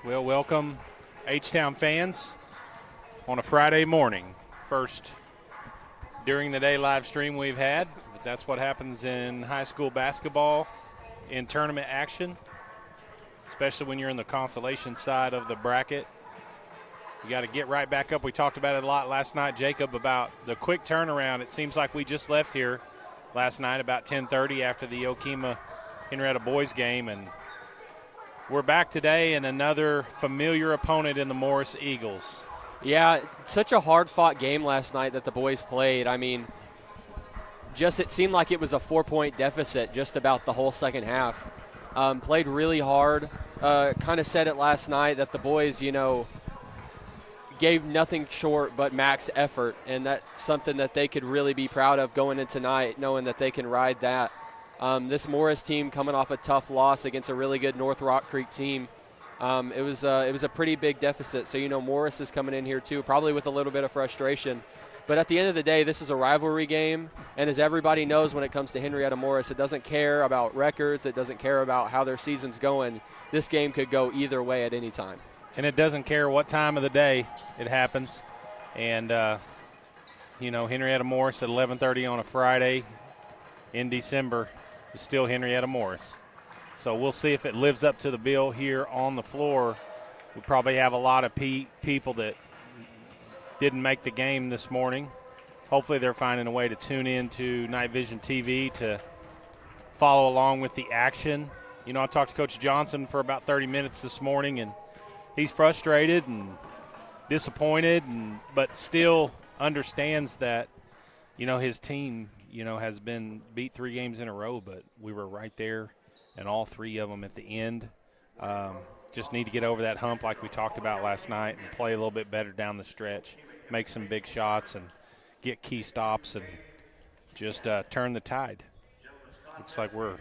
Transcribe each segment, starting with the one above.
We'll welcome H-Town fans on a Friday morning. First during the day live stream we've had, but that's what happens in high school basketball in tournament action, especially when you're in the consolation side of the bracket. You got to get right back up. We talked about it a lot last night, Jacob, about the quick turnaround. It seems like we just left here last night about 10:30 after the Okemah Henryetta boys game, and we're back today in another familiar opponent in the Morris Eagles. Yeah, such a hard-fought game last night that the boys played. I mean, it seemed like it was a 4-point deficit just about the whole second half. Played really hard. Kind of said it last night that the boys, gave nothing short but max effort, and that's something that they could really be proud of going into tonight, knowing that they can ride that. This Morris team coming off a tough loss against a really good North Rock Creek team. It was a pretty big deficit. So, Morris is coming in here too, probably with a little bit of frustration. But at the end of the day, this is a rivalry game. And as everybody knows when it comes to Henryetta Morris, it doesn't care about records. It doesn't care about how their season's going. This game could go either way at any time. And it doesn't care what time of the day it happens. And, Henryetta Morris at 11:30 on a Friday in December is still Henryetta Morris. So we'll see if it lives up to the bill here on the floor. We probably have a lot of people that didn't make the game this morning. Hopefully they're finding a way to tune in to Night Vision TV to follow along with the action. I talked to Coach Johnson for about 30 minutes this morning, and he's frustrated and disappointed, but still understands that, his team, has been beat 3 games in a row, but we were right there and all 3 of them at the end. Just need to get over that hump like we talked about last night and play a little bit better down the stretch, make some big shots and get key stops and just turn the tide. Looks like we're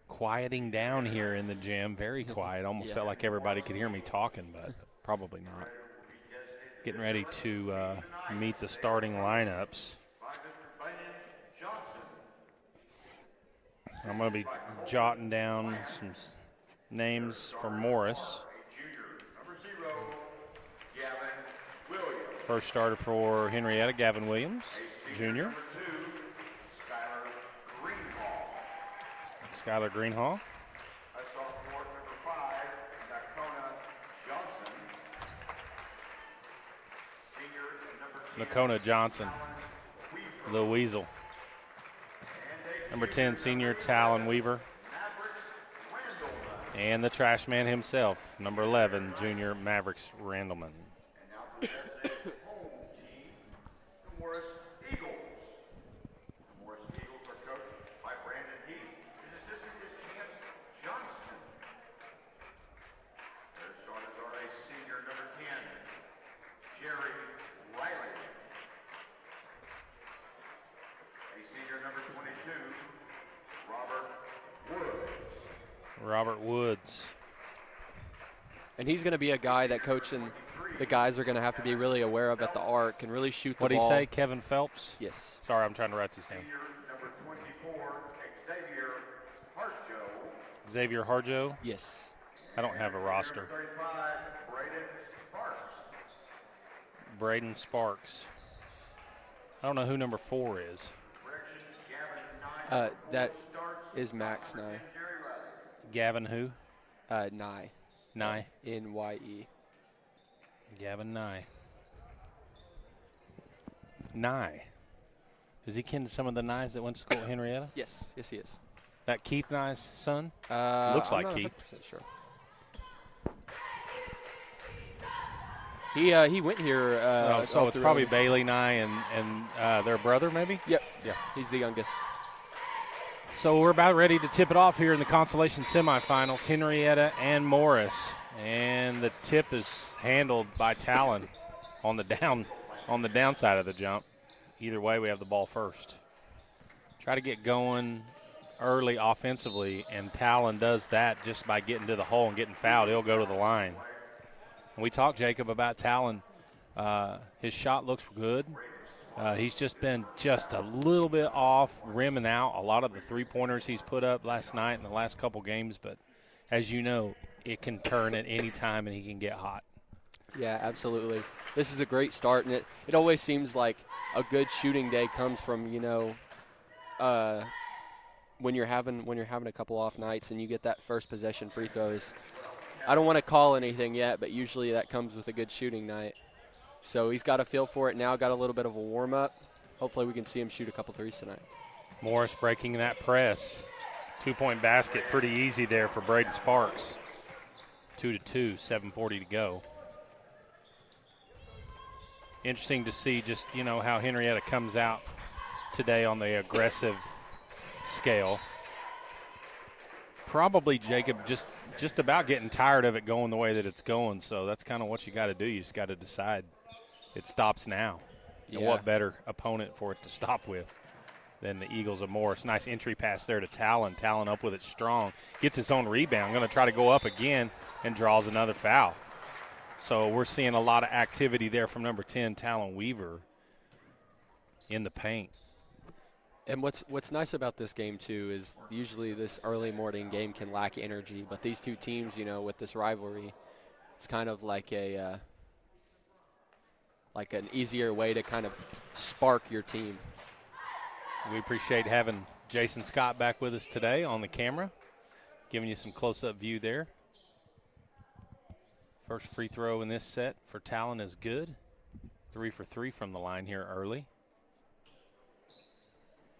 quieting down here in the gym, very quiet. Almost felt like everybody could hear me talking, but probably not. Getting ready to meet the starting lineups. I'm going to be jotting down some names for Morris. First starter for Henryetta, Gavin Williams, Jr. Skylar Greenhall. Nakona Johnson, the Weasel. Number 10, senior Talon Weaver. And the trash man himself, number 11, junior Mavericks Randleman. Robert Woods. And he's going to be a guy that coaching the guys are going to have to be really aware of at the arc and really shoot the ball. What did he say, Kevin Phelps? Yes. Sorry, I'm trying to write these down. Number 24, Xavier Harjo. Xavier Harjo? Yes. I don't have a roster. 35, Braden Sparks. Braden Sparks. I don't know who number 4 is. That is Max Nye. Gavin who? Nye. Nye. N-Y-E. Gavin Nye. Nye. Is he kin to some of the Nyes that went to school at Henryetta? Yes. Yes, he is. That Keith Nye's son? Looks I'm like not Keith. 100% sure. He went here. So it's probably Bailey Nye and their brother, maybe? Yep. Yeah. He's the youngest. So we're about ready to tip it off here in the consolation semifinals, Henryetta and Morris. And the tip is handled by Talon on the downside of the jump. Either way, we have the ball first. Try to get going early offensively, and Talon does that just by getting to the hole and getting fouled. He'll go to the line. And we talked, Jacob, about Talon. His shot looks good. He's just been just a little bit off, rimming out a lot of the three-pointers he's put up last night and the last couple games. But as you know, it can turn at any time and he can get hot. Yeah, absolutely. This is a great start, and it always seems like a good shooting day comes from, when you're having a couple off nights and you get that first possession free throws. I don't want to call anything yet, but usually that comes with a good shooting night. So he's got a feel for it now, got a little bit of a warm-up. Hopefully we can see him shoot a couple threes tonight. Morris breaking that press. 2-point basket, pretty easy there for Braden Sparks. 2-2, 7:40 to go. Interesting to see just, how Henryetta comes out today on the aggressive scale. Probably, Jacob, just about getting tired of it going the way that it's going, so that's kind of what you got to do. You just got to decide it stops now. Yeah. And what better opponent for it to stop with than the Eagles of Morris. Nice entry pass there to Talon. Talon up with it strong. Gets his own rebound. Going to try to go up again and draws another foul. So we're seeing a lot of activity there from number 10, Talon Weaver, in the paint. And what's nice about this game, too, is usually this early morning game can lack energy. But these two teams, with this rivalry, it's kind of like an easier way to kind of spark your team. We appreciate having Jason Scott back with us today on the camera, giving you some close-up view there. First free throw in this set for Talon is good. 3 for 3 from the line here early.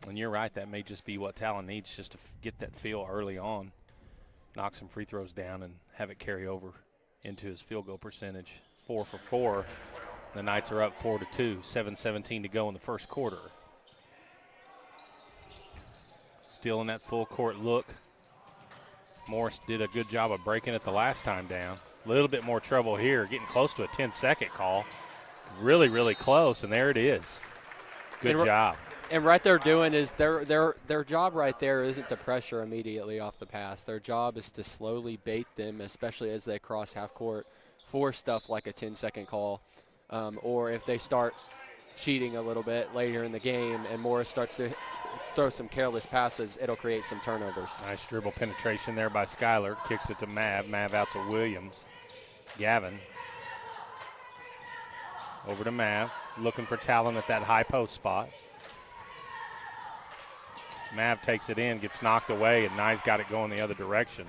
And you're right, that may just be what Talon needs, just to get that feel early on. Knock some free throws down and have it carry over into his field goal percentage. 4 for 4. The Knights are up 4-2, 7:17 to go in the first quarter. Still in that full court look. Morris did a good job of breaking it the last time down. A little bit more trouble here, getting close to a 10-second call. Really, really close, and there it is. Good job. And right they're doing is their job right there isn't to pressure immediately off the pass. Their job is to slowly bait them, especially as they cross half court, for stuff like a 10-second call. Or if they start cheating a little bit later in the game and Morris starts to throw some careless passes, it'll create some turnovers. Nice dribble penetration there by Skyler. Kicks it to Mav. Mav out to Williams. Gavin. Over to Mav. Looking for Talon at that high post spot. Mav takes it in, gets knocked away, and Nye's got it going the other direction.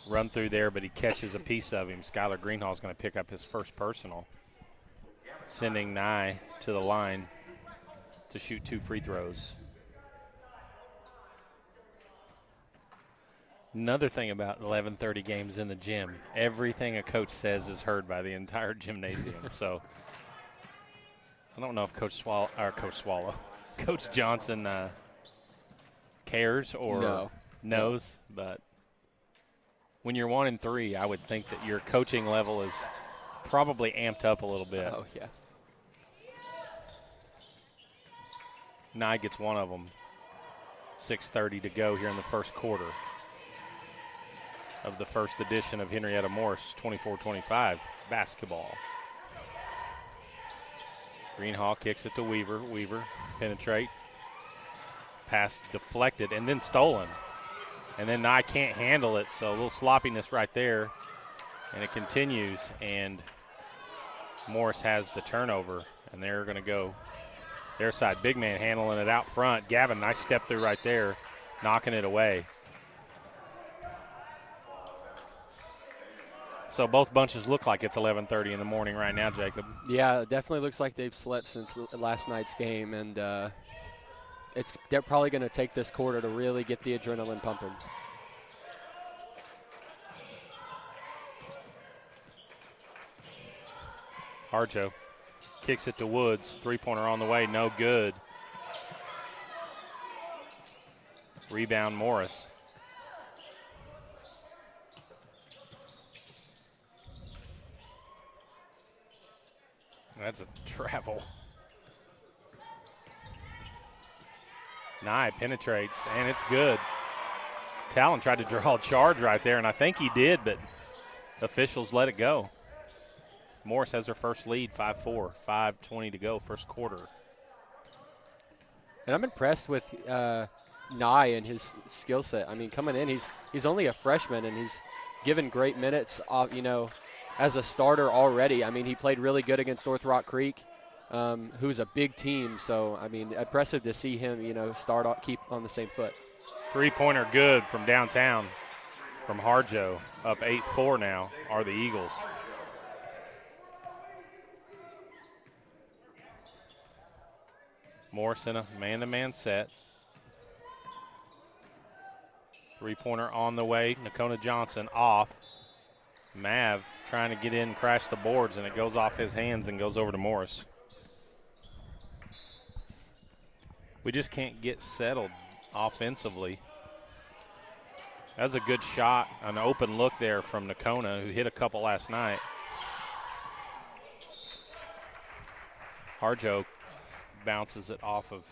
Run through there, but he catches a piece of him. Skylar Greenhall's going to pick up his first personal, sending Nye to the line to shoot 2 free throws. Another thing about 11:30 games in the gym, everything a coach says is heard by the entire gymnasium. So I don't know if Coach Johnson cares or knows, but when you're 1-3, I would think that your coaching level is probably amped up a little bit. Oh, yeah. Nye gets one of them. 6:30 to go here in the first quarter of the first edition of Henryetta Morris 24-25 basketball. Greenhall kicks it to Weaver. Weaver penetrate. Pass deflected and then stolen. And then Nye can't handle it, so a little sloppiness right there. And it continues, and Morris has the turnover, and they're going to go their side. Big man handling it out front. Gavin, nice step through right there, knocking it away. So both bunches look like it's 11:30 in the morning right now, Jacob. Yeah, it definitely looks like they've slept since last night's game, and they're probably going to take this quarter to really get the adrenaline pumping. Harjo kicks it to Woods. Three-pointer on the way, no good. Rebound Morris. That's a travel. Nye penetrates, and it's good. Talon tried to draw a charge right there, and I think he did, but officials let it go. Morris has their first lead, 5-4, 5:20 to go, first quarter. And I'm impressed with Nye and his skill set. I mean, coming in, he's only a freshman, and given great minutes, as a starter already. I mean, he played really good against North Rock Creek, who's a big team. So, I mean, impressive to see him, keep on the same foot. Three-pointer good from downtown from Harjo. Up 8-4 now are the Eagles. Morris in a man-to-man set. Three-pointer on the way. Nakona Johnson off. Mav trying to get in and crash the boards, and it goes off his hands and goes over to Morris. We just can't get settled offensively. That was a good shot, an open look there from Nakona, who hit a couple last night. Harjo bounces it off of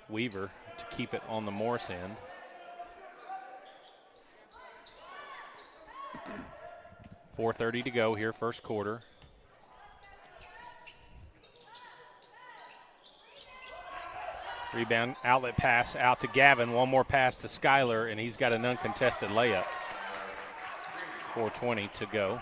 Weaver to keep it on the Morris end. .430 to go here, first quarter. Rebound, outlet pass out to Gavin. One more pass to Skyler, and he's got an uncontested layup. 4:20 to go.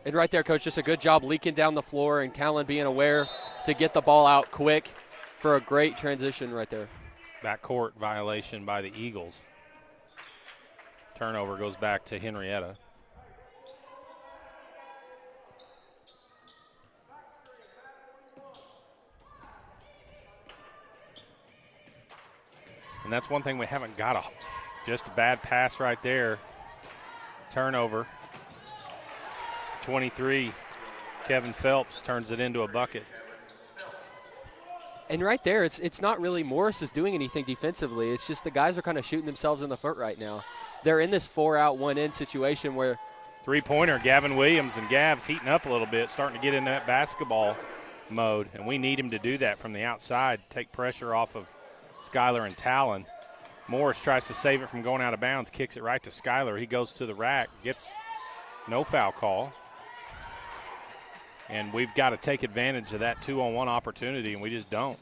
And right there, Coach, just a good job leaking down the floor and Talon being aware to get the ball out quick for a great transition right there. Backcourt violation by the Eagles. Turnover goes back to Henryetta. And that's one thing we haven't got, just a bad pass right there. Turnover. 23, Kevin Phelps turns it into a bucket. And right there, it's not really Morris is doing anything defensively. It's just the guys are kind of shooting themselves in the foot right now. They're in this 4-out, 1-in situation where three-pointer, Gavin Williams, and Gav's heating up a little bit, starting to get in that basketball mode, and we need him to do that from the outside, take pressure off of Skyler and Talon. Morris tries to save it from going out of bounds, kicks it right to Skyler. He goes to the rack, gets no foul call. And we've got to take advantage of that 2-on-1 opportunity, and we just don't.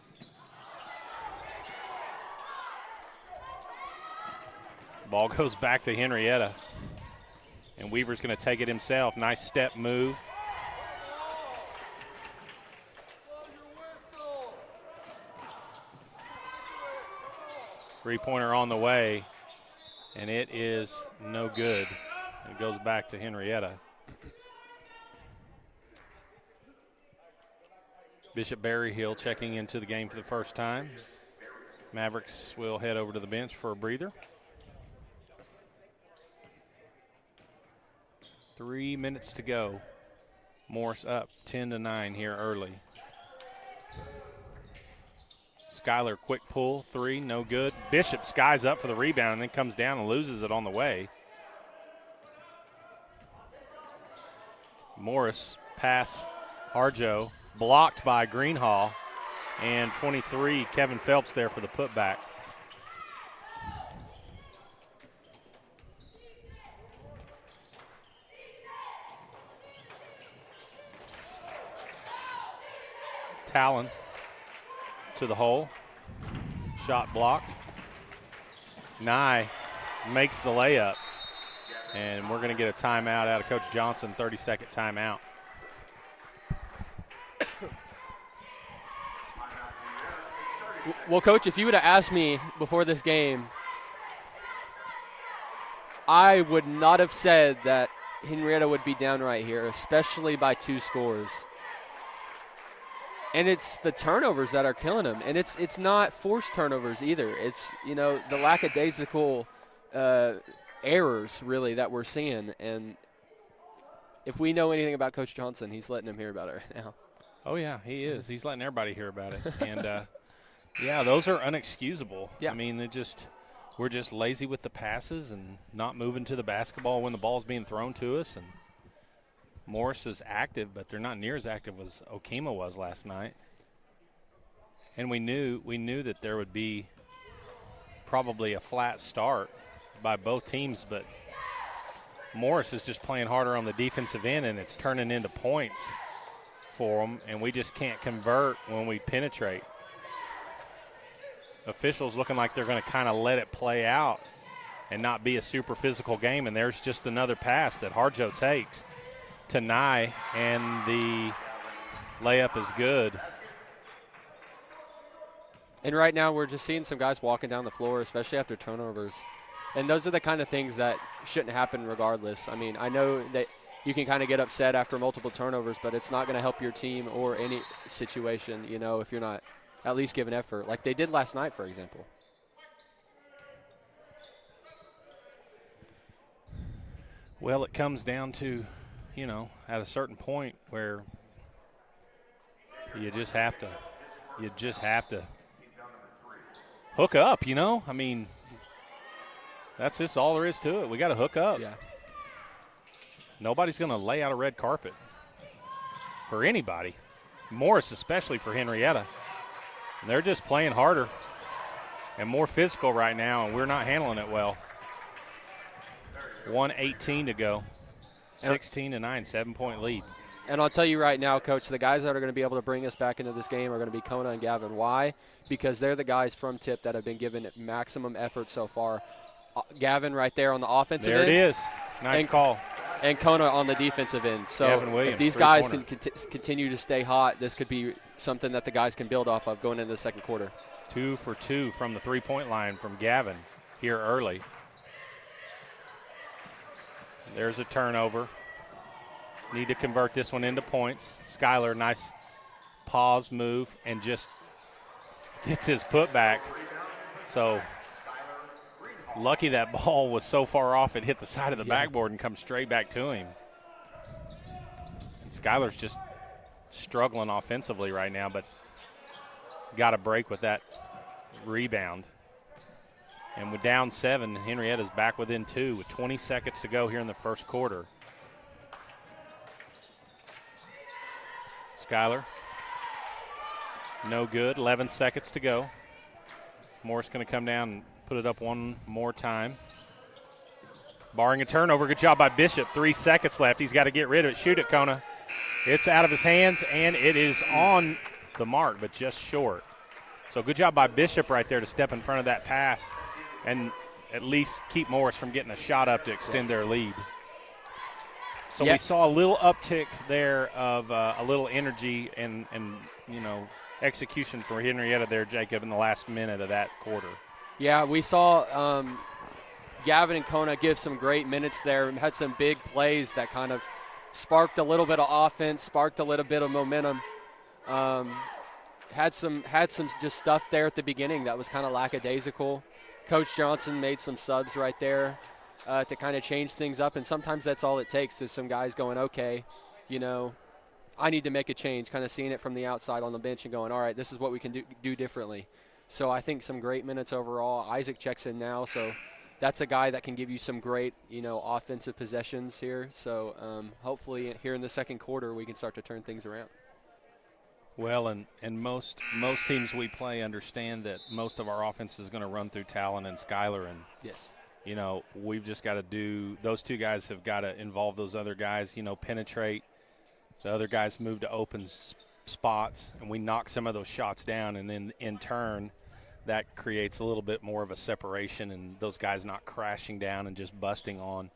Ball goes back to Henryetta. And Weaver's going to take it himself. Nice step move. Three-pointer on the way, and it is no good. It goes back to Henryetta. Bishop Berryhill checking into the game for the first time. Mavericks will head over to the bench for a breather. 3 minutes to go. Morris up 10-9 here early. Skyler, quick pull, three, no good. Bishop skies up for the rebound and then comes down and loses it on the way. Morris, pass, Harjo, blocked by Greenhall, and 23, Kevin Phelps there for the putback. Talon to the hole, shot blocked. Nye makes the layup, and we're going to get a timeout out of Coach Johnson, 30-second timeout. Well, Coach, if you would have asked me before this game, I would not have said that Henryetta would be down right here, especially by 2 scores. And it's the turnovers that are killing them. And it's not forced turnovers either. It's, the lackadaisical errors, really, that we're seeing. And if we know anything about Coach Johnson, he's letting him hear about it right now. Oh, yeah, he is. He's letting everybody hear about it. And, yeah, those are unexcusable. Yeah. I mean, we're just lazy with the passes and not moving to the basketball when the ball's being thrown to us. And Morris is active, but they're not near as active as Okemah was last night. And we knew that there would be probably a flat start by both teams, but Morris is just playing harder on the defensive end, and it's turning into points for them, and we just can't convert when we penetrate. Officials looking like they're going to kind of let it play out and not be a super physical game. And there's just another pass that Harjo takes to Nye, and the layup is good. And right now we're just seeing some guys walking down the floor, especially after turnovers. And those are the kind of things that shouldn't happen regardless. I mean, I know that you can kind of get upset after multiple turnovers, but it's not going to help your team or any situation, you know, if you're not at least giving effort, like they did last night, for example. Well, it comes down to, you know, at a certain point where you just have to hook up, you know? I mean, that's just all there is to it. We got to hook up. Yeah. Nobody's going to lay out a red carpet for anybody. Morris especially for Henryetta. And they're just playing harder and more physical right now, and we're not handling it well. 1:18 to go. 16-9, 7-point lead. And I'll tell you right now, Coach, the guys that are going to be able to bring us back into this game are going to be Kona and Gavin. Why? Because they're the guys from Tip that have been given maximum effort so far. Gavin right there on the offensive end. There it is. Nice call. And Kona on the defensive end. So Williams, if these guys can continue to stay hot, this could be something that the guys can build off of going into the second quarter. 2 for 2 from the three-point line from Gavin here early. There's a turnover. Need to convert this one into points. Skyler, nice pause move and just gets his putback. So lucky that ball was so far off it hit the side of the backboard and come straight back to him. And Skyler's just struggling offensively right now, but got a break with that rebound. And with down 7, Henrietta's back within 2 with 20 seconds to go here in the first quarter. Skyler, no good, 11 seconds to go. Morris going to come down and put it up one more time. Barring a turnover, good job by Bishop. 3 seconds left, he's got to get rid of it. Shoot it, Kona. It's out of his hands, and it is on the mark, but just short. So good job by Bishop right there to step in front of that pass and at least keep Morris from getting a shot up to extend their lead. So we saw a little uptick there of a little energy and you know, execution for Henrietta there, Jacob, in the last minute of that quarter. Yeah, we saw Gavin and Kona give some great minutes there, had some big plays that kind of sparked a little bit of offense, sparked a little bit of momentum. Had some just stuff there at the beginning that was kind of lackadaisical. Coach Johnson made some subs right there to kind of change things up, and sometimes that's all it takes is some guys going, okay, you know, I need to make a change, kind of seeing it from the outside on the bench and going, all right, this is what we can do differently. So I think some great minutes overall. Isaac checks in now, so that's a guy that can give you some great, you know, offensive possessions here. So hopefully here in the second quarter we can start to turn things around. Well, and most teams we play understand that most of our offense is going to run through Talon and Skyler. And, yes, you know, we've just got to do – those two guys have got to involve those other guys, you know, penetrate. The other guys move to open spots, and we knock some of those shots down. And then in turn, that creates a little bit more of a separation and those guys not crashing down and just busting on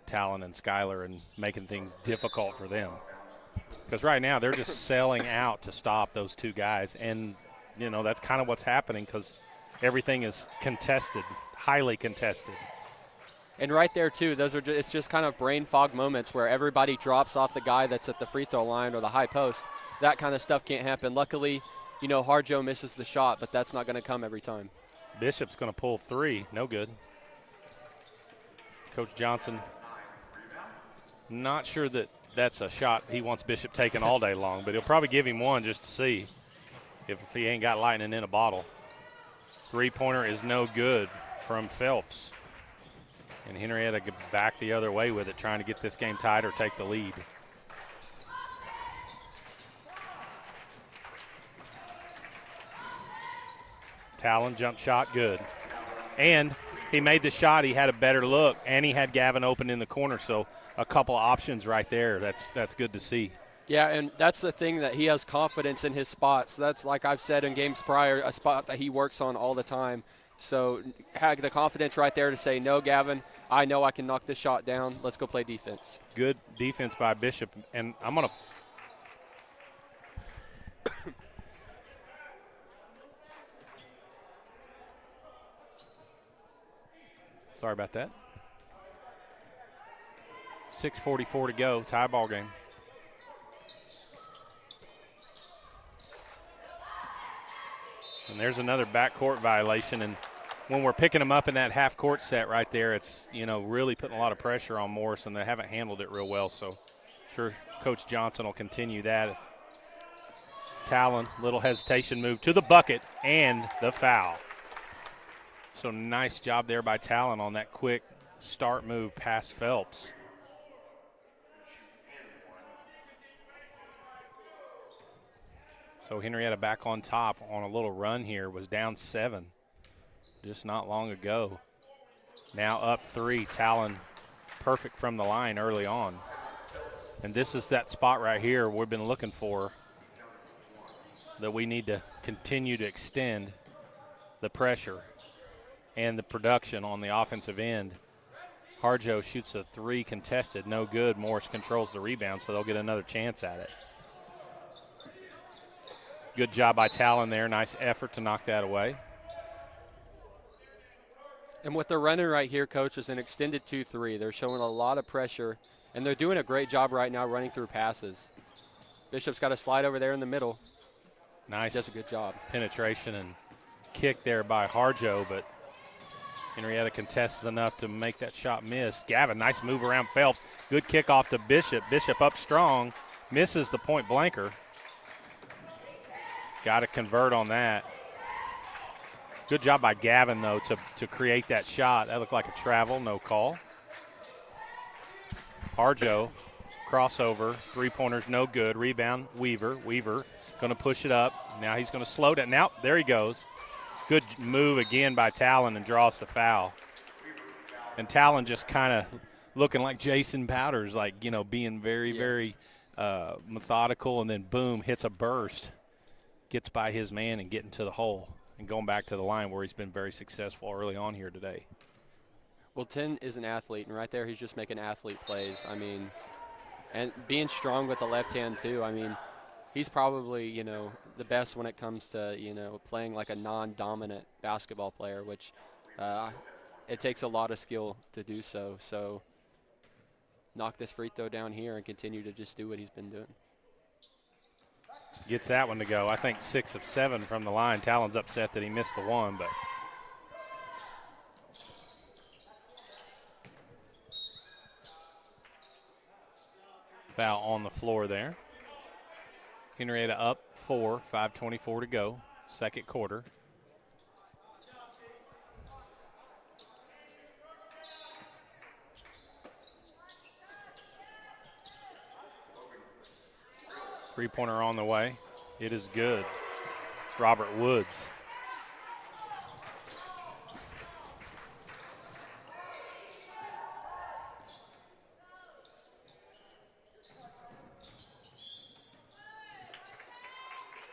Talon and Skyler and making things difficult for them. Because right now they're just selling out to stop those two guys. And, you know, that's kind of what's happening because everything is contested, highly contested. And right there, too, it's just kind of brain fog moments where everybody drops off the guy that's at the free throw line or the high post. That kind of stuff can't happen. Luckily, you know, Harjo misses the shot, but that's not going to come every time. Bishop's going to pull 3. No good. Coach Johnson, not sure that that's a shot he wants Bishop taken all day long, but he'll probably give him one just to see if he ain't got lightning in a bottle. Three-pointer is no good from Phelps. And Henrietta back the other way with it, trying to get this game tied or take the lead. Talon jump shot, good. And he made the shot. He had a better look, and he had Gavin open in the corner, so a couple of options right there. That's good to see. Yeah, and that's the thing, that he has confidence in his spots. That's, like I've said in games prior, a spot that he works on all the time. So had the confidence right there to say, no, Gavin, I know I can knock this shot down. Let's go play defense. Good defense by Bishop. And I'm going to sorry about that. 6:44 to go, tie ball game. And there's another backcourt violation. And when we're picking them up in that half-court set right there, it's, really putting a lot of pressure on Morris, and they haven't handled it real well. So, sure, Coach Johnson will continue that. Talon, little hesitation move to the bucket and the foul. So, nice job there by Talon on that quick start move past Phelps. So Henryetta back on top on a little run here, was down 7 just not long ago. Now up 3, Talon perfect from the line early on. And this is that spot right here we've been looking for, that we need to continue to extend the pressure and the production on the offensive end. Harjo shoots a 3 contested, no good. Morris controls the rebound, so they'll get another chance at it. Good job by Talon there. Nice effort to knock that away. And what they're running right here, Coach, is an extended 2-3. They're showing a lot of pressure, and they're doing a great job right now running through passes. Bishop's got a slide over there in the middle. Nice. Does a good job. Penetration and kick there by Harjo, but Henryetta contests enough to make that shot miss. Gavin, nice move around Phelps. Good kickoff to Bishop. Bishop up strong. Misses the point blanker. Got to convert on that. Good job by Gavin, though, to create that shot. That looked like a travel, no call. Harjo, crossover, three-pointers, no good. Rebound, Weaver. Weaver going to push it up. Now he's going to slow down. Now, there he goes. Good move again by Talon, and draws the foul. And Talon just kind of looking like Jason Powders, like, being very, very methodical, and then boom, hits a burst. Gets by his man and getting to the hole and going back to the line where he's been very successful early on here today. Well, 10 is an athlete, and right there he's just making athlete plays. I mean, and being strong with the left hand too. I mean, he's probably, the best when it comes to, playing like a non-dominant basketball player, which it takes a lot of skill to do so. So knock this free throw down here and continue to just do what he's been doing. Gets that one to go. I think 6 of 7 from the line. Talon's upset that he missed the one, but foul on the floor there. Henryetta up 4, 5:24 to go, second quarter. Three-pointer on the way. It is good. Robert Woods.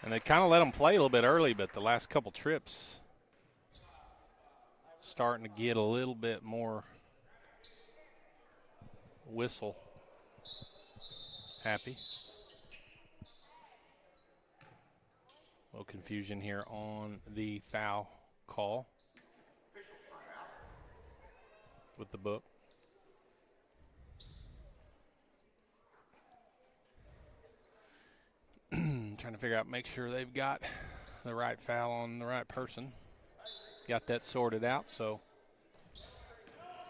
And they kind of let him play a little bit early, but the last couple trips starting to get a little bit more whistle happy. A little confusion here on the foul call with the book. Trying to figure out, make sure they've got the right foul on the right person. Got that sorted out, so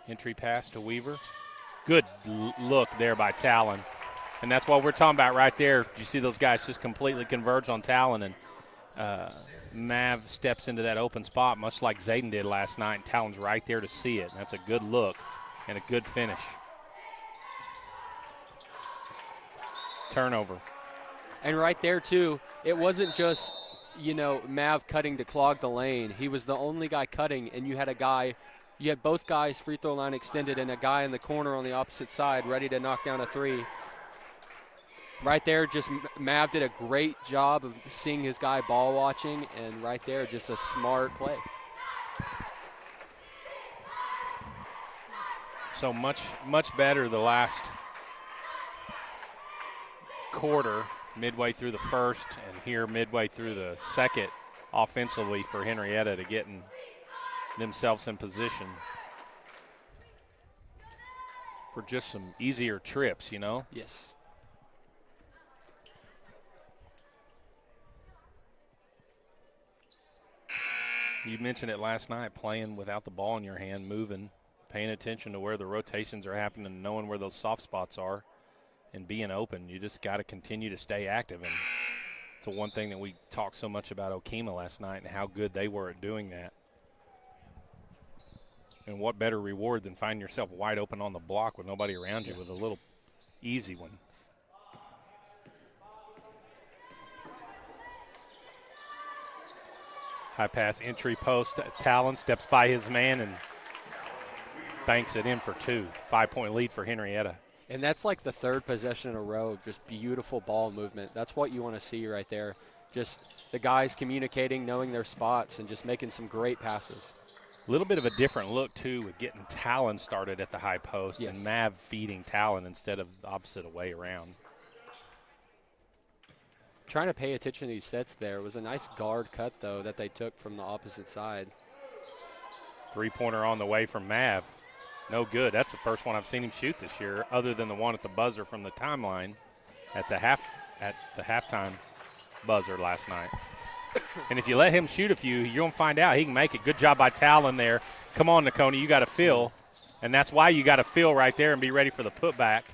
entry pass to Weaver. Good look there by Talon. And that's what we're talking about right there. You see those guys just completely converge on Talon, and Mav steps into that open spot, much like Zayden did last night. And Talon's right there to see it. That's a good look and a good finish. Turnover. And right there, too, it wasn't just, Mav cutting to clog the lane. He was the only guy cutting, and you had both guys free throw line extended and a guy in the corner on the opposite side ready to knock down a three. Right there, just Mav did a great job of seeing his guy ball watching, and right there, just a smart play. So much better the last quarter, midway through the first, and here midway through the second offensively for Henryetta to getting themselves in position for just some easier trips, you know? Yes. You mentioned it last night, playing without the ball in your hand, moving, paying attention to where the rotations are happening, knowing where those soft spots are, and being open. You just got to continue to stay active. And it's the one thing that we talked so much about Okemah last night and how good they were at doing that. And what better reward than finding yourself wide open on the block with nobody around you with a little easy one. High pass entry post. Talon steps by his man and banks it in for 2. 5-point lead for Henryetta. And that's like the third possession in a row, just beautiful ball movement. That's what you want to see right there. Just the guys communicating, knowing their spots, and just making some great passes. A little bit of a different look, too, with getting Talon started at the high post and Mav feeding Talon instead of the opposite way around. Trying to pay attention to these sets there. It was a nice guard cut, though, that they took from the opposite side. 3-pointer on the way from Mav. No good. That's the first one I've seen him shoot this year, other than the one at the buzzer from the timeline at the halftime buzzer last night. And if you let him shoot a few, you're going to find out he can make it. Good job by Talon there. Come on, Nakoni, you got to fill. And that's why you got to fill right there and be ready for the putback.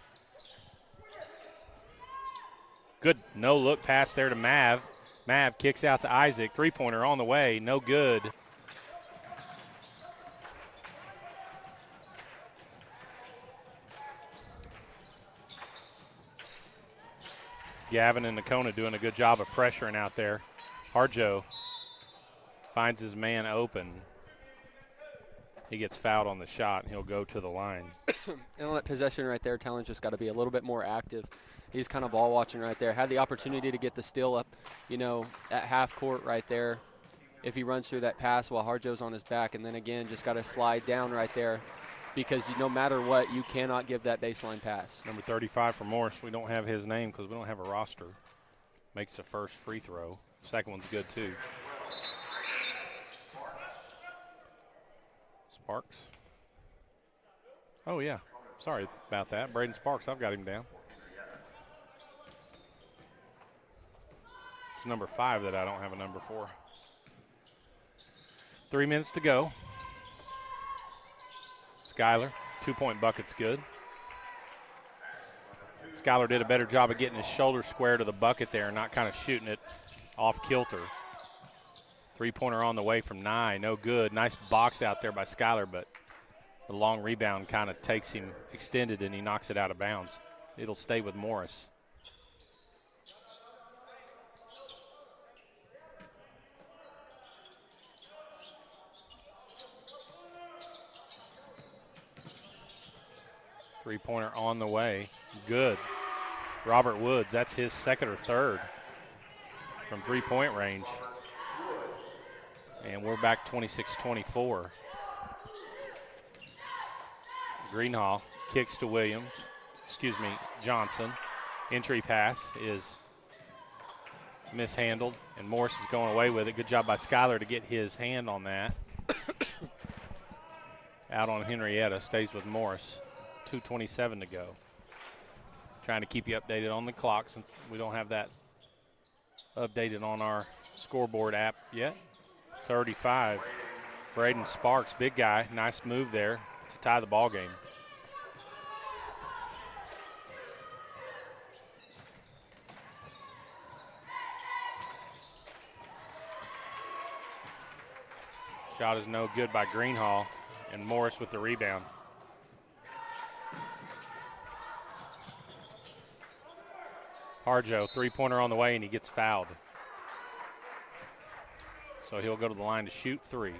Good no-look pass there to Mav. Mav kicks out to Isaac. 3-pointer on the way. No good. Gavin and Nakona doing a good job of pressuring out there. Harjo finds his man open. He gets fouled on the shot, and he'll go to the line. And on that possession right there, Talon's just got to be a little bit more active. He's kind of ball watching right there. Had the opportunity to get the steal up, you know, at half court right there if he runs through that pass while Harjo's on his back. And then, again, just got to slide down right there because no matter what, you cannot give that baseline pass. Number 35 for Morris. We don't have his name because we don't have a roster. Makes the first free throw. Second one's good, too. Sparks. Oh, yeah. Sorry about that. Braden Sparks, I've got him down. It's number 5 that I don't have a number for. 3 minutes to go. Skyler, 2-point bucket's good. Skyler did a better job of getting his shoulder square to the bucket there and not kind of shooting it off kilter. 3-pointer on the way from Nye, no good. Nice box out there by Skyler, but the long rebound kind of takes him extended and he knocks it out of bounds. It'll stay with Morris. Three-pointer on the way. Good. Robert Woods, that's his second or third from three-point range. And we're back 26-24. Greenhall kicks to Johnson. Entry pass is mishandled, and Morris is going away with it. Good job by Skyler to get his hand on that. Out on Henryetta, stays with Morris. 2:27 to go. Trying to keep you updated on the clock since we don't have that updated on our scoreboard app yet. 35. Braden Sparks, big guy. Nice move there to tie the ball game. Shot is no good by Greenhall, and Morris with the rebound. Harjo, three-pointer on the way, and he gets fouled. So he'll go to the line to shoot three.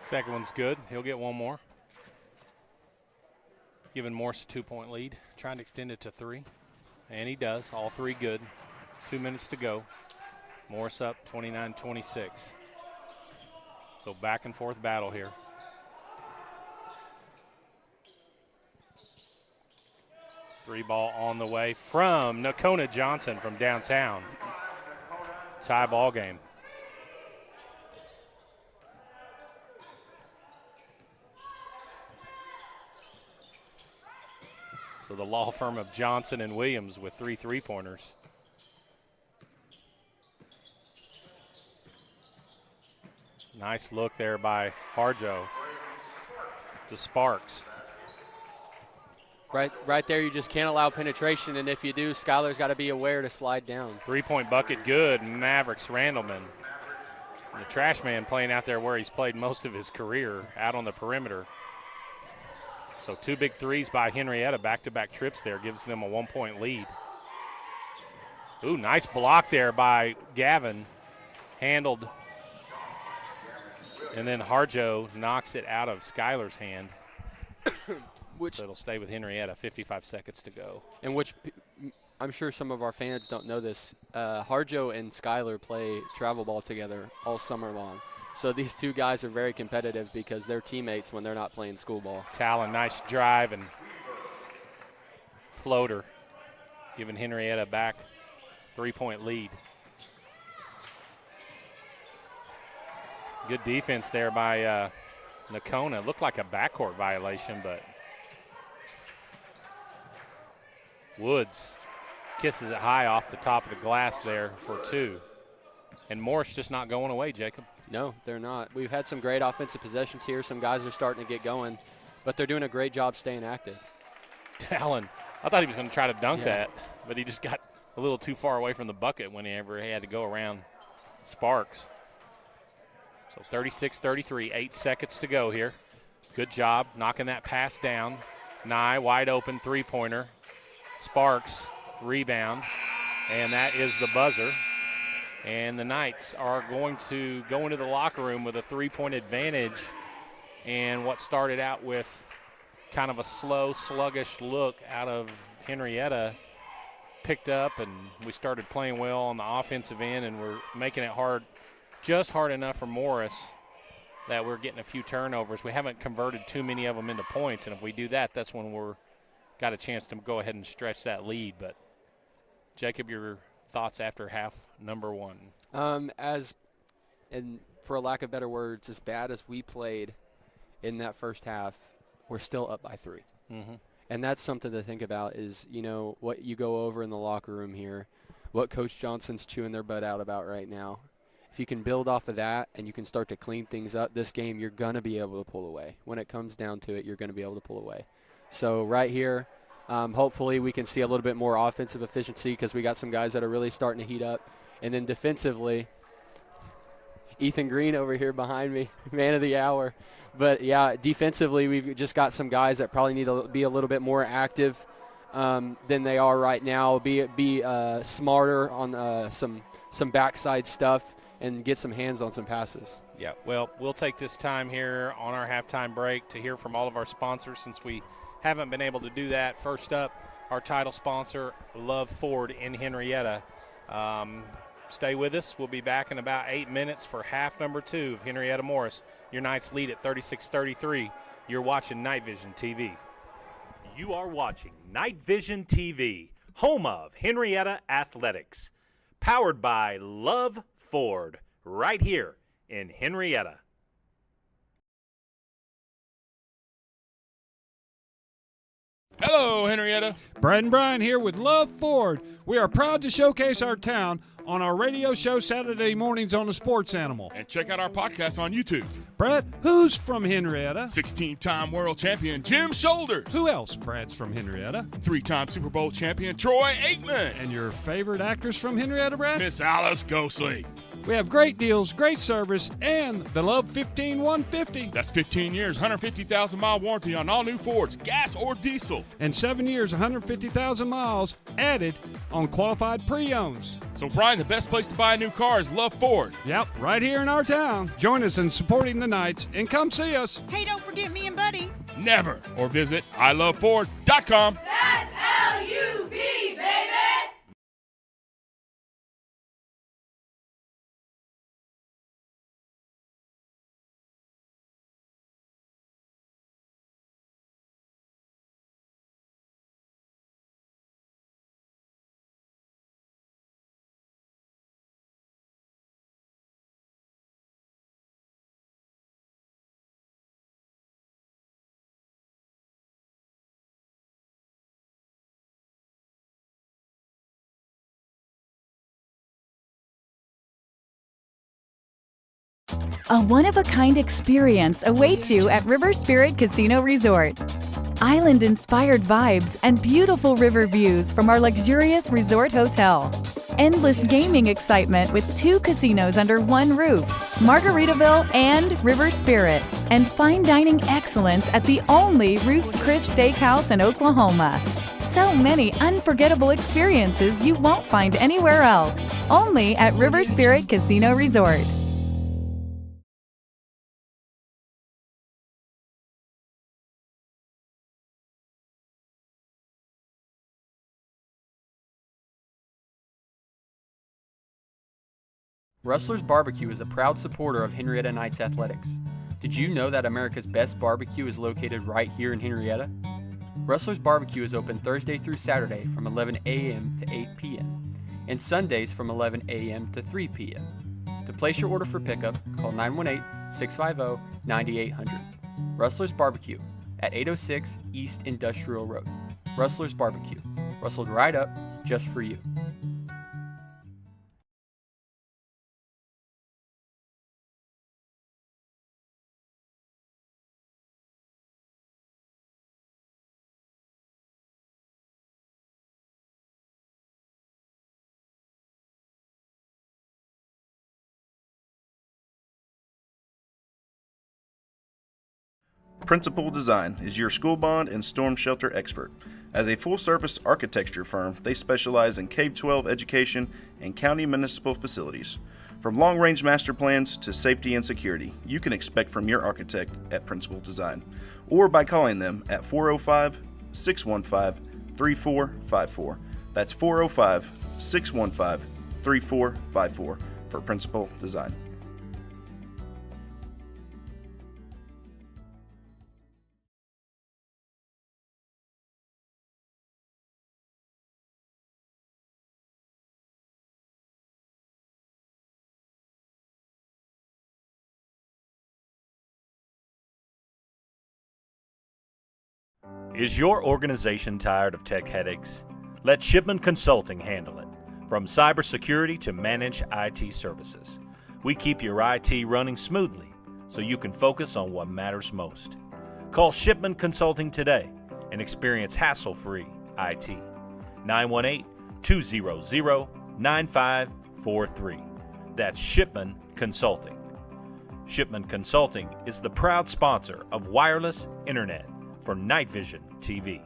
Second one's good. He'll get one more. Giving Morse a 2-point lead. Trying to extend it to 3. And he does. All 3 good. 2 minutes to go. Morse up 29-26. So back and forth battle here. Three ball on the way from Okemah Johnson from downtown. Tie ball game. So the law firm of Johnson and Williams with 3 3-pointers. Nice look there by Harjo to Sparks. Right there, you just can't allow penetration, and if you do, Skylar's got to be aware to slide down. 3-point bucket good, Mavericks Randleman. And the trash man playing out there where he's played most of his career, out on the perimeter. So 2 big threes by Henryetta, back-to-back trips there, gives them a 1-point lead. Ooh, nice block there by Gavin, handled. And then Harjo knocks it out of Skylar's hand. So it'll stay with Henryetta, 55 seconds to go. And which I'm sure some of our fans don't know this. Harjo and Skylar play travel ball together all summer long. So these two guys are very competitive because they're teammates when they're not playing school ball. Talon, nice drive and floater, giving Henryetta back 3-point lead. Good defense there by Okemah. Looked like a backcourt violation, but Woods kisses it high off the top of the glass there for 2. And Morris just not going away, Jacob. No, they're not. We've had some great offensive possessions here. Some guys are starting to get going, but they're doing a great job staying active. Talon, I thought he was going to try to dunk that, but he just got a little too far away from the bucket whenever he had to go around Sparks. So 36-33, 8 seconds to go here. Good job knocking that pass down. Nye, wide open, 3-pointer. Sparks, rebound, and that is the buzzer. And the Knights are going to go into the locker room with a 3-point advantage. And what started out with kind of a slow, sluggish look out of Henryetta picked up, and we started playing well on the offensive end, and we're making it hard, just hard enough for Morris that we're getting a few turnovers. We haven't converted too many of them into points, and if we do that, that's when we're got a chance to go ahead and stretch that lead. But, Jacob, your thoughts after half number 1? And for a lack of better words, as bad as we played in that first half, we're still up by 3. Mm-hmm. And that's something to think about is, you know, what you go over in the locker room here, what Coach Johnson's chewing their butt out about right now. If you can build off of that and you can start to clean things up this game, you're going to be able to pull away. When it comes down to it, you're going to be able to pull away. So right here, hopefully we can see a little bit more offensive efficiency because we got some guys that are really starting to heat up. And then defensively, Ethan Green over here behind me, man of the hour. But, yeah, defensively we've just got some guys that probably need to be a little bit more active than they are right now, be smarter on some backside stuff and get some hands on some passes. Yeah, well, we'll take this time here on our halftime break to hear from all of our sponsors since we haven't been able to do that. First up, our title sponsor, Love Ford in Henryetta. Stay with us. We'll be back in about 8 minutes for half number 2 of Henryetta Morris. Your Knights lead at 36-33. You're watching Night Vision TV. You are watching Night Vision TV, home of Henryetta Athletics. Powered by Love Ford, right here in Henryetta. Hello, Henryetta. Brad and Brian here with Love Ford. We are proud to showcase our town on our radio show Saturday mornings on the Sports Animal. And check out our podcast on YouTube. Brad, who's from Henryetta? 16-time world champion Jim Shoulders. Who else, Brad's from Henryetta? 3-time Super Bowl champion Troy Aikman. And your favorite actress from Henryetta, Brad? Miss Alice Ghostley. We have great deals, great service, and the Love 15150. That's 15 years, 150,000-mile warranty on all new Fords, gas or diesel. And 7 years, 150,000 miles added on qualified pre-owns. So, Brian, the best place to buy a new car is Love Ford. Yep, right here in our town. Join us in supporting the Knights and come see us. Hey, don't forget me and Buddy. Never. Or visit iloveford.com. That's L-U-V, baby! A one-of-a-kind experience awaits you at River Spirit Casino Resort. Island-inspired vibes and beautiful river views from our luxurious resort hotel. Endless gaming excitement with 2 casinos under one roof, Margaritaville and River Spirit. And fine dining excellence at the only Ruth's Chris Steakhouse in Oklahoma. So many unforgettable experiences you won't find anywhere else. Only at River Spirit Casino Resort. Rustler's Barbecue is a proud supporter of Henryetta Knights Athletics. Did you know that America's best barbecue is located right here in Henryetta? Rustler's Barbecue is open Thursday through Saturday from 11 a.m. to 8 p.m. and Sundays from 11 a.m. to 3 p.m. To place your order for pickup, call 918-650-9800. Rustler's Barbecue at 806 East Industrial Road. Rustler's Barbecue. Rustled right up just for you. Principal Design is your school bond and storm shelter expert. As a full-service architecture firm, they specialize in K-12 education and county municipal facilities. From long-range master plans to safety and security, you can expect from your architect at Principal Design, or by calling them at 405-615-3454. That's 405-615-3454 for Principal Design. Is your organization tired of tech headaches? Let Shipman Consulting handle it. From cybersecurity to managed IT services, we keep your IT running smoothly so you can focus on what matters most. Call Shipman Consulting today and experience hassle-free IT. 918-200-9543. That's Shipman Consulting. Shipman Consulting is the proud sponsor of wireless internet for Night Vision TV.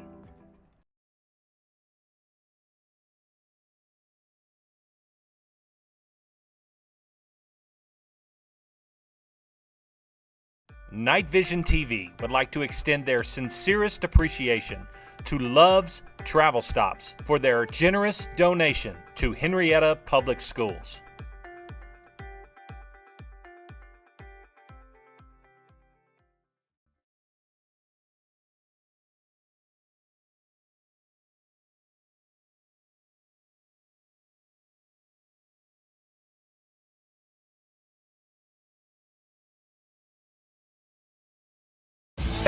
Night Vision TV would like to extend their sincerest appreciation to Love's Travel Stops for their generous donation to Henryetta Public Schools.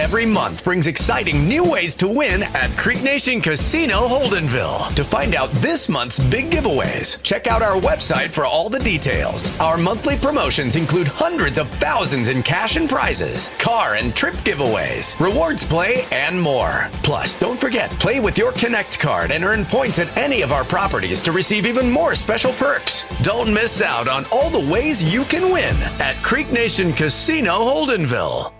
Every month brings exciting new ways to win at Creek Nation Casino Holdenville. To find out this month's big giveaways, check out our website for all the details. Our monthly promotions include hundreds of thousands in cash and prizes, car and trip giveaways, rewards play, and more. Plus, don't forget, play with your Connect card and earn points at any of our properties to receive even more special perks. Don't miss out on all the ways you can win at Creek Nation Casino Holdenville.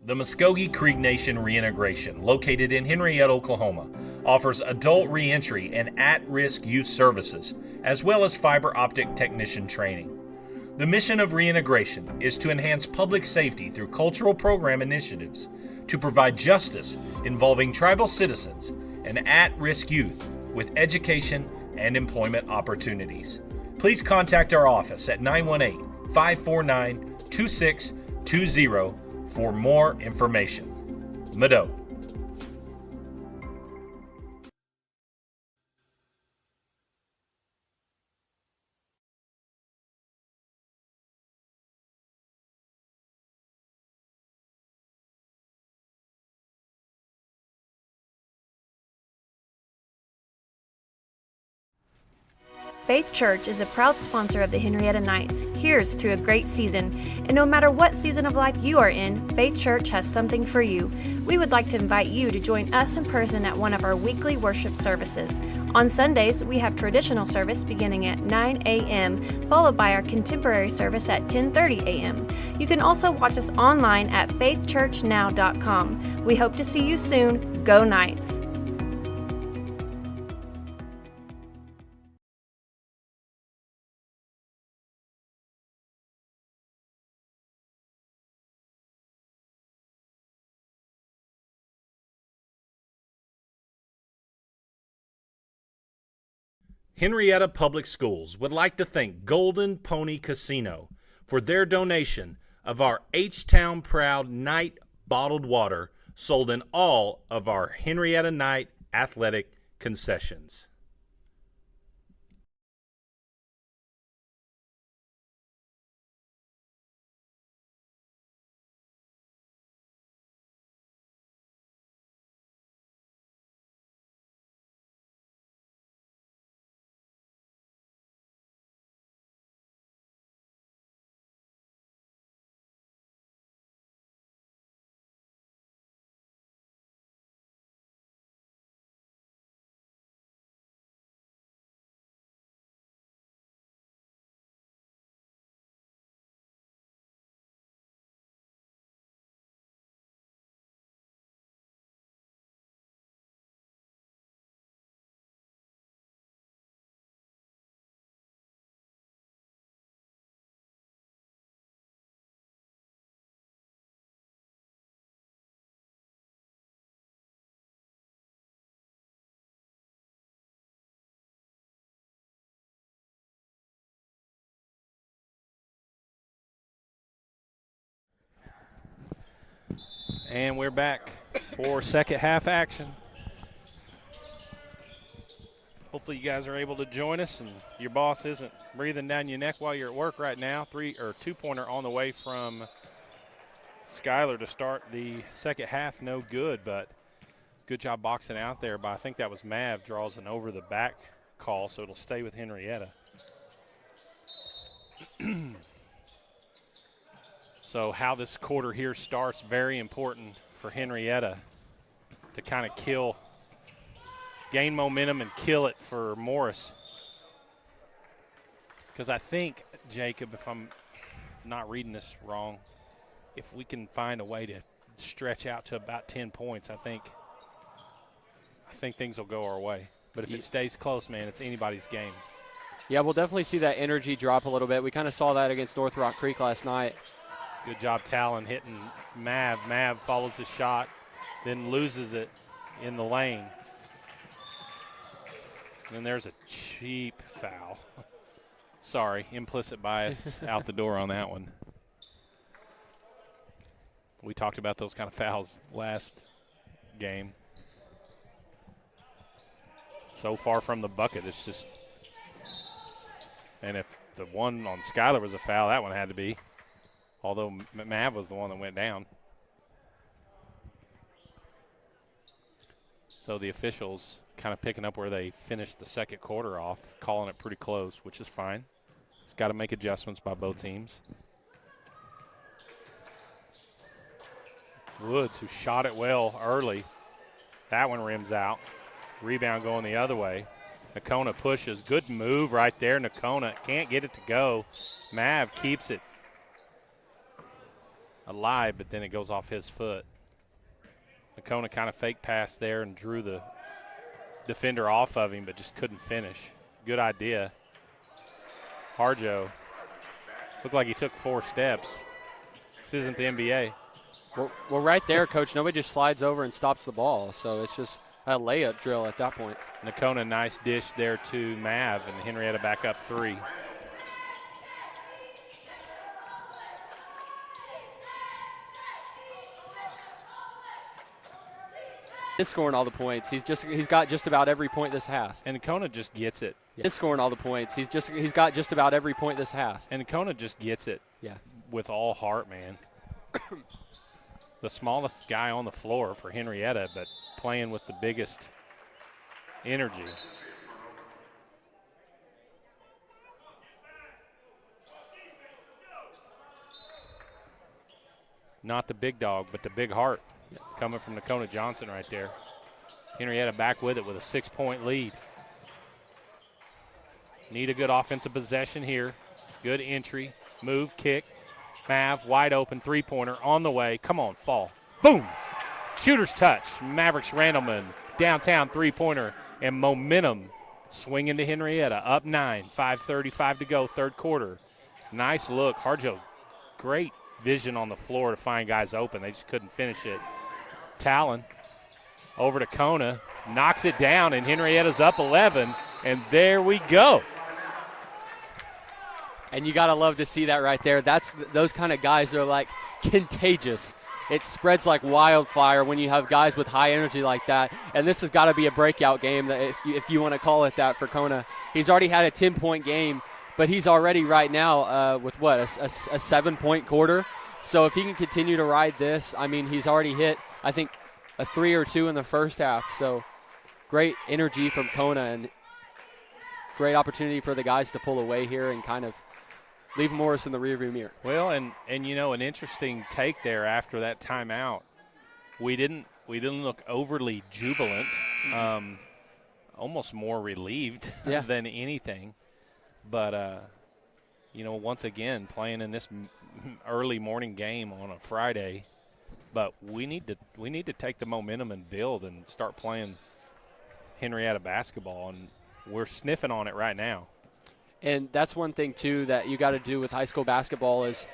The Muskogee Creek Nation Reintegration, located in Henryetta, Oklahoma, offers adult reentry and at-risk youth services, as well as fiber optic technician training. The mission of reintegration is to enhance public safety through cultural program initiatives, to provide justice involving tribal citizens and at-risk youth with education and employment opportunities. Please contact our office at 918-549-2620 for more information. Mado. Faith Church is a proud sponsor of the Henryetta Knights. Here's to a great season. And no matter what season of life you are in, Faith Church has something for you. We would like to invite you to join us in person at one of our weekly worship services. On Sundays, we have traditional service beginning at 9 a.m., followed by our contemporary service at 10:30 a.m. You can also watch us online at faithchurchnow.com. We hope to see you soon. Go Knights! Henryetta Public Schools would like to thank Golden Pony Casino for their donation of our H-Town Proud Night bottled water sold in all of our Henryetta Night athletic concessions. And we're back for second half action. Hopefully you guys are able to join us and your boss isn't breathing down your neck while you're at work right now. 2-pointer on the way from Skyler to start the second half. No good, but good job boxing out there. But I think that was Mav draws an over the back call, so it'll stay with Henryetta. So how this quarter here starts, very important for Henryetta to kind of gain momentum and kill it for Morris. Because I think, Jacob, if I'm not reading this wrong, if we can find a way to stretch out to about 10 points, I think things will go our way. But if it stays close, man, it's anybody's game. Yeah, we'll definitely see that energy drop a little bit. We kind of saw that against North Rock Creek last night. Good job, Talon, hitting Mav. Mav follows the shot, then loses it in the lane. And there's a cheap foul. Sorry, implicit bias out the door on that one. We talked about those kind of fouls last game. So far from the bucket, it's just – and if the one on Skyler was a foul, that one had to be. Although Mav was the one that went down. So the officials kind of picking up where they finished the second quarter off, calling it pretty close, which is fine. It's got to make adjustments by both teams. Woods, who shot it well early. That one rims out. Rebound going the other way. Okemah pushes. Good move right there. Okemah can't get it to go. Mav keeps it alive, but then it goes off his foot. Okemah kind of fake pass there and drew the defender off of him, but just couldn't finish. Good idea. Harjo looked like he took 4 steps. This isn't the NBA. Well, right there, Coach, nobody just slides over and stops the ball, so it's just a layup drill at that point. Okemah, nice dish there to Mav, and Henryetta back up 3. He's scoring all the points. He's got just about every point this half. And Okemah just gets it. Yeah. He's scoring all the points. He's got just about every point this half. And Okemah just gets it. Yeah. With all heart, man. The smallest guy on the floor for Henryetta, but playing with the biggest energy. Not the big dog, but the big heart coming from Okemah Johnson right there. Henryetta back with it with a 6-point lead. Need a good offensive possession here. Good entry, move, kick. Mav, wide open, 3-pointer on the way. Come on, fall. Boom! Shooter's touch. Mavericks Randleman, downtown 3-pointer, and momentum swinging to Henryetta. Up 9, 5:35 to go, third quarter. Nice look. Harjo, great vision on the floor to find guys open. They just couldn't finish it. Talon over to Kona, knocks it down, and Henrietta's up 11, and there we go. And you got to love to see that right there. Those kind of guys are like contagious. It spreads like wildfire when you have guys with high energy like that. And this has got to be a breakout game, that if you want to call it that, for Kona. He's already had a 10-point game, but he's already right now with what, a 7-point quarter. So if he can continue to ride this, I mean, he's already hit, I think, a 3 or 2 in the first half. So great energy from Kona, and great opportunity for the guys to pull away here and kind of leave Morris in the rearview mirror. Well, and you know, an interesting take there after that timeout. We didn't look overly jubilant, almost more relieved than anything. But you know, once again, playing in this early morning game on a Friday, but we need to take the momentum and build and start playing Henryetta basketball, and we're sniffing on it right now. And that's one thing, too, that you got to do with high school basketball is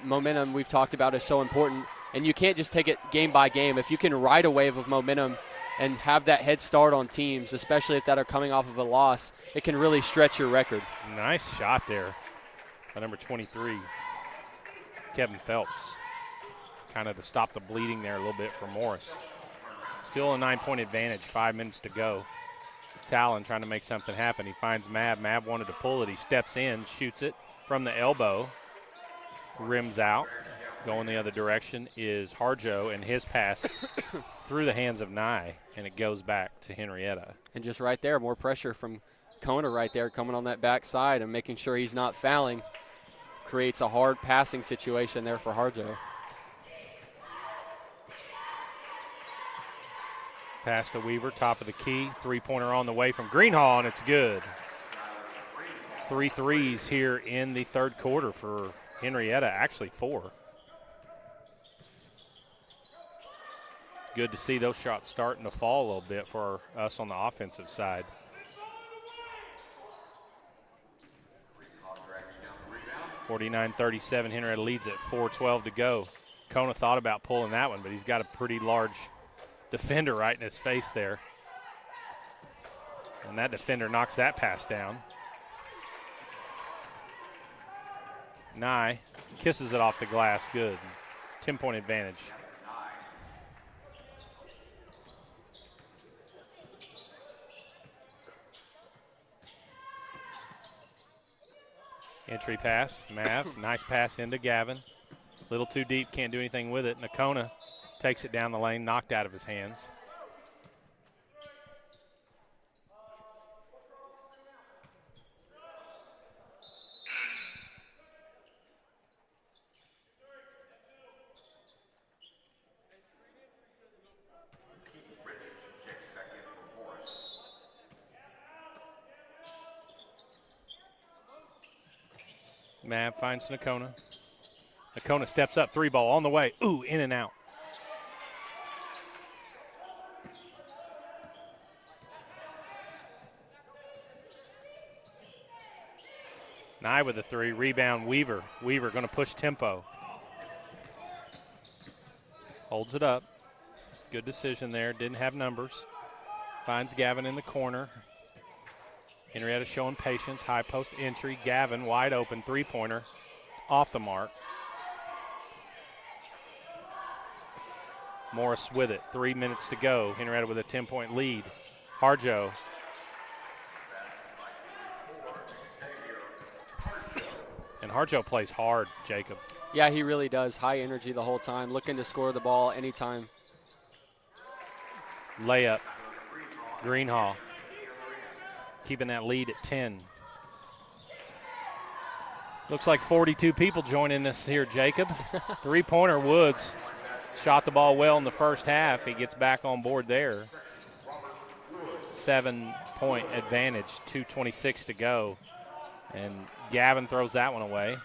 momentum. We've talked about is so important. And you can't just take it game by game. If you can ride a wave of momentum and have that head start on teams, especially if that are coming off of a loss, it can really stretch your record. Nice shot there by number 23, Kevin Phelps. Kind of to stop the bleeding there a little bit for Morris. Still a 9-point advantage, 5 minutes to go. Talon trying to make something happen. He finds Mav. Mav wanted to pull it. He steps in, shoots it from the elbow, rims out. Going the other direction is Harjo, and his pass through the hands of Nye, and it goes back to Henryetta. And just right there, more pressure from Kona right there coming on that backside and making sure he's not fouling. Creates a hard passing situation there for Harjo. Pass to Weaver, top of the key. 3-pointer on the way from Greenhall, and it's good. 3 threes here in the third quarter for Henryetta, actually 4. Good to see those shots starting to fall a little bit for us on the offensive side. (49-37), Henryetta leads at 4:12 to go. Kona thought about pulling that one, but he's got a pretty large defender right in his face there. And that defender knocks that pass down. Nye kisses it off the glass. Good. 10-point advantage. Entry pass. Mav. Nice pass into Gavin. Little too deep. Can't do anything with it. Okemah takes it down the lane, knocked out of his hands. Mav finds Nakona. Nakona steps up, 3-ball on the way. Ooh, in and out. Nye with the 3, rebound Weaver. Weaver going to push tempo. Holds it up. Good decision there, didn't have numbers. Finds Gavin in the corner. Henryetta showing patience, high post entry. Gavin wide open, 3-pointer, off the mark. Morris with it, 3 minutes to go. Henryetta with a 10-point lead. Harjo. And Harjo plays hard, Jacob. Yeah, he really does. High energy the whole time, looking to score the ball anytime. Layup, Greenhall. Keeping that lead at 10. Looks like 42 people joining us here, Jacob. 3-pointer Woods. Shot the ball well in the first half. He gets back on board there. 7-point advantage, 2:26 to go. And Gavin throws that one away.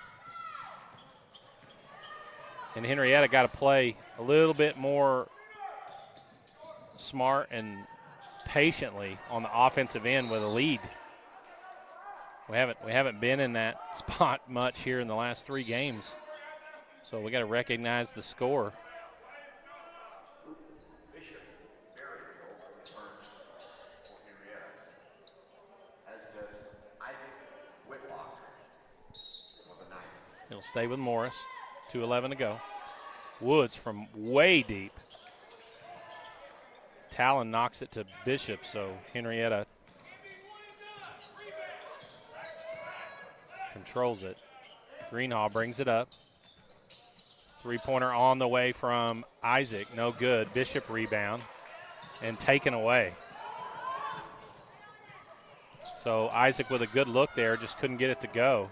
And Henryetta got to play a little bit more smart and patiently on the offensive end with a lead. We haven't been in that spot much here in the last 3 games. So we got to recognize the score. He'll stay with Morris. 2:11 to go. Woods from way deep. Talon knocks it to Bishop, so Henryetta controls it. Greenhall brings it up. 3-pointer on the way from Isaac, no good. Bishop rebound and taken away. So Isaac with a good look there, just couldn't get it to go.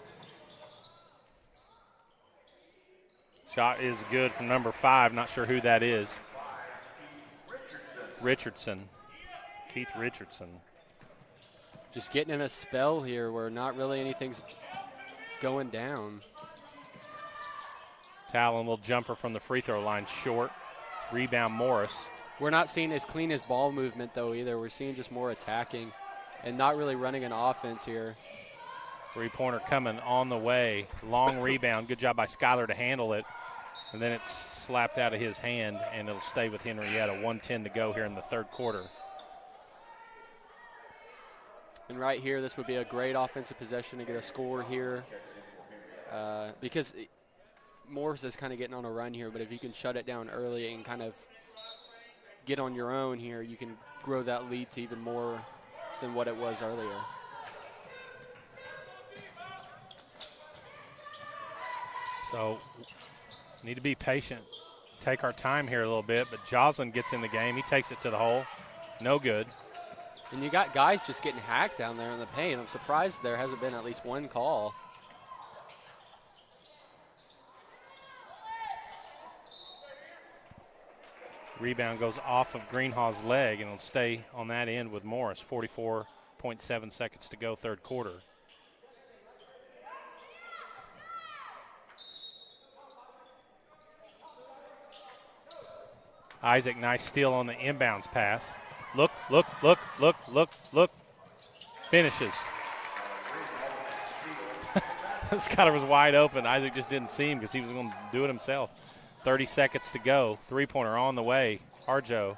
Shot is good from number 5, not sure who that is. Richardson, Keith Richardson. Just getting in a spell here where not really anything's going down. Talon will jumper from the free throw line short. Rebound Morris. We're not seeing as clean as ball movement though either. We're seeing just more attacking and not really running an offense here. 3-pointer coming on the way. Long rebound. Good job by Skyler to handle it. And then it's slapped out of his hand, and it'll stay with Henryetta. 1:10 to go here in the third quarter. And right here, this would be a great offensive possession to get a score here because Morris is kind of getting on a run here, but if you can shut it down early and kind of get on your own here, you can grow that lead to even more than what it was earlier. So need to be patient, take our time here a little bit, but Joslin gets in the game. He takes it to the hole. No good. And you got guys just getting hacked down there in the paint. I'm surprised there hasn't been at least one call. Rebound goes off of Greenhall's leg, and it'll stay on that end with Morris. 44.7 seconds to go, third quarter. Isaac, nice steal on the inbounds pass. Look. Finishes. Skyler was wide open. Isaac just didn't see him because he was going to do it himself. 30 seconds to go. 3-pointer on the way. Harjo.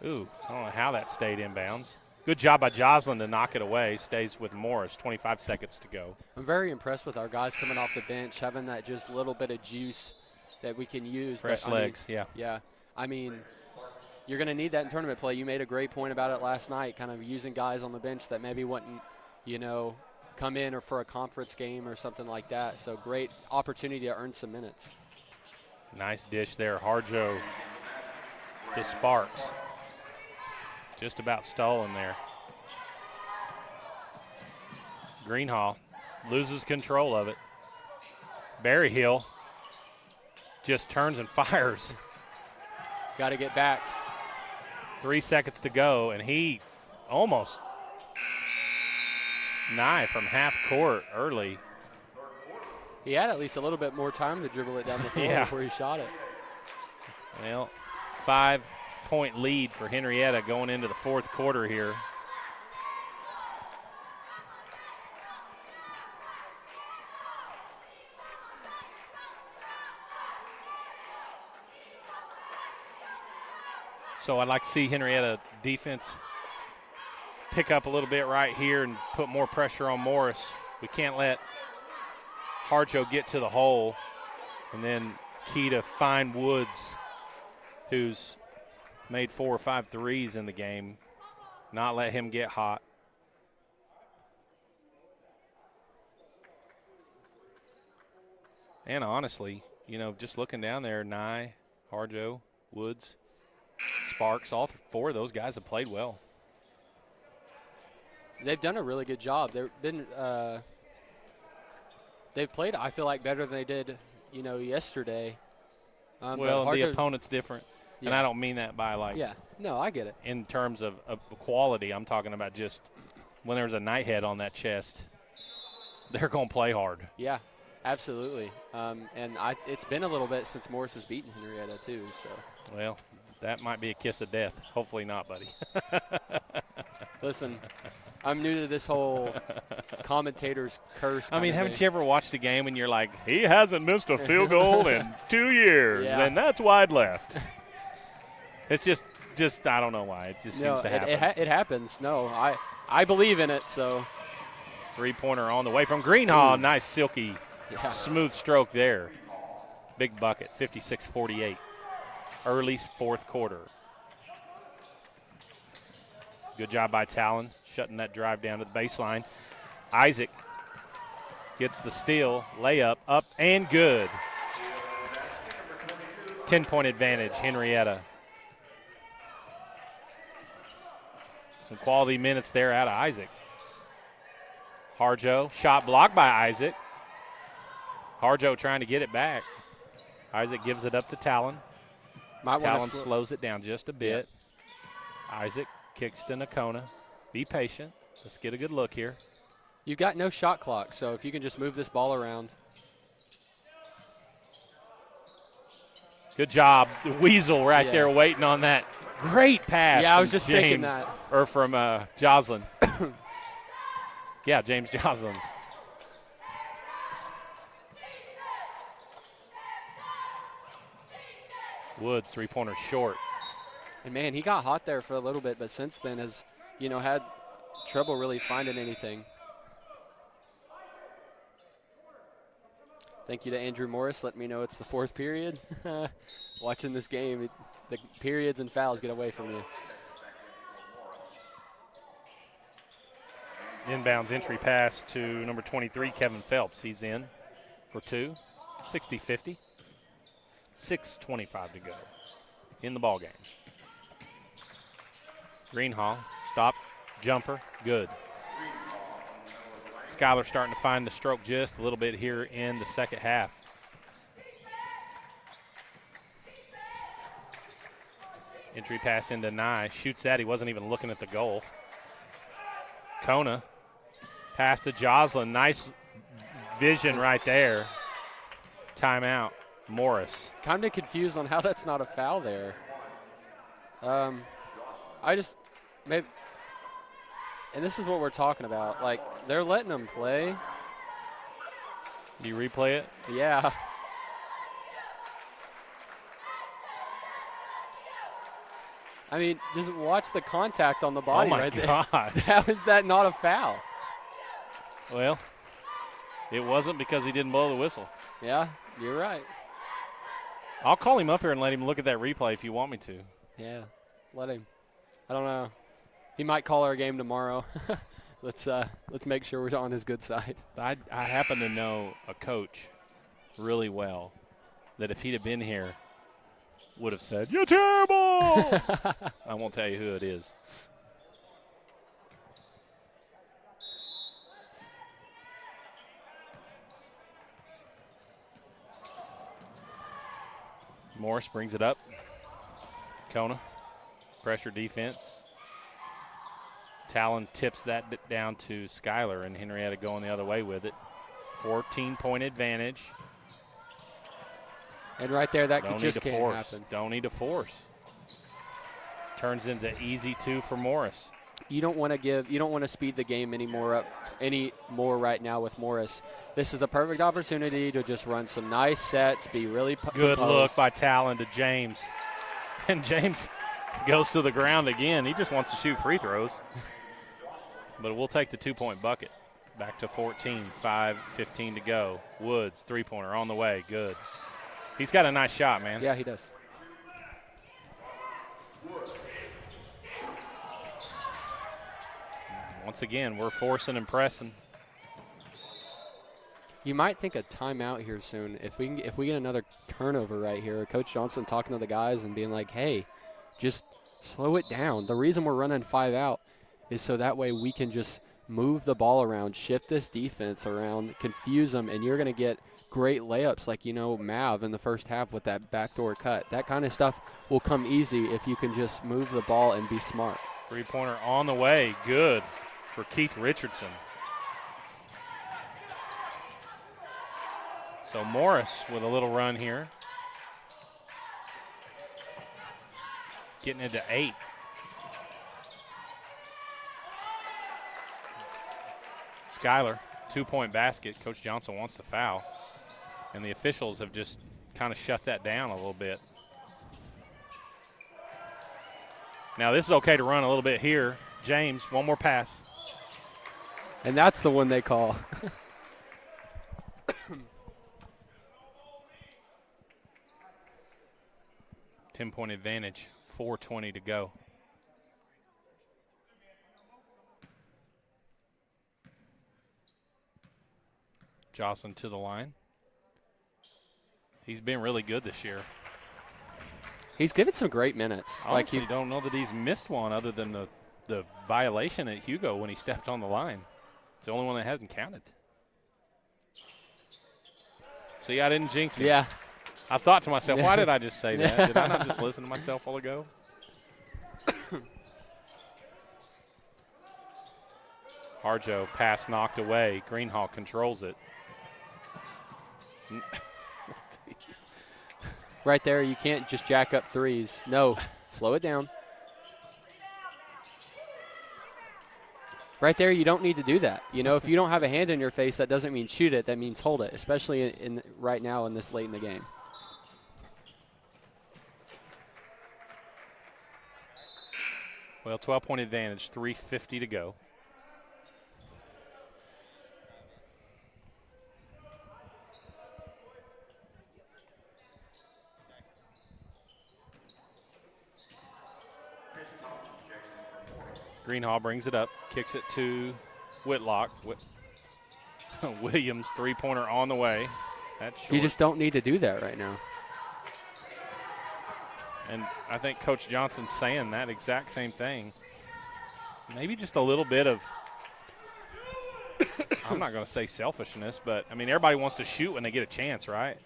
Ooh, I don't know how that stayed inbounds. Good job by Joslin to knock it away. Stays with Morris. 25 seconds to go. I'm very impressed with our guys coming off the bench, having that just little bit of juice that we can use. Fresh legs, yeah. Yeah. I mean, you're going to need that in tournament play. You made a great point about it last night, kind of using guys on the bench that maybe wouldn't, come in or for a conference game or something like that. So great opportunity to earn some minutes. Nice dish there. Harjo to Sparks. Just about stolen there. Greenhall loses control of it. Berryhill just turns and fires. Got to get back. 3 seconds to go, and he almost nigh from half court early. He had at least a little bit more time to dribble it down the floor before he shot it. Well, 5-point lead for Henryetta going into the fourth quarter here. So I'd like to see Henryetta defense pick up a little bit right here and put more pressure on Morris. We can't let Harjo get to the hole, and then key to find Woods, who's made 4 or 5 threes in the game, not let him get hot. And honestly, you know, just looking down there, Nye, Harjo, Woods, Sparks, all 4 of those guys have played well. They've done a really good job. They've played, I feel like, better than they did, you know, yesterday. Well, the opponent's different. Yeah. And I don't mean that by like. Yeah, no, I get it. In terms of quality, I'm talking about just when there's a nighthead on that chest, they're going to play hard. Yeah, absolutely. And it's been a little bit since Morris has beaten Henryetta, too. So. Well, that might be a kiss of death. Hopefully not, buddy. Listen, I'm new to this whole commentator's curse. I mean, haven't you ever watched a game and you're like, he hasn't missed a field goal in 2 years, and that's wide left. It's just I don't know why. It just seems to happen. It happens. No, I believe in it, so. 3-pointer on the way from Greenhall. Nice, silky, smooth stroke there. Big bucket, 56-48. Early fourth quarter. Good job by Talon, shutting that drive down to the baseline. Isaac gets the steal, layup, up and good. 10-point advantage, Henryetta. Some quality minutes there out of Isaac. Harjo, shot blocked by Isaac. Harjo trying to get it back. Isaac gives it up to Talon. Talon slows it down just a bit. Isaac kicks to Okemah. Be patient. Let's get a good look here. You've got no shot clock, so if you can just move this ball around. Good job. The Weasel right there waiting on that great pass. Yeah, I was just thinking that. Or from Joslin. Yeah, James Joslin. Woods, 3-pointer short. And, man, he got hot there for a little bit, but since then has, you know, had trouble really finding anything. Thank you to Andrew Morris. Let me know it's the fourth period. Watching this game, the periods and fouls get away from you. Inbounds entry pass to number 23, Kevin Phelps. He's in for 2. 60-50. 6:25 to go in the ball game. Greenhall, stop, jumper, good. Schuyler starting to find the stroke just a little bit here in the second half. Entry pass into Nye, shoots that. He wasn't even looking at the goal. Kona, pass to Joslin. Nice vision right there. Timeout. Morris. Kind of confused on how that's not a foul there. I just, maybe, and this is what we're talking about. Like, they're letting them play. Do you replay it? Yeah. I mean, just watch the contact on the body right there. Oh, my gosh. How is that not a foul? Well, it wasn't because he didn't blow the whistle. Yeah, you're right. I'll call him up here and let him look at that replay if you want me to. Yeah, let him. I don't know. He might call our game tomorrow. Let's make sure we're on his good side. I happen to know a coach really well that if he'd have been here would have said, "You're terrible." I won't tell you who it is. Morris brings it up. Kona, pressure defense. Talon tips that down to Schuyler, and Henryetta going the other way with it. 14-point advantage. And right there, that just can't happen. Don't need to force. Turns into easy 2 for Morris. You don't want to speed the game any more right now with Morris. This is a perfect opportunity to just run some nice sets, be really good composed. look by Talon to James. And James goes to the ground again. He just wants to shoot free throws. But we'll take the 2-point bucket. Back to 14, 5:15 to go. Woods, 3-pointer on the way. Good. He's got a nice shot, man. Yeah, he does. Once again, we're forcing and pressing. You might think a timeout here soon. If we get another turnover right here, Coach Johnson talking to the guys and being like, hey, just slow it down. The reason we're running 5 out is so that way we can just move the ball around, shift this defense around, confuse them, and you're going to get great layups like, Mav in the first half with that backdoor cut. That kind of stuff will come easy if you can just move the ball and be smart. 3-pointer on the way. Good for Keith Richardson. So Morris with a little run here. Getting into 8. Skyler, 2-point basket. Coach Johnson wants the foul. And the officials have just kind of shut that down a little bit. Now this is okay to run a little bit here. James, one more pass. And that's the one they call. 10-point advantage, 4:20 to go. Jocelyn to the line. He's been really good this year. He's given some great minutes. Honestly, don't know that he's missed one other than the violation at Hugo when he stepped on the line. It's the only one that hasn't counted. See, I didn't jinx him. Yeah. I thought to myself, why did I just say that? Did I not just listen to myself all ago? Harjo pass knocked away. Greenhall controls it. Right there, you can't just jack up threes. No, slow it down. Right there, you don't need to do that. If you don't have a hand in your face, that doesn't mean shoot it. That means hold it, especially in right now in this late in the game. Well, 12-point advantage, 3:50 to go. Greenhall brings it up, kicks it to Whitlock. Williams, 3-pointer on the way. That's short. You just don't need to do that right now. And I think Coach Johnson's saying that exact same thing. Maybe just a little bit of, I'm not going to say selfishness, but, I mean, everybody wants to shoot when they get a chance, right?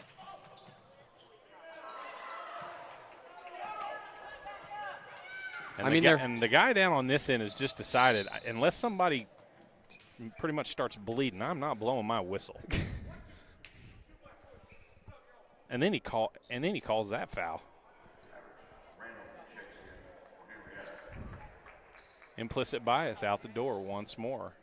And the guy down on this end has just decided, unless somebody pretty much starts bleeding, I'm not blowing my whistle. and then he calls that foul. Implicit bias out the door once more.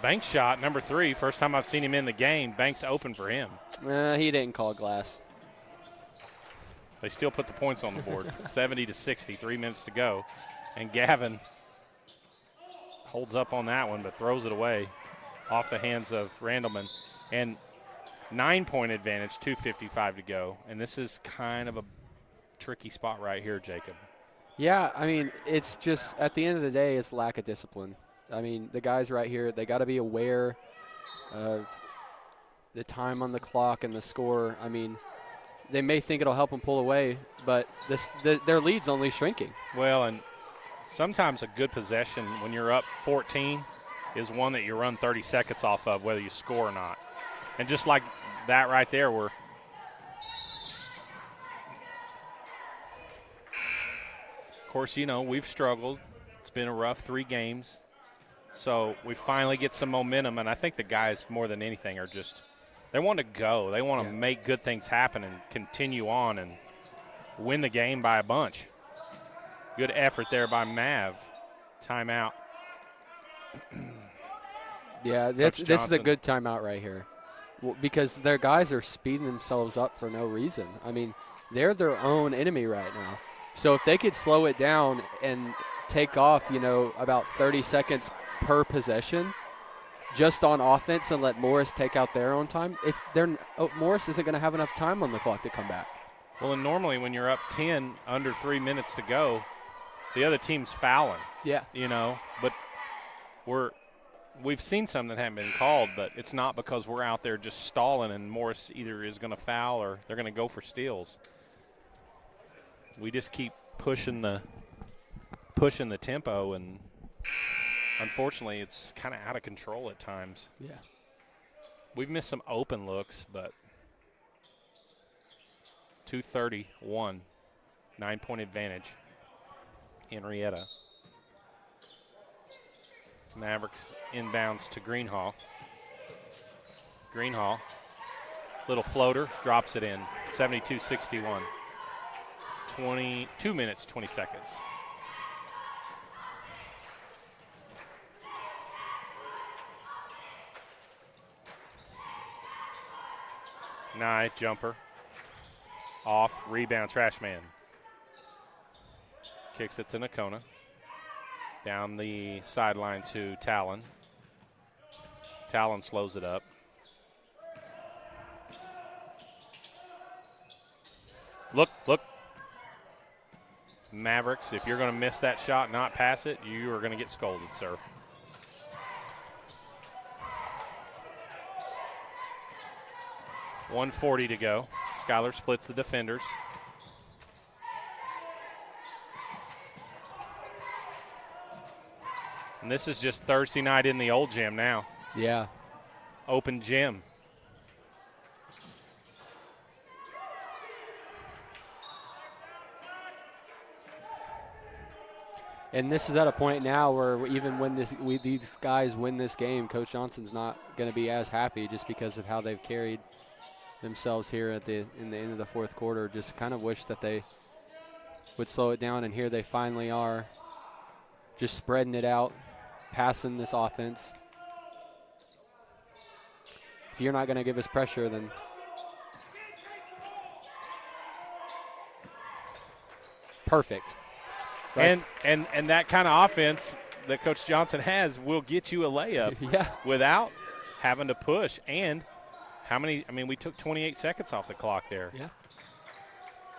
Banks shot, number 3. First time I've seen him in the game. Banks open for him. He didn't call glass. They still put the points on the board. 70-60, 3 minutes to go. And Gavin holds up on that one but throws it away off the hands of Randleman. And 9-point advantage, 2:55 to go. And this is kind of a tricky spot right here, Jacob. Yeah, I mean, it's just at the end of the day, it's lack of discipline. I mean, the guys right here, they got to be aware of the time on the clock and the score. I mean, they may think it'll help them pull away, but their lead's only shrinking. Well, and sometimes a good possession when you're up 14 is one that you run 30 seconds off of, whether you score or not. And just like that right there, course, you know, we've struggled. It's been a rough 3 games. So we finally get some momentum, and I think the guys, more than anything, are just – they want to go. They want to make good things happen and continue on and win the game by a bunch. Good effort there by Mav. Timeout. Yeah, this is a good timeout right here, because their guys are speeding themselves up for no reason. I mean, they're their own enemy right now. So if they could slow it down and take off, you know, about 30 seconds per possession just on offense and let Morris take out their own time, Morris isn't going to have enough time on the clock to come back. Well, and normally when you're up 10, under 3 minutes to go, the other team's fouling. Yeah. You know, but we've seen some that haven't been called, but it's not because we're out there just stalling and Morris either is going to foul or they're going to go for steals. We just keep pushing the tempo, and unfortunately it's kind of out of control at times. Yeah. We've missed some open looks, but 2:31, 9-point advantage. Henryetta. Mavericks inbounds to Greenhall. Greenhall, little floater, drops it in. 72-61. 22 minutes, 20 seconds. Nye, jumper. Off, rebound, trash man. Kicks it to Nakona. Down the sideline to Talon. Talon slows it up. Look. Mavericks, if you're going to miss that shot, not pass it, you are going to get scolded, sir. .140 to go. Schuyler splits the defenders. And this is just Thursday night in the old gym now. Yeah. Open gym. And this is at a point now where even when these guys win this game, Coach Johnson's not going to be as happy just because of how they've carried themselves here in the end of the fourth quarter. Just kind of wish that they would slow it down, and here they finally are, just spreading it out, passing this offense. If you're not going to give us pressure, then perfect. Right? And that kind of offense that Coach Johnson has will get you a layup without having to push. And how many – I mean, we took 28 seconds off the clock there. Yeah.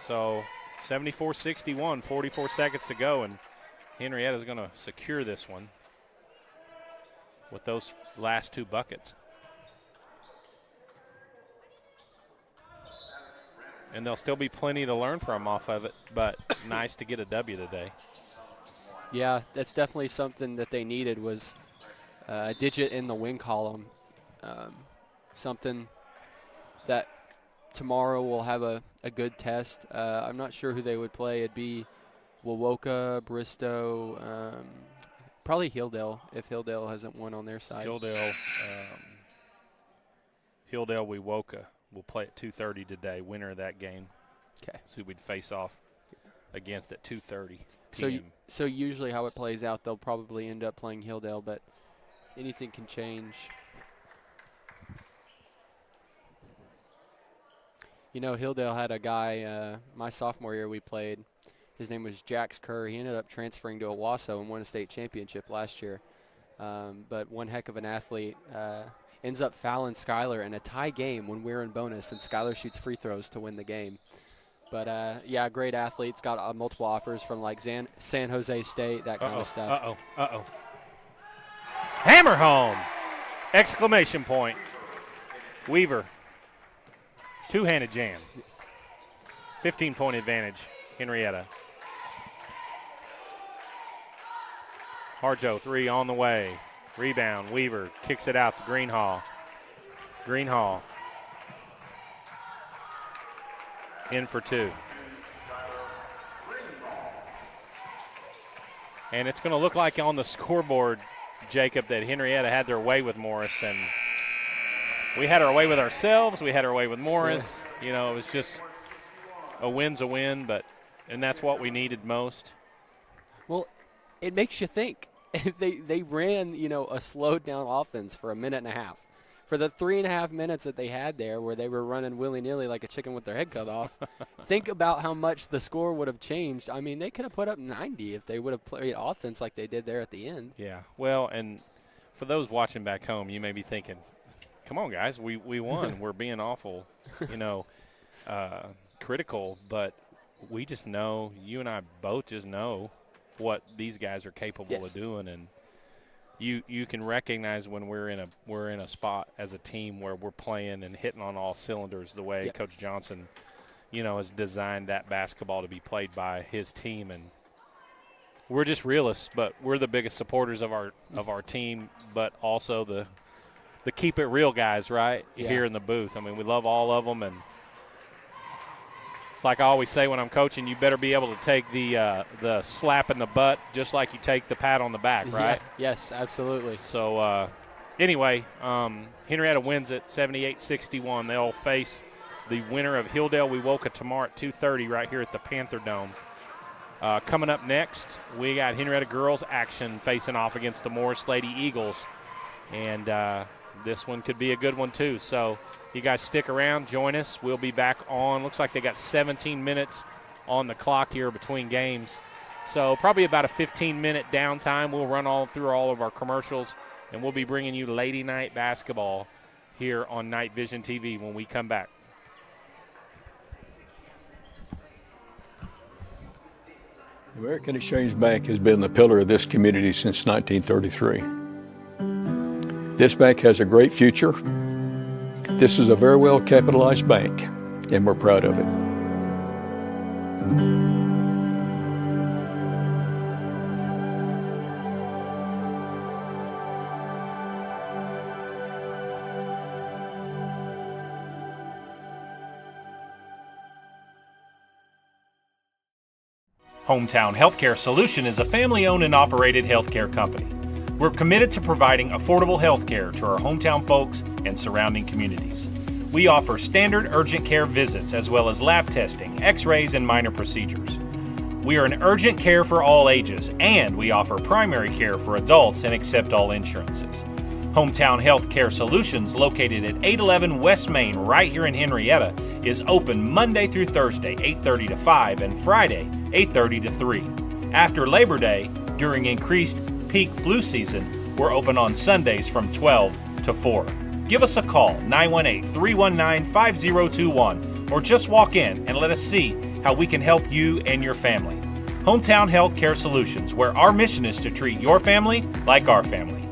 So 74-61, 44 seconds to go, and Henrietta's going to secure this one with those last 2 buckets. And there'll still be plenty to learn from off of it, but nice to get a W today. Yeah, that's definitely something that they needed, was a digit in the win column. Something that tomorrow will have a good test. I'm not sure who they would play. It'd be Wowoka, Bristow, probably Hilldale, if Hilldale hasn't won on their side. Hilldale, Wewoka will play at 2:30 today, winner of that game. Okay. So we'd face off against at 2:30 p.m. So usually how it plays out, they'll probably end up playing Hilldale, but anything can change. You know, Hilldale had a guy, my sophomore year we played. His name was Jax Kerr. He ended up transferring to Owasso and won a state championship last year. But one heck of an athlete. Ends up fouling Schuyler in a tie game when we're in bonus, and Schuyler shoots free throws to win the game. But, yeah, great athletes. Got multiple offers from, like, San Jose State, that kind of stuff. Hammer home! Exclamation point. Weaver. Two-handed jam. 15-point advantage, Henrietta. Harjo, 3 on the way. Rebound, Weaver kicks it out to Greenhall. Greenhall in for 2. And it's going to look like on the scoreboard, Jacob, that Henryetta had their way with Morris. And we had our way with ourselves. We had our way with Morris. Yeah. You know, it was just a win's a win, and that's what we needed most. Well, it makes you think. They ran, you know, a slowed down offense for a minute and a half. For the 3.5 minutes that they had there where they were running willy-nilly like a chicken with their head cut off, think about how much the score would have changed. I mean, they could have put up 90 if they would have played offense like they did there at the end. Yeah, well, and for those watching back home, you may be thinking, come on, guys, we won. We're being awful, you know, critical, but we just know, you and I both just know what these guys are capable of doing, and you can recognize when we're in a spot as a team where we're playing and hitting on all cylinders the way Coach Johnson, you know, has designed that basketball to be played by his team. And we're just realists, but we're the biggest supporters of our team, but also the keep it real guys, right? Here in the booth. I mean, we love all of them, and it's like I always say when I'm coaching, you better be able to take the slap in the butt just like you take the pat on the back, right? Yeah. Yes, absolutely. So, anyway, Henryetta wins it 78-61. They'll face the winner of Hilldale-Wewoka tomorrow at 2:30 right here at the Panther Dome. Coming up next, we got Henryetta girls action facing off against the Morris Lady Eagles. And this one could be a good one too. So you guys stick around, join us. We'll be back on. Looks like they got 17 minutes on the clock here between games. So probably about a 15-minute downtime. We'll run through all of our commercials, and we'll be bringing you Lady Night basketball here on Night Vision TV when we come back. The American Exchange Bank has been the pillar of this community since 1933. This bank has a great future. This is a very well capitalized bank, and we're proud of it. Hometown Healthcare Solution is a family-owned and operated healthcare company. We're committed to providing affordable health care to our hometown folks and surrounding communities. We offer standard urgent care visits as well as lab testing, x-rays, and minor procedures. We are an urgent care for all ages, and we offer primary care for adults and accept all insurances. Hometown Healthcare Solutions, located at 811 West Main right here in Henryetta, is open Monday through Thursday, 8:30 to 5, and Friday, 8:30 to 3. After Labor Day, during increased peak flu season, we're open on Sundays from 12 to 4. Give us a call, 918-319-5021, or just walk in and let us see how we can help you and your family. Hometown Healthcare Solutions, where our mission is to treat your family like our family.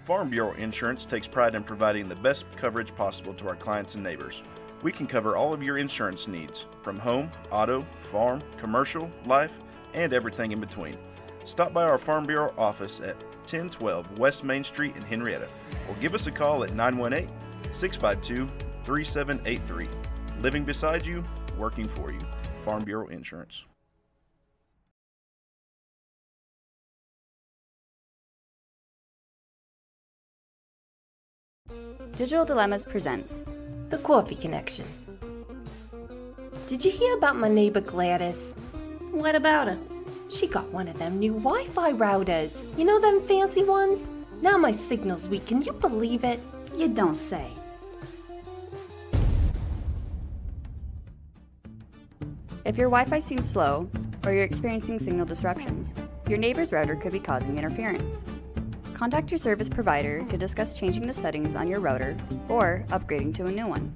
Farm Bureau Insurance takes pride in providing the best coverage possible to our clients and neighbors. We can cover all of your insurance needs, from home, auto, farm, commercial, life, and everything in between. Stop by our Farm Bureau office at 1012 West Main Street in Henryetta, or give us a call at 918-652-3783. Living beside you, working for you. Farm Bureau Insurance. Digital Dilemmas presents The Coffee Connection. Did you hear about my neighbor Gladys? What about her? She got one of them new Wi-Fi routers. You know them fancy ones? Now my signal's weak. Can you believe it? You don't say. If your Wi-Fi seems slow or you're experiencing signal disruptions, Your neighbor's router could be causing interference. Contact your service provider to discuss changing the settings on your router or upgrading to a new one.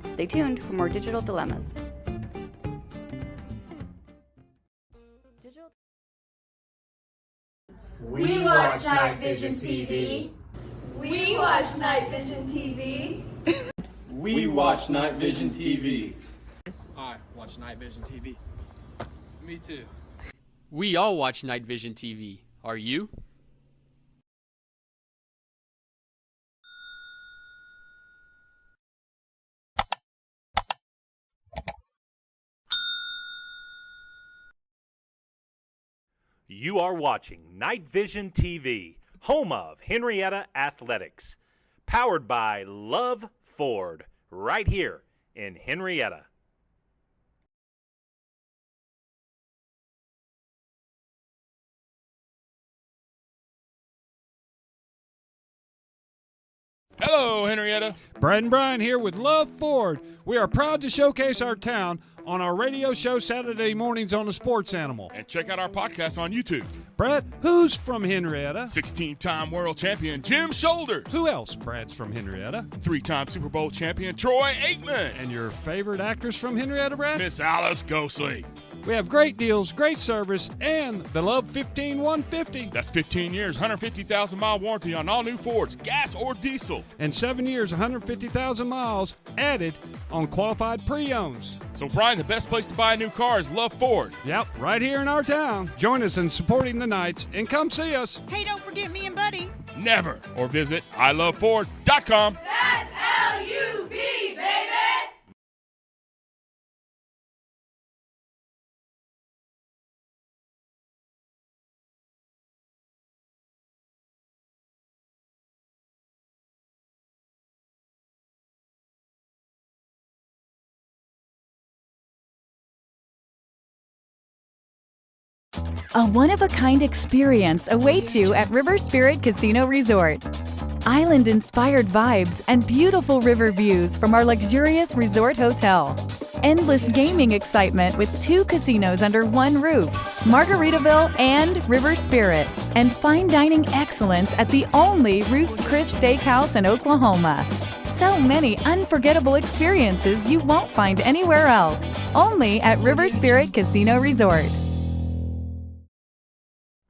Stay tuned for more digital dilemmas. We watch Night Vision TV. We watch Night Vision TV. We watch Night Vision TV. I watch Night Vision TV. Me too. We all watch Night Vision TV. Are you? You are watching Night Vision TV, home of Henryetta Athletics, powered by Love Ford, right here in Henryetta. Hello, Henryetta. Brad and Brian here with Love Ford. We are proud to showcase our town on our radio show Saturday mornings on the Sports Animal. And check out our podcast on YouTube. Brad, who's from Henryetta? 16-time world champion Jim Shoulders. Who else, Brad's from Henryetta? 3-time Super Bowl champion Troy Aikman. And your favorite actress from Henryetta, Brad? Miss Alice Ghostley. We have great deals, great service, and the Love 15150. That's 15 years, 150,000-mile warranty on all new Fords, gas or diesel. And 7 years, 150,000 miles added on qualified pre-owns. So, Brian, the best place to buy a new car is Love Ford. Yep, right here in our town. Join us in supporting the Knights and come see us. Hey, don't forget me and Buddy. Never. Or visit iloveford.com. That's LUV, baby. A one-of-a-kind experience awaits you at River Spirit Casino Resort. Island-inspired vibes and beautiful river views from our luxurious resort hotel. Endless gaming excitement with 2 casinos under one roof, Margaritaville and River Spirit. And fine dining excellence at the only Ruth's Chris Steakhouse in Oklahoma. So many unforgettable experiences you won't find anywhere else. Only at River Spirit Casino Resort.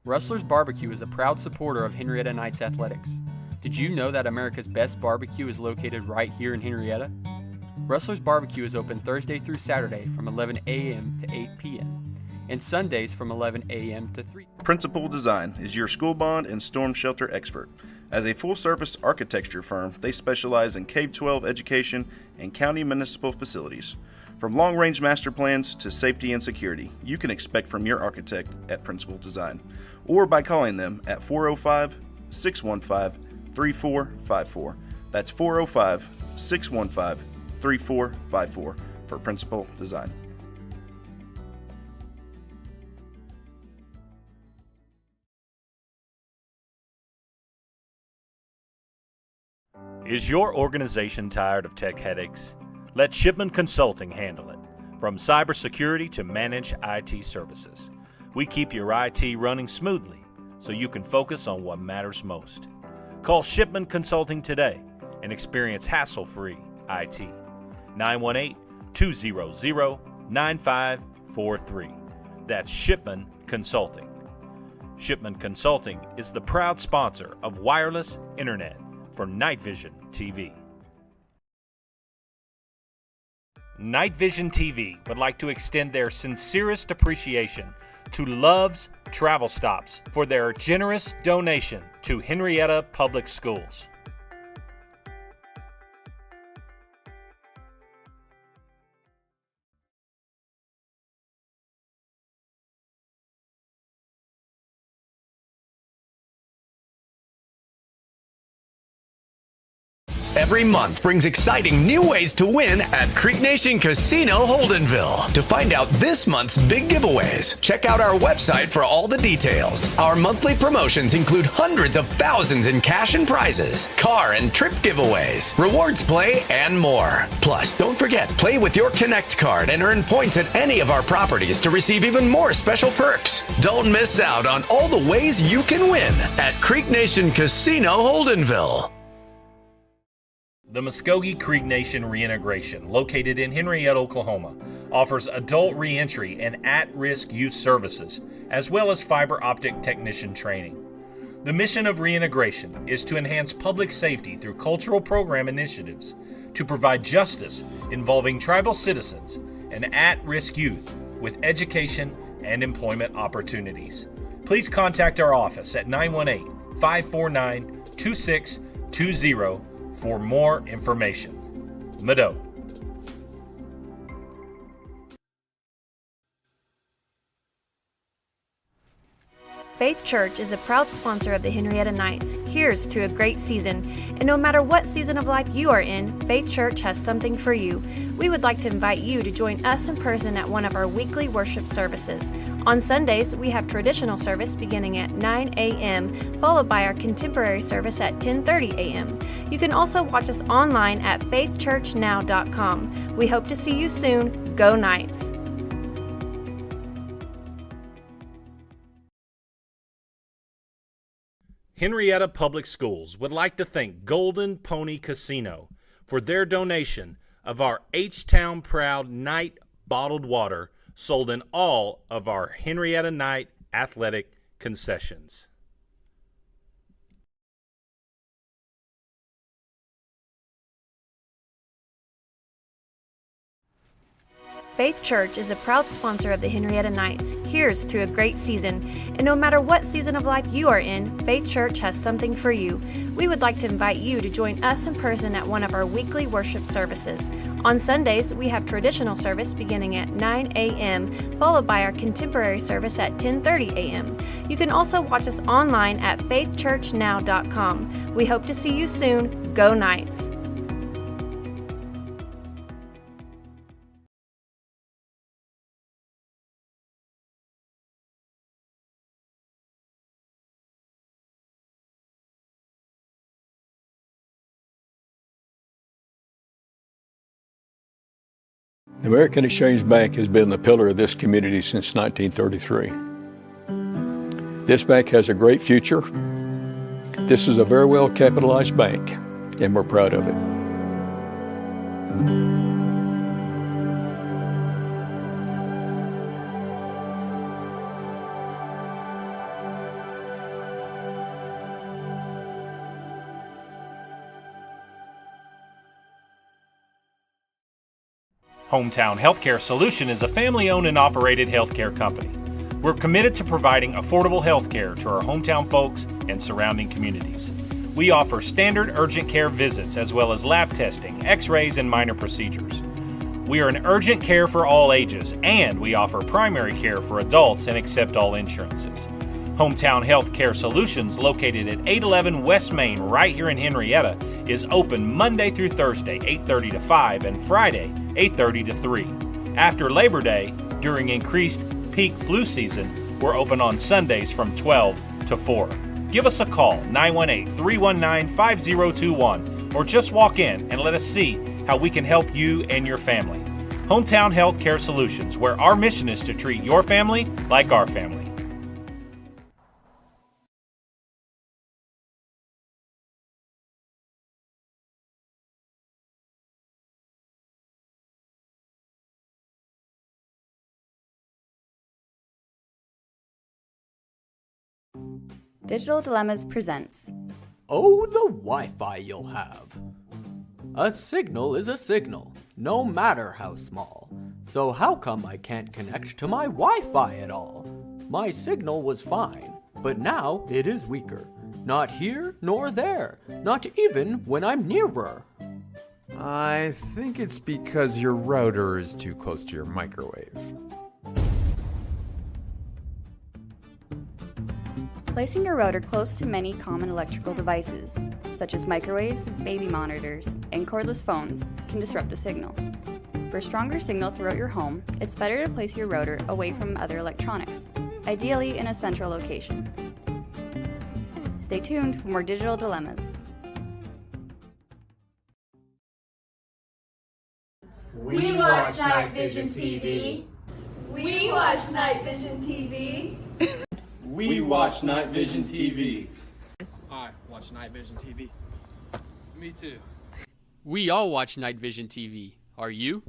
Rustler's Barbecue is a proud supporter of Henryetta Knights Athletics. Did you know that America's best barbecue is located right here in Henryetta? Rustler's Barbecue is open Thursday through Saturday from 11 a.m. to 8 p.m. and Sundays from 11 a.m. to 3. Principal Design is your school bond and storm shelter expert. As a full-service architecture firm, they specialize in K-12 education and county municipal facilities. From long-range master plans to safety and security, you can expect from your architect at Principal Design, or by calling them at 405-615-3454. That's 405-615-3454 for Principal Design. Is your organization tired of tech headaches? Let Shipman Consulting handle it. From cybersecurity to managed IT services, we keep your IT running smoothly so you can focus on what matters most. Call Shipman Consulting today and experience hassle-free IT. 918-200-9543. That's Shipman Consulting. Shipman Consulting is the proud sponsor of wireless internet for Night Vision TV. Night Vision TV would like to extend their sincerest appreciation to Love's Travel Stops for their generous donation to Henryetta Public Schools. Every month brings exciting new ways to win at Creek Nation Casino Holdenville. To find out this month's big giveaways, check out our website for all the details. Our monthly promotions include hundreds of thousands in cash and prizes, car and trip giveaways, rewards play, and more. Plus, don't forget, play with your Connect card and earn points at any of our properties to receive even more special perks. Don't miss out on all the ways you can win at Creek Nation Casino Holdenville. The Muskogee Creek Nation Reintegration, located in Henryetta, Oklahoma, offers adult reentry and at-risk youth services, as well as fiber optic technician training. The mission of reintegration is to enhance public safety through cultural program initiatives, to provide justice involving tribal citizens and at-risk youth with education and employment opportunities. Please contact our office at 918-549-2620 for more information. Mado. Faith Church is a proud sponsor of the Henryetta Knights. Here's to a great season. And no matter what season of life you are in, Faith Church has something for you. We would like to invite you to join us in person at one of our weekly worship services. On Sundays, we have traditional service beginning at 9 a.m., followed by our contemporary service at 10:30 a.m. You can also watch us online at faithchurchnow.com. We hope to see you soon. Go Knights! Henryetta Public Schools would like to thank Golden Pony Casino for their donation of our H-Town Proud Night bottled water sold in all of our Henryetta Night athletic concessions. Faith Church is a proud sponsor of the Henryetta Knights. Here's to a great season. And no matter what season of life you are in, Faith Church has something for you. We would like to invite you to join us in person at one of our weekly worship services. On Sundays, we have traditional service beginning at 9 a.m., followed by our contemporary service at 10:30 a.m. You can also watch us online at faithchurchnow.com. We hope to see you soon. Go Knights! The American Exchange Bank has been the pillar of this community since 1933. This bank has a great future. This is a very well capitalized bank, and we're proud of it. Hometown Healthcare Solution is a family-owned and operated healthcare company. We're committed to providing affordable healthcare to our hometown folks and surrounding communities. We offer standard urgent care visits as well as lab testing, x-rays, and minor procedures. We are an urgent care for all ages, and we offer primary care for adults and accept all insurances. Hometown Healthcare Solutions, located at 811 West Main right here in Henryetta, is open Monday through Thursday, 8:30 to 5, and Friday, 8:30 to 3. After Labor Day, during increased peak flu season, we're open on Sundays from 12 to 4. Give us a call, 918-319-5021, or just walk in and let us see how we can help you and your family. Hometown Healthcare Solutions, where our mission is to treat your family like our family. Digital Dilemmas presents. Oh, the Wi-Fi you'll have. A signal is a signal, no matter how small. So how come I can't connect to my Wi-Fi at all? My signal was fine, but now it is weaker. Not here nor there, not even when I'm nearer. I think it's because your router is too close to your microwave. Placing your rotor close to many common electrical devices, such as microwaves, baby monitors, and cordless phones, can disrupt the signal. For stronger signal throughout your home, it's better to place your rotor away from other electronics, ideally in a central location. Stay tuned for more digital dilemmas. We watch Night Vision TV. We watch Night Vision TV. We watch Night Vision TV. I watch Night Vision TV. Me too. We all watch Night Vision TV. Are you?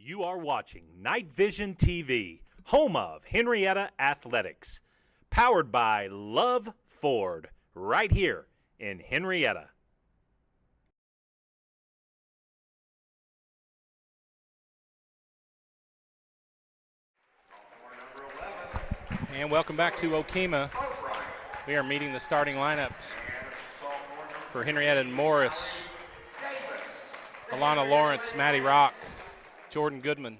You are watching Night Vision TV, home of Henryetta Athletics, powered by Love Ford, right here in Henryetta. And welcome back to Okemah. We are meeting the starting lineups for Henryetta and Morris. Alana Lawrence, Maddie Rock, Jordan Goodman,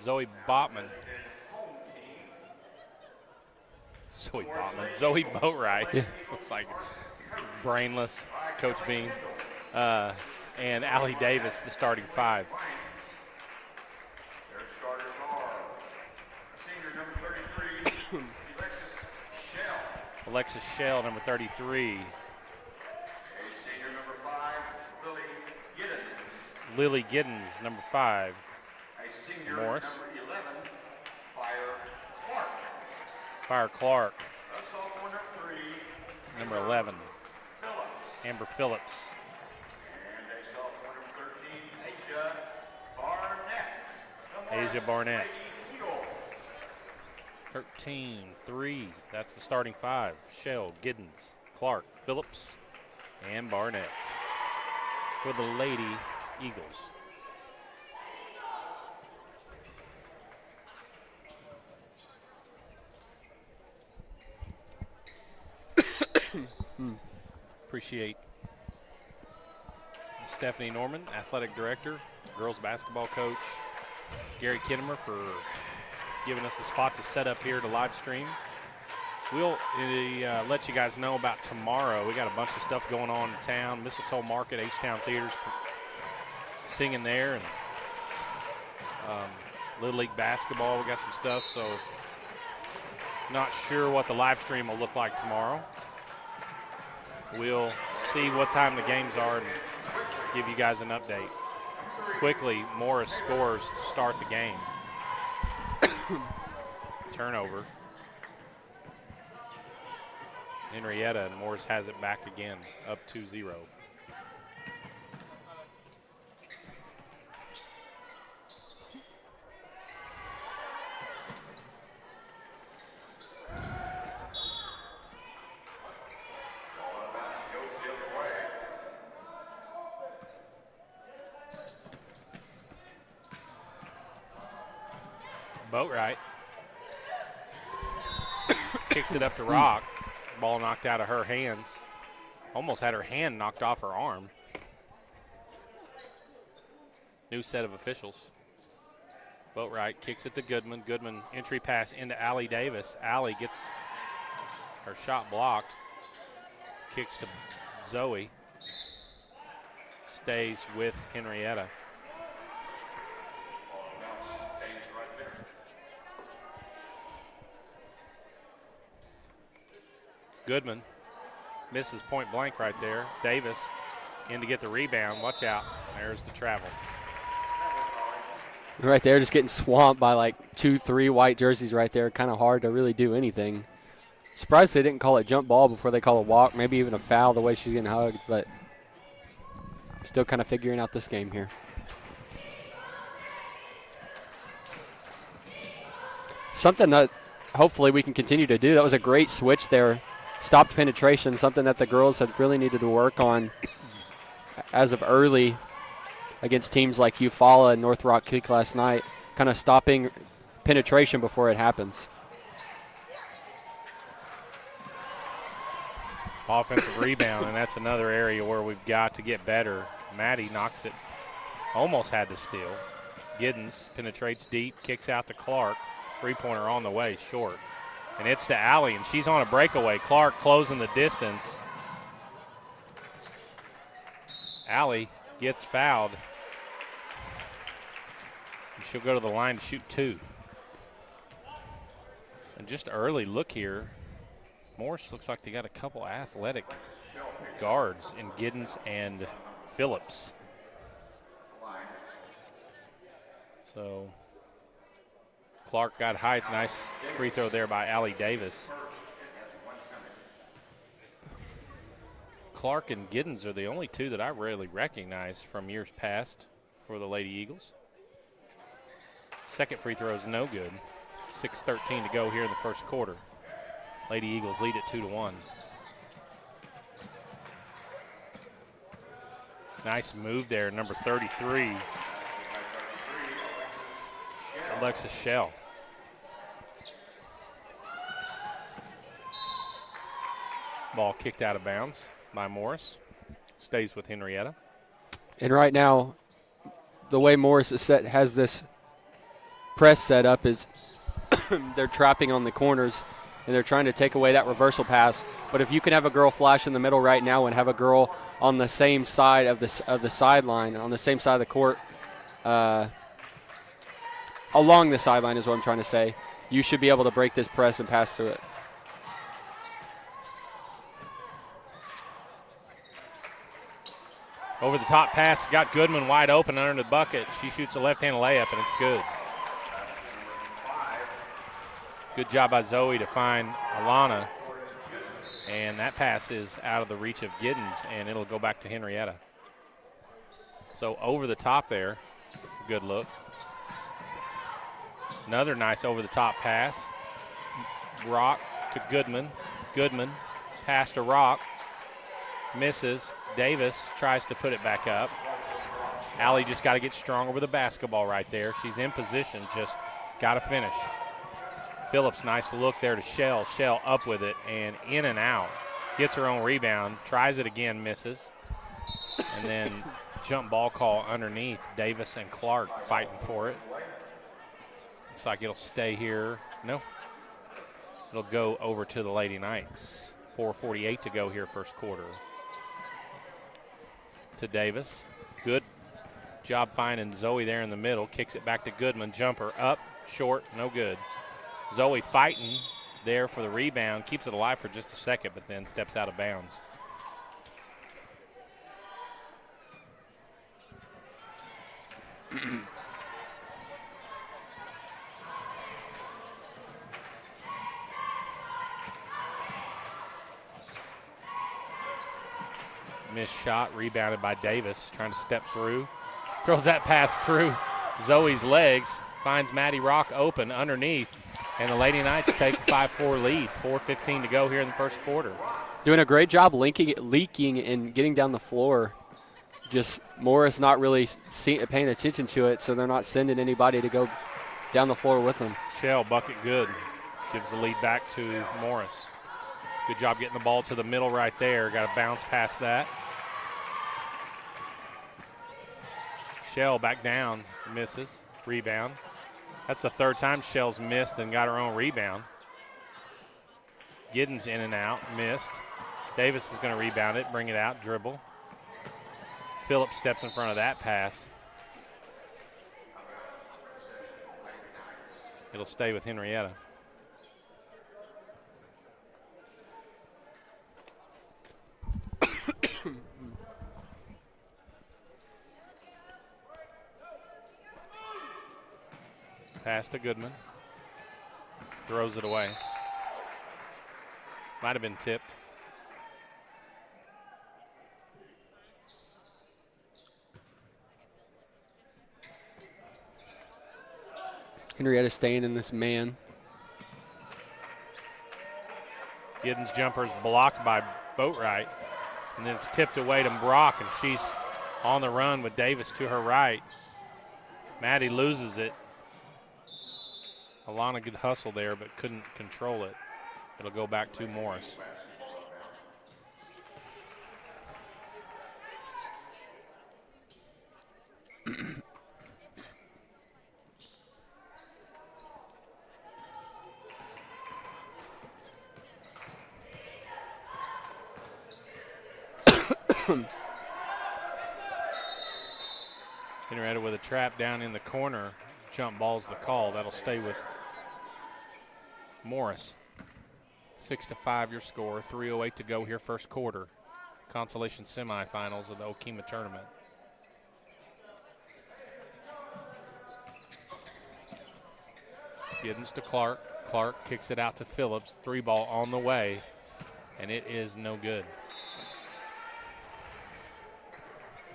Zoe Boatwright, Looks like brainless, Coach Bean, and Allie Davis, the starting five. Their starters are senior number 33, Alexis Shell, number 33. A senior number 5, Lily Giddens. Lily Giddens, number 5. A senior Morris. number 11, Fire Clark. Fire Clark, A sophomore number 3, number 11. Phillips. Amber Phillips. And a sophomore number 13, Asia Barnett. Asia Barnett. Lady Eagles. 13-3. That's the starting 5. Shell, Giddens, Clark, Phillips, and Barnett for the Lady Eagles. Appreciate Stephanie Norman, athletic director, girls basketball coach, Gary Kittimer for giving us a spot to set up here to live stream. We'll let you guys know about tomorrow. We got a bunch of stuff going on in town. Mistletoe Market, H-Town Theater's singing there, and Little League basketball. We got some stuff, so not sure what the live stream will look like tomorrow. We'll see what time the games are and give you guys an update. Quickly, Morris scores to start the game. Turnover. Henryetta, and Morris has it back again, up 2-0. Boatwright kicks it up to Rock. Ball knocked out of her hands. Almost had her hand knocked off her arm. New set of officials. Boatwright kicks it to Goodman. Goodman entry pass into Allie Davis. Allie gets her shot blocked. Kicks to Zoe. Stays with Henryetta. Goodman misses point blank right there. Davis in to get the rebound. Watch out. There's the travel. Right there, just getting swamped by like 2-3 white jerseys right there. Kind of hard to really do anything. Surprised they didn't call it jump ball before they call a walk. Maybe even a foul the way she's getting hugged. But still kind of figuring out this game here. Something that hopefully we can continue to do. That was a great switch there. Stopped penetration, something that the girls have really needed to work on as of early against teams like Eufaula and North Rock Creek last night, kind of stopping penetration before it happens. Offensive rebound, and that's another area where we've got to get better. Maddie knocks it, almost had the steal. Giddens penetrates deep, kicks out to Clark. Three-pointer on the way, short. And it's to Allie, and she's on a breakaway. Clark closing the distance. Allie gets fouled. And she'll go to the line to shoot 2. And just early look here. Morris looks like they got a couple athletic guards in Giddens and Phillips. So Clark got height. Nice free throw there by Allie Davis. Clark and Giddens are the only two that I rarely recognize from years past for the Lady Eagles. Second free throw is no good. 6:13 to go here in the first quarter. Lady Eagles lead it 2-1. Nice move there, number 33. Alexis Shell. Ball kicked out of bounds by Morris. Stays with Henryetta. And right now, the way Morris is has this press set up is they're trapping on the corners and they're trying to take away that reversal pass. But if you can have a girl flash in the middle right now and have a girl on the same side of the sideline, on the same side of the court, along the sideline is what I'm trying to say, you should be able to break this press and pass through it. Over the top pass, got Goodman wide open under the bucket. She shoots a left-hand layup, and it's good. Good job by Zoe to find Alana. And that pass is out of the reach of Giddens, and it'll go back to Henryetta. So over the top there, good look. Another nice over-the-top pass. Rock to Goodman. Goodman, pass to Rock. Misses. Davis tries to put it back up. Allie just got to get stronger with the basketball right there. She's in position, just got to finish. Phillips, nice look there to Shell. Shell up with it and in and out. Gets her own rebound, tries it again, misses. And then jump ball call underneath. Davis and Clark fighting for it. Looks like it'll stay here. No. It'll go over to the Lady Knights. 4:48 to go here first quarter. To Davis. Good job finding Zoe there in the middle. Kicks it back to Goodman. Jumper up, short, no good. Zoe fighting there for the rebound. Keeps it alive for just a second, but then steps out of bounds. Missed shot, rebounded by Davis, trying to step through. Throws that pass through Zoe's legs, finds Maddie Rock open underneath, and the Lady Knights take a 5-4 lead. 4:15 to go here in the first quarter. Doing a great job leaking and getting down the floor. Just Morris not really paying attention to it, so they're not sending anybody to go down the floor with them. Shell, bucket good. Gives the lead back to Morris. Good job getting the ball to the middle right there. Got to bounce past that. Shell back down, misses, rebound. That's the third time Shell's missed and got her own rebound. Giddens in and out, missed. Davis is going to rebound it, bring it out, dribble. Phillips steps in front of that pass. It'll stay with Henryetta. Pass to Goodman. Throws it away. Might have been tipped. Henryetta staying in this man. Giddens' jumper's blocked by Boatwright. And then it's tipped away to Brock, and she's on the run with Davis to her right. Maddie loses it. Alana good hustle there, but couldn't control it. It'll go back to Morris. Henryetta with a trap down in the corner. Jump ball's the call. That'll stay with Morris. 6-5 your score. 3:08 to go here first quarter. Consolation semifinals of the Okemah tournament. Giddens to Clark. Clark kicks it out to Phillips. 3-ball on the way, and it is no good.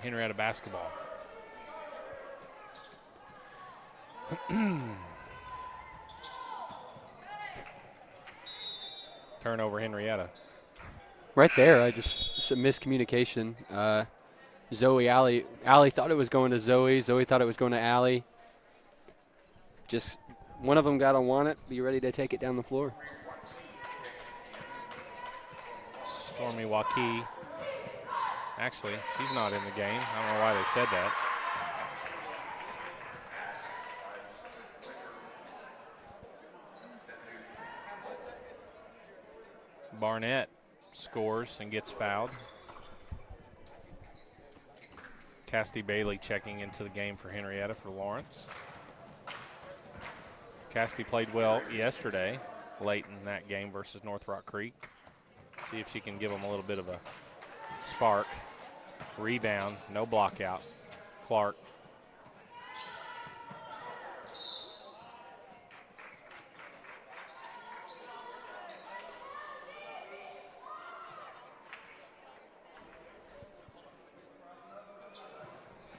Henryetta basketball. Turnover Henryetta. Right there, some miscommunication. Zoe, Allie thought it was going to Zoe. Zoe thought it was going to Allie. Just one of them got to want it, be ready to take it down the floor. Stormy Waukee. Actually, she's not in the game. I don't know why they said that. Barnett scores and gets fouled. Cassidy Bailey checking into the game for Henryetta for Lawrence. Cassidy played well yesterday, late in that game versus North Rock Creek. See if she can give them a little bit of a spark. Rebound, no block out. Clark.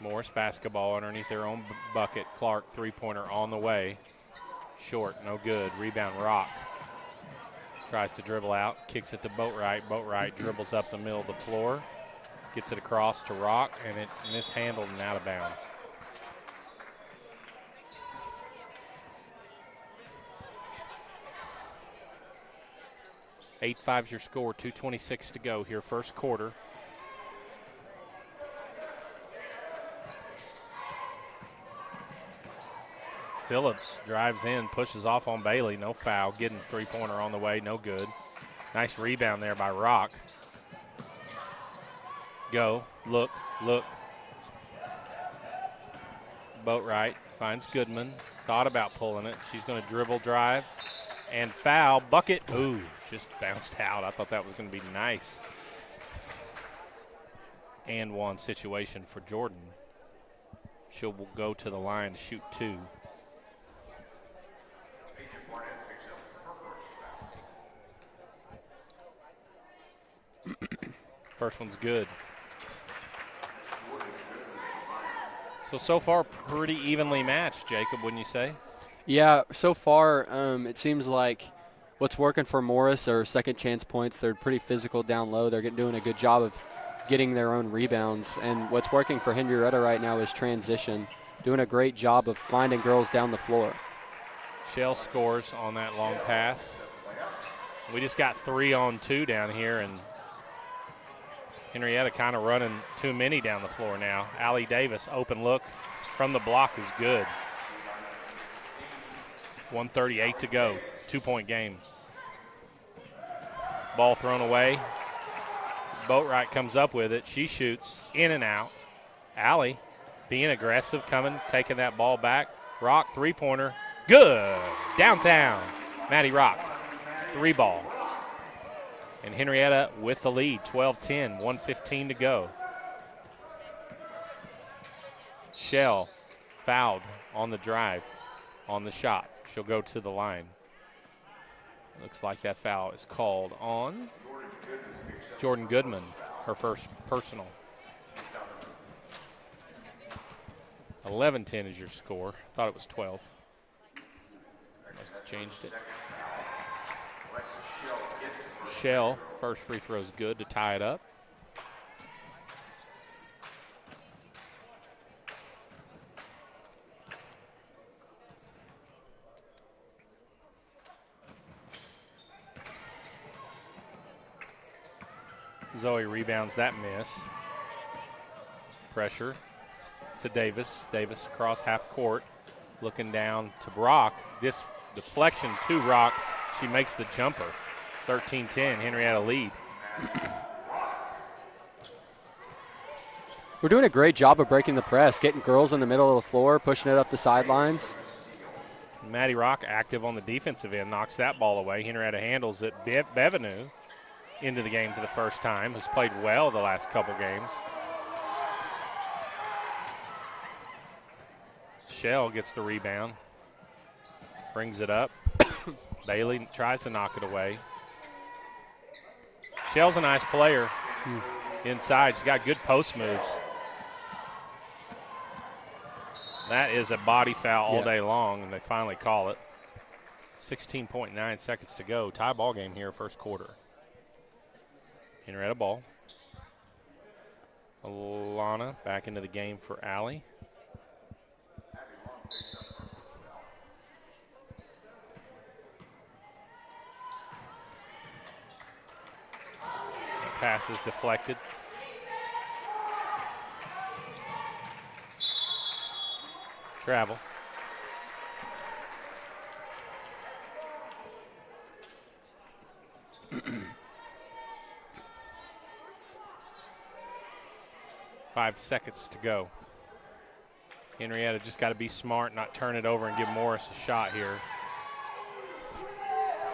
Morris basketball underneath their own bucket. Clark three-pointer on the way. Short, no good. Rebound, Rock. Tries to dribble out, kicks it to Boatwright. Boatwright dribbles up the middle of the floor, gets it across to Rock, and it's mishandled and out of bounds. Eight-5's your score, 2:26 to go here, first quarter. Phillips drives in, pushes off on Bailey, no foul. Giddens three-pointer on the way, no good. Nice rebound there by Rock. Go, look. Boatwright finds Goodman, thought about pulling it. She's going to dribble, drive, and foul. Bucket, ooh, just bounced out. I thought that was going to be nice. And one situation for Jordan. She'll go to the line to shoot two. First one's good. So far, pretty evenly matched, Jacob, wouldn't you say? Yeah, so far, it seems like what's working for Morris are second chance points. They're pretty physical down low. They're doing a good job of getting their own rebounds. And what's working for Henryetta right now is transition, doing a great job of finding girls down the floor. Shell scores on that long pass. We just got 3-on-2 down here, and Henryetta kind of running too many down the floor now. Allie Davis, open look from the block is good. 1:38 to go, 2-point game. Ball thrown away. Boatwright comes up with it. She shoots in and out. Allie being aggressive, coming, taking that ball back. Rock, three-pointer, good. Downtown, Maddie Rock, three ball. And Henryetta with the lead, 12-10, 1:15 to go. Shell fouled on the drive, on the shot. She'll go to the line. Looks like that foul is called on Jordan Goodman, her first personal. 11-10 is your score. Thought it was 12. Must have changed it. Shell, first free throw is good to tie it up. Zoe rebounds that miss. Pressure to Davis. Davis across half court, looking down to Rock. This deflection to Rock. She makes the jumper. 13-10, Henryetta lead. We're doing a great job of breaking the press, getting girls in the middle of the floor, pushing it up the sidelines. Maddie Rock active on the defensive end, knocks that ball away. Henryetta handles it. Bevenu into the game for the first time, who's played well the last couple games. Shell gets the rebound, brings it up. Bailey tries to knock it away. Shell's a nice player inside. She's got good post moves. That is a body foul all day long, and they finally call it. 16.9 seconds to go. Tie ball game here, first quarter. Henryetta ball. Alana back into the game for Allie. Pass is deflected. Travel. Five seconds to go. Henryetta just got to be smart, not turn it over and give Morris a shot here.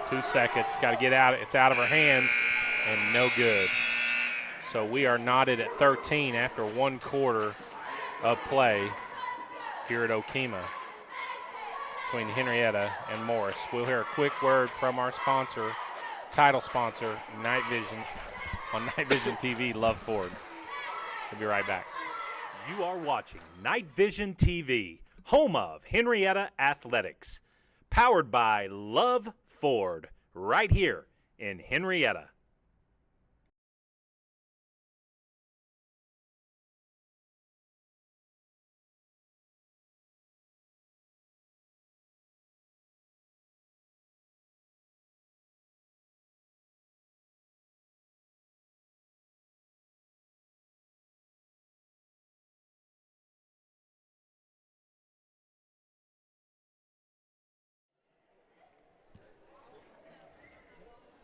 2 seconds, got to get out. It's out of her hands and no good. So we are knotted at 13 after 1 quarter of play here at Okemah between Henryetta and Morris. We'll hear a quick word from our sponsor, title sponsor, Night Vision, on Night Vision TV, Love Ford. We'll be right back. You are watching Night Vision TV, home of Henryetta Athletics, powered by Love Ford, right here in Henryetta.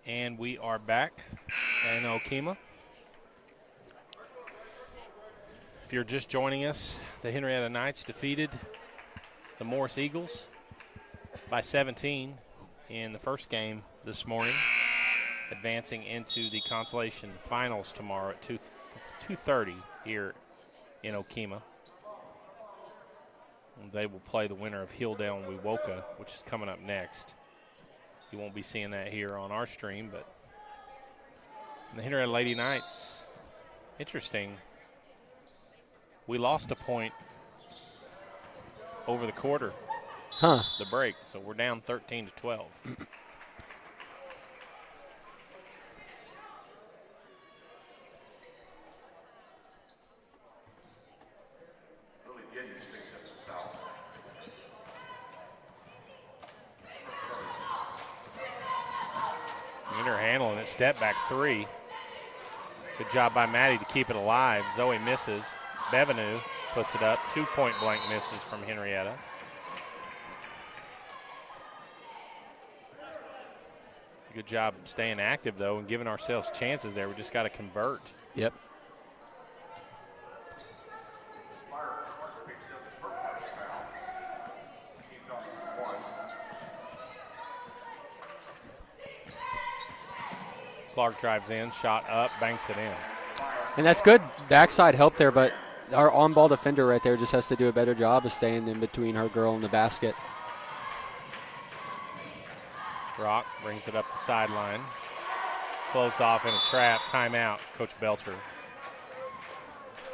And we are back in Okemah. If you're just joining us, the Henryetta Knights defeated the Morris Eagles by 17 in the first game this morning, advancing into the consolation finals tomorrow at 2:30 here in Okemah. And they will play the winner of Hilldale and Wewoka, which is coming up next. You won't be seeing that here on our stream, but the Henryetta Lady Knights, interesting. We lost a point over the quarter, the break, so we're down 13-12. Handling it, step back 3. Good job by Maddie to keep it alive. Zoe misses. Bevenu puts it up. 2-point blank misses from Henryetta. Good job staying active, though, and giving ourselves chances there. We just got to convert. Yep. Clark drives in, shot up, banks it in. And that's good backside help there, but our on-ball defender right there just has to do a better job of staying in between her girl and the basket. Rock brings it up the sideline. Closed off in a trap. Timeout. Coach Belcher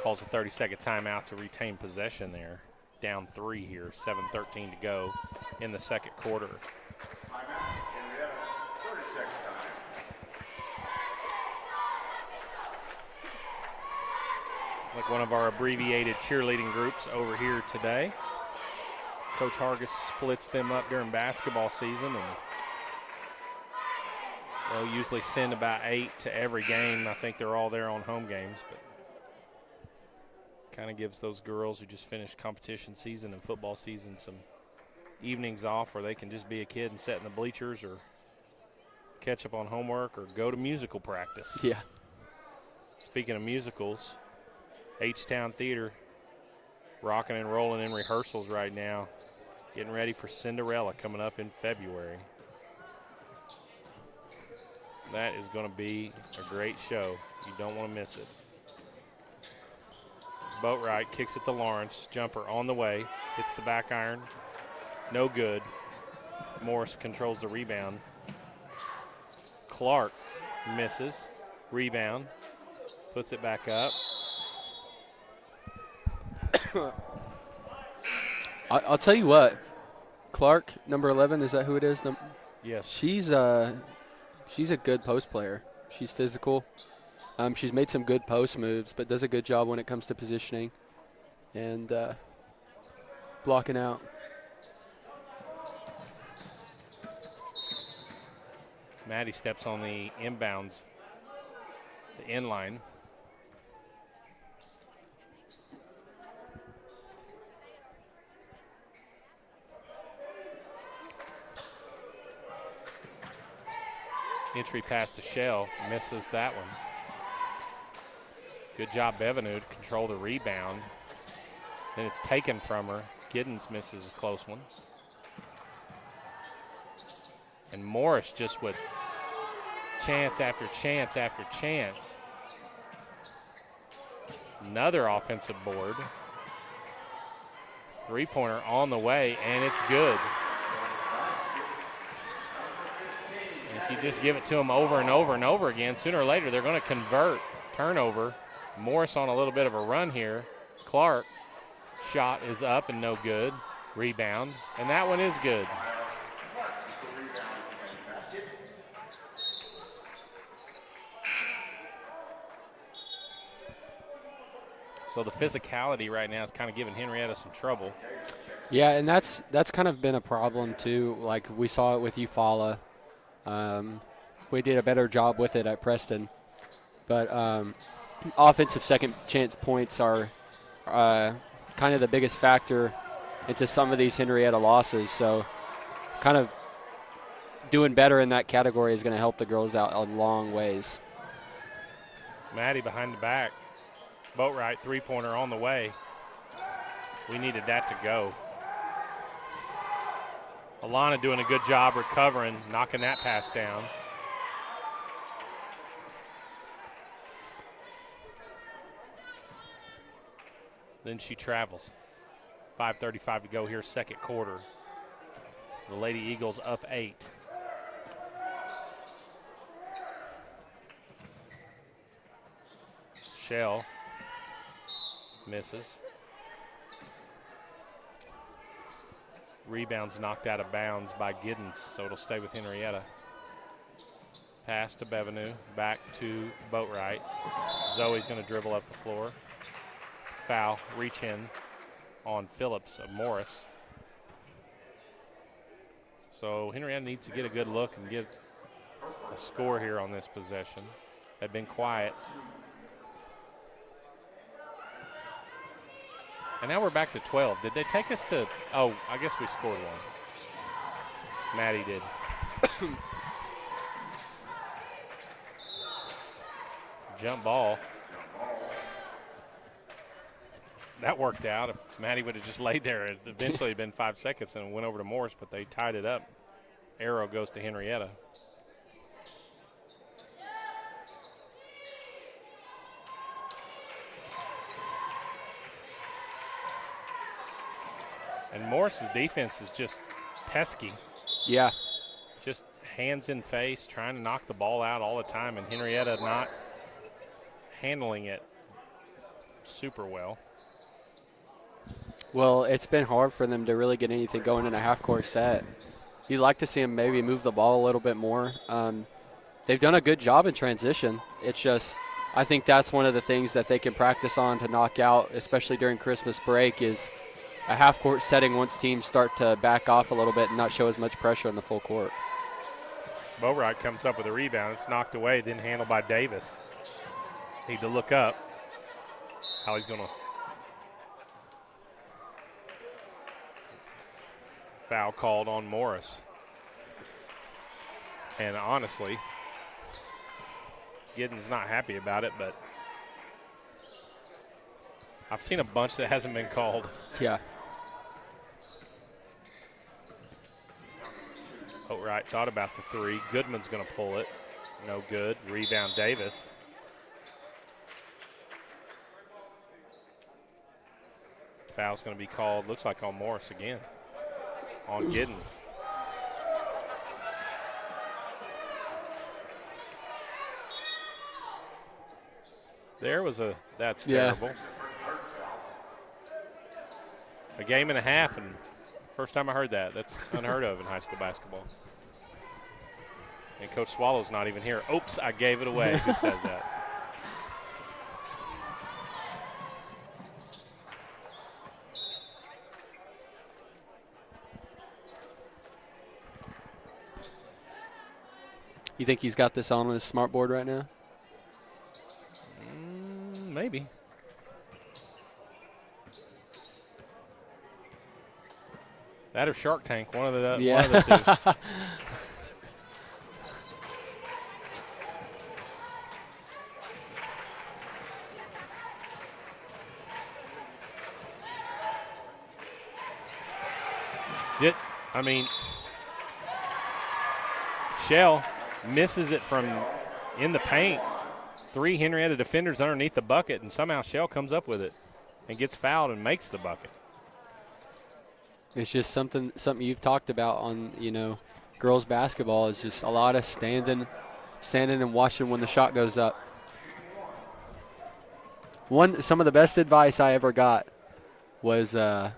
calls a 30-second timeout to retain possession there. Down 3 here, 7:13 to go in the second quarter. Like one of our abbreviated cheerleading groups over here today. Coach Hargis splits them up during basketball season, and they'll usually send about 8 to every game. I think they're all there on home games, but kind of gives those girls who just finished competition season and football season some evenings off where they can just be a kid and sit in the bleachers or catch up on homework or go to musical practice. Yeah. Speaking of musicals, H-Town Theater rocking and rolling in rehearsals right now, getting ready for Cinderella coming up in February. That is going to be a great show. You don't want to miss it. Boatwright kicks it to Lawrence. Jumper on the way. Hits the back iron. No good. Morris controls the rebound. Clark misses. Rebound. Puts it back up. I'll tell you what. Clark, number 11, is that who it is? Yes. She's a good post player. She's physical. She's made some good post moves, but does a good job when it comes to positioning and blocking out. Maddie steps on the inbounds, the inline. Entry pass to Shell, misses that one. Good job, Bevenu, to control the rebound. Then it's taken from her. Giddens misses a close one. And Morris just with chance after chance after chance Another offensive board. Three-pointer on the way, and it's good. If you just give it to them over and over and over again, sooner or later they're going to convert. Turnover. Morris on a little bit of a run here. Clark, shot is up and no good. Rebound, and that one is good. So the physicality right now is kind of giving Henryetta some trouble. Yeah, and that's kind of been a problem too. Like we saw it with Eufaula. We did a better job with it at Preston. But offensive second chance points are kind of the biggest factor into some of these Henryetta losses. So kind of doing better in that category is going to help the girls out a long ways. Maddie behind the back. Boatwright, three-pointer on the way. We needed that to go. Alana doing a good job recovering, knocking that pass down. Then she travels. 5:35 to go here, second quarter. The Lady Eagles up 8. Shell misses. Rebounds knocked out of bounds by Giddens, so it'll stay with Henryetta. Pass to Bevenu, back to Boatwright. Zoe's going to dribble up the floor. Foul, reach in on Phillips of Morris. So Henryetta needs to get a good look and get a score here on this possession. They've been quiet. And now we're back to 12. Did they take us to, oh, I guess we scored one. Maddie did. Jump ball. That worked out. If Maddie would have just laid there, it eventually had been 5 seconds and went over to Morris, but they tied it up. Arrow goes to Henryetta. And Morris's defense is just pesky. Yeah. Just hands in face, trying to knock the ball out all the time, and Henryetta not handling it super well. Well, it's been hard for them to really get anything going in a half-court set. You'd like to see them maybe move the ball a little bit more. They've done a good job in transition. It's just, I think that's one of the things that they can practice on to knock out, especially during Christmas break, is a half-court setting once teams start to back off a little bit and not show as much pressure in the full court. Boatwright comes up with a rebound. It's knocked away, then handled by Davis. Need to look up how he's going to foul called on Morris. And honestly, Giddens not happy about it, but I've seen a bunch that hasn't been called. Yeah. Boatwright thought about the three. Goodman's going to pull it. No good. Rebound Davis. Foul's going to be called, looks like on Morris again. On Giddens. There was a, that's terrible. A game and a half, and first time I heard that. That's unheard of in high school basketball. And Coach Swallow's not even here. Oops, I gave it away. Who says that? You think he's got this on his smart board right now? Maybe. That or Shark Tank, one of the two. I mean, Shell misses it from in the paint. 3 Henryetta defenders underneath the bucket, and somehow Shell comes up with it and gets fouled and makes the bucket. It's just something you've talked about on, girls basketball. It's just a lot of standing and watching when the shot goes up. Some of the best advice I ever got was the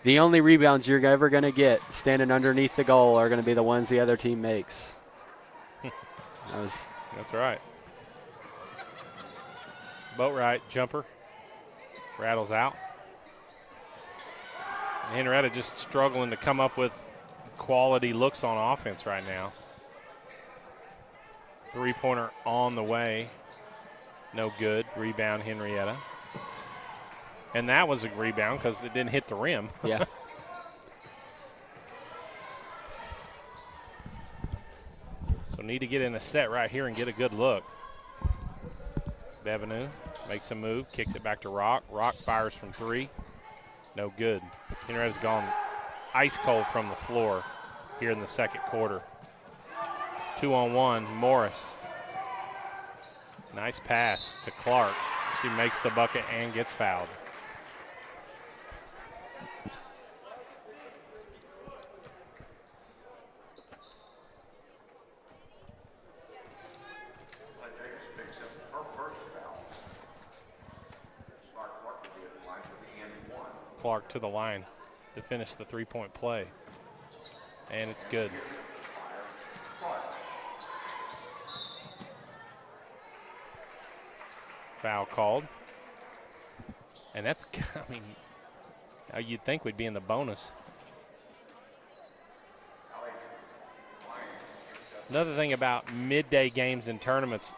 only rebounds you're ever going to get standing underneath the goal are going to be the ones the other team makes. That's right. Boatwright jumper rattles out. And Henrietta just struggling to come up with quality looks on offense right now. 3-pointer on the way. No good. Rebound, Henrietta. And that was a rebound because it didn't hit the rim. Yeah. So need to get in a set right here and get a good look. Bevenu makes a move, kicks it back to Rock. Rock fires from 3. No good. Henrietta's gone ice cold from the floor here in the second quarter. 2-on-1, Morris. Nice pass to Clark. She makes the bucket and gets fouled. Clark to the line to finish the 3-point play. And it's good. Foul called. And that's, you'd think we'd be in the bonus. Another thing about midday games and tournaments,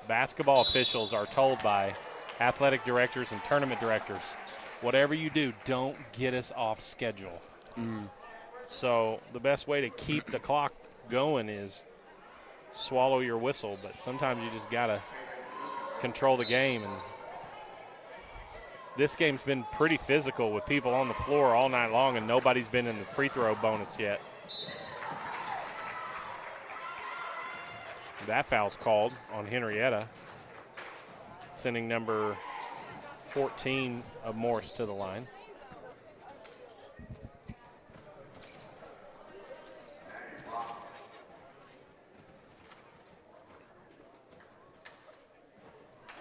basketball officials are told by athletic directors and tournament directors, whatever you do, don't get us off schedule. So the best way to keep the clock going is swallow your whistle, but sometimes you just got to control the game. And this game's been pretty physical with people on the floor all night long, and nobody's been in the free throw bonus yet. That foul's called on Henrietta, sending number 14 of Morris to the line.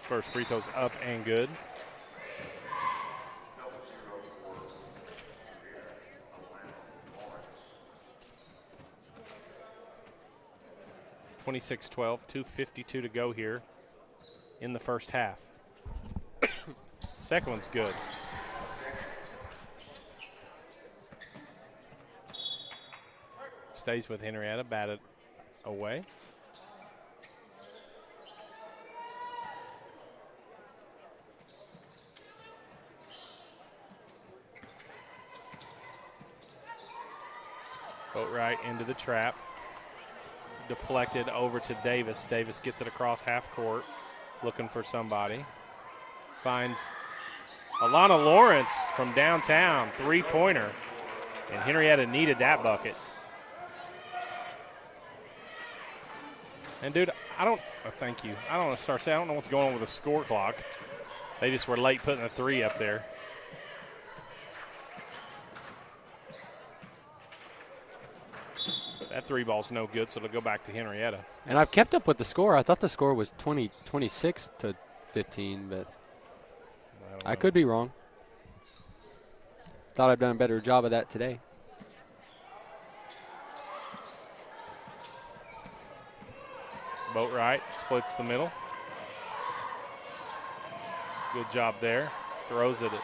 First free throw's up and good. (26-12), 2:52 to go here in the first half. Second one's good. Stays with Henrietta, batted away. Boatwright into the trap. Deflected over to Davis. Davis gets it across half court, looking for somebody. Finds Alana Lawrence from downtown, 3-pointer. And Henrietta needed that bucket. And, dude, thank you. I don't know what's going on with the score clock. They just were late putting a 3 up there. That 3 ball's no good, so it'll go back to Henrietta. And I've kept up with the score. I thought the score was 26 to 15, but I could be wrong. Thought I'd done a better job of that today. Boatwright splits the middle. Good job there. Throws it at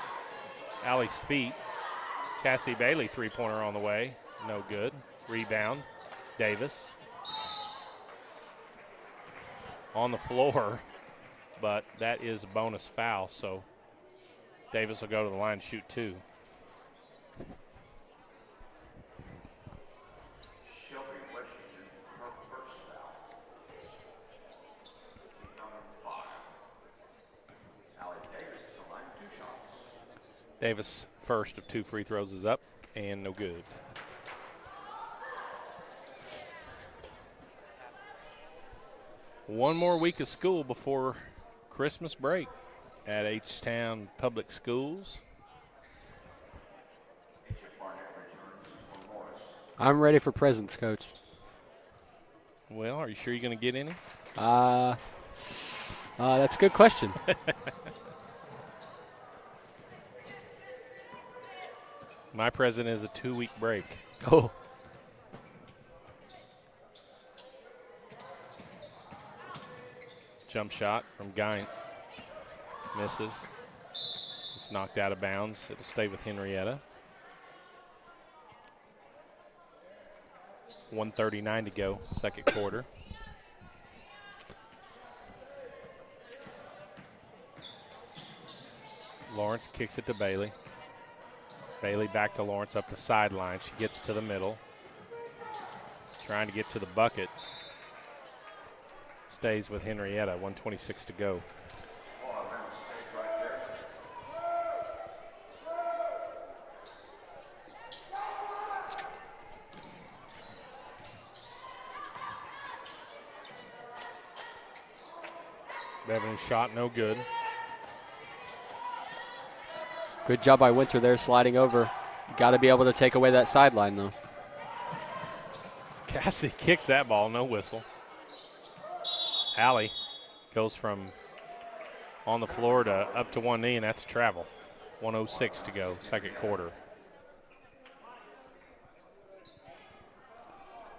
Allie's feet. Cassidy Bailey 3-pointer on the way. No good. Rebound. Davis. On the floor, but that is a bonus foul, so Davis will go to the line and shoot 2. Davis' first of 2 free throws is up and no good. One more week of school before Christmas break at H-Town Public Schools. I'm ready for presents, Coach. Well, are you sure you're going to get any? That's a good question. My present is a 2-week break. Oh. Jump shot from Geint. Misses. It's knocked out of bounds. It'll stay with Henryetta. 1:39 to go, second quarter. Lawrence kicks it to Bailey. Bailey back to Lawrence up the sideline. She gets to the middle. Trying to get to the bucket. Stays with Henryetta, 1:26 to go. Bevan's shot no good. Good job by Winter there sliding over. Got to be able to take away that sideline, though. Cassidy kicks that ball, no whistle. Allie goes from on the floor to up to one knee, and that's a travel. 1:06 to go, second quarter.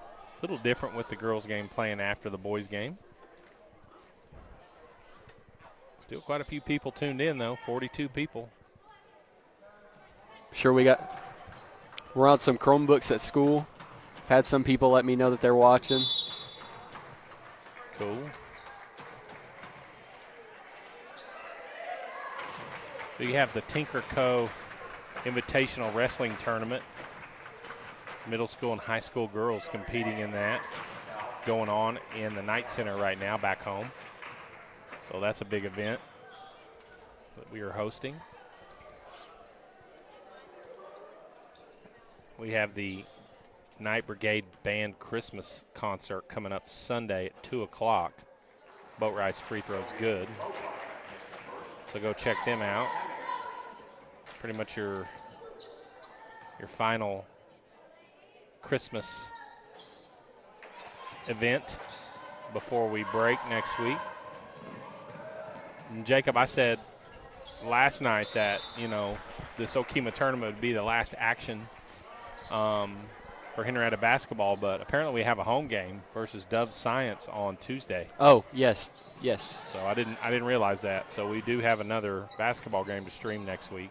A little different with the girls' game playing after the boys' game. Still quite a few people tuned in, though, 42 people. Sure, we're on some Chromebooks at school. I've had some people let me know that they're watching. Cool. We have the Tinker Co. Invitational Wrestling Tournament. Middle school and high school girls competing in that. Going on in the Knight Center right now back home. So that's a big event that we are hosting. We have the Night Brigade Band Christmas concert coming up Sunday at 2 o'clock. Boat Rice free throws good. So go check them out. Pretty much your final Christmas event before we break next week. And Jacob, I said last night that, this Okemah tournament would be the last action for Henryetta basketball, but apparently we have a home game versus Dove Science on Tuesday. Oh, yes. So I didn't realize that. So we do have another basketball game to stream next week.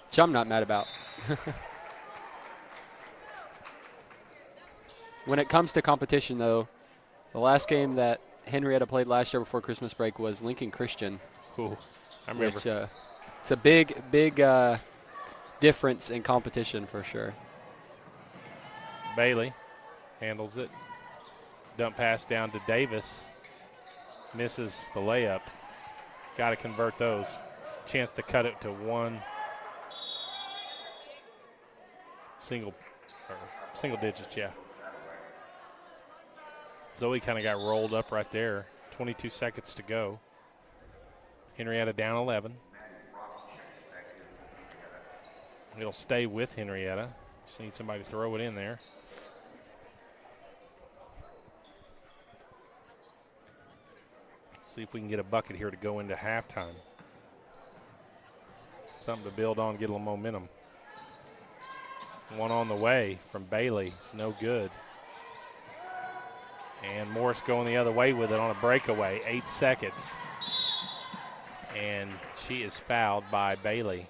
Which I'm not mad about. When it comes to competition, though, the last game that Henryetta played last year before Christmas break was Lincoln Christian. Ooh, I remember. Which, it's a big difference in competition for sure. Bailey handles it. Dump pass down to Davis. Misses the layup. Got to convert those. Chance to cut it to one single digits, yeah. Zoe kind of got rolled up right there. 22 seconds to go. Henryetta down 11. It'll stay with Henryetta. Just need somebody to throw it in there. See if we can get a bucket here to go into halftime. Something to build on, get a little momentum. One on the way from Bailey. It's no good. And Morris going the other way with it on a breakaway. 8 seconds. And she is fouled by Bailey.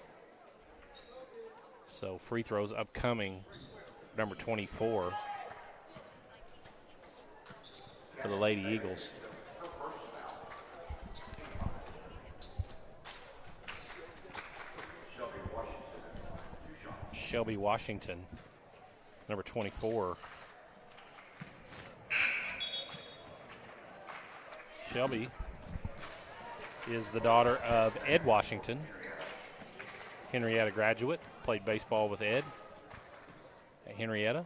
So free throws upcoming, number 24 for the Lady Eagles. Shelby Washington, number 24. Shelby is the daughter of Ed Washington, Henryetta graduate, played baseball with Ed at Henryetta.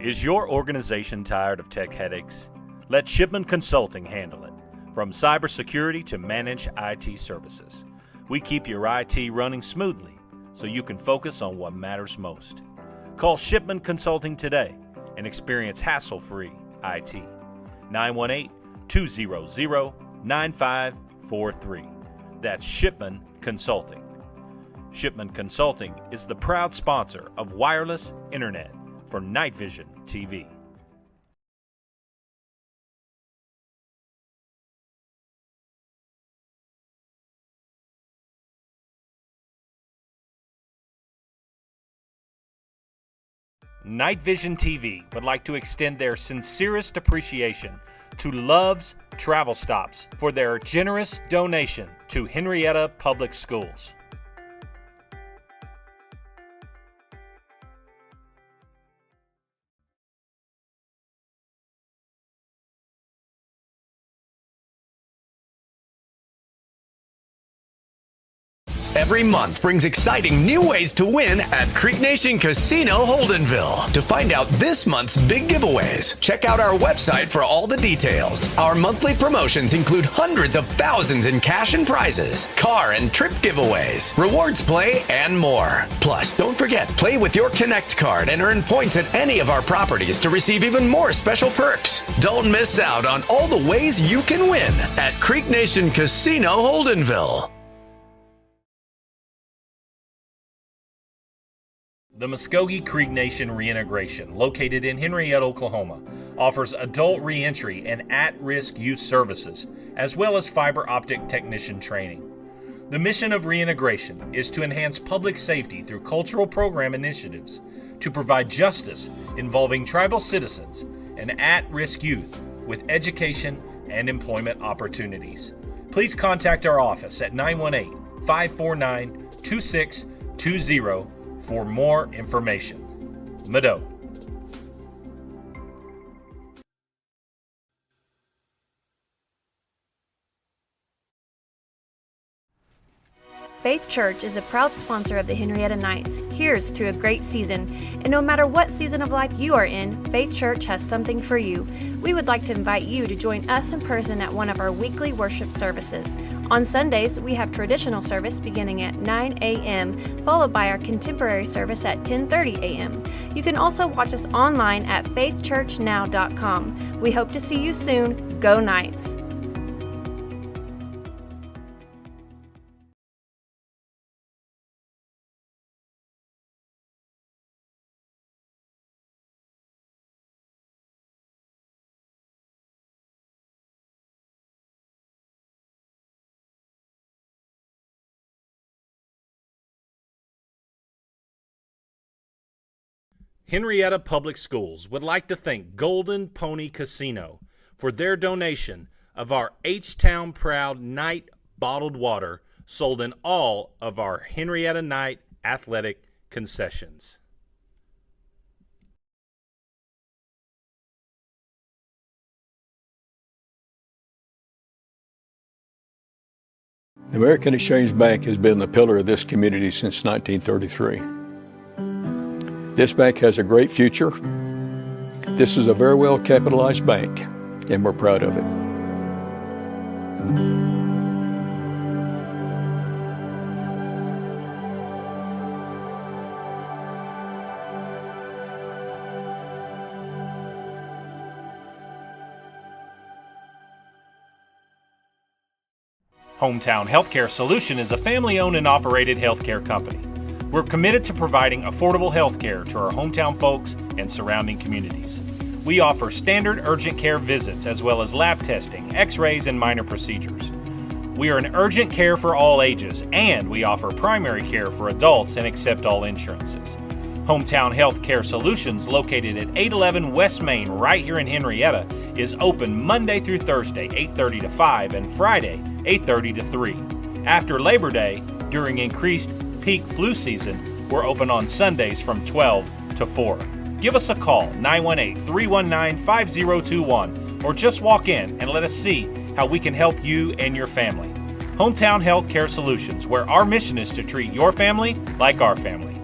Is your organization tired of tech headaches? Let Shipman Consulting handle it. From cybersecurity to managed IT services, we keep your IT running smoothly so you can focus on what matters most. Call Shipman Consulting today and experience hassle-free IT. 918-200-9543. That's Shipman Consulting. Shipman Consulting is the proud sponsor of wireless internet for Night Vision TV. Night Vision TV would like to extend their sincerest appreciation to Love's Travel Stops for their generous donation to Henryetta Public Schools. Every month brings exciting new ways to win at Creek Nation Casino Holdenville. To find out this month's big giveaways, check out our website for all the details. Our monthly promotions include hundreds of thousands in cash and prizes, car and trip giveaways, rewards play, and more. Plus, don't forget, play with your Connect card and earn points at any of our properties to receive even more special perks. Don't miss out on all the ways you can win at Creek Nation Casino Holdenville. The Muskogee Creek Nation Reintegration, located in Henryetta, Oklahoma, offers adult reentry and at-risk youth services, as well as fiber optic technician training. The mission of reintegration is to enhance public safety through cultural program initiatives, to provide justice involving tribal citizens and at-risk youth with education and employment opportunities. Please contact our office at 918-549-2620 for more information. Mado. Faith Church is a proud sponsor of the Henryetta Knights. Here's to a great season. And no matter what season of life you are in, Faith Church has something for you. We would like to invite you to join us in person at one of our weekly worship services. On Sundays, we have traditional service beginning at 9 a.m., followed by our contemporary service at 10:30 a.m. You can also watch us online at faithchurchnow.com. We hope to see you soon. Go Knights! Henryetta Public Schools would like to thank Golden Pony Casino for their donation of our H-Town Proud Night bottled water sold in all of our Henryetta Night athletic concessions. The American Exchange Bank has been the pillar of this community since 1933. This bank has a great future. This is a very well capitalized bank, and we're proud of it. Hometown Healthcare Solution is a family-owned and operated healthcare company. We're committed to providing affordable health care to our hometown folks and surrounding communities. We offer standard urgent care visits as well as lab testing, x-rays, and minor procedures. We are an urgent care for all ages, and we offer primary care for adults and accept all insurances. Hometown Health Care Solutions, located at 811 West Main right here in Henryetta, is open Monday through Thursday, 8:30 to 5, and Friday, 8:30 to 3. After Labor Day, during increased peak flu season, we're open on Sundays from 12 to 4. Give us a call, 918-319-5021, or just walk in and let us see how we can help you and your family. Hometown Health Care Solutions, where our mission is to treat your family like our family.